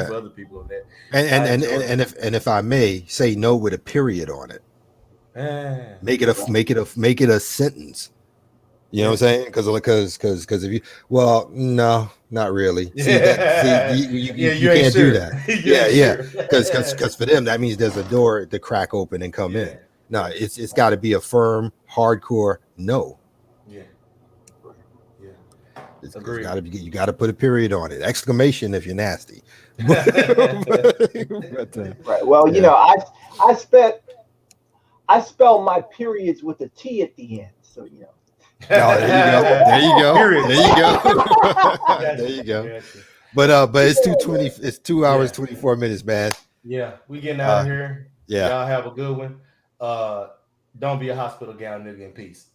for other people on that.
And if I may say no with a period on it, make it a sentence. You know what I'm saying? Because if you, well, no, not really. You can't do that. Because for them that means there's a door to crack open and come in. No, it's got to be a firm, hardcore no. You got to put a period on it. Exclamation if you're nasty.
Right. Well, I spell my periods with a T at the end, so
There you go. But it's 2:20. It's 2 hours 24 minutes, man.
Yeah, we getting out of here.
Yeah,
y'all have a good one. Don't be a hospital gown nigga in peace.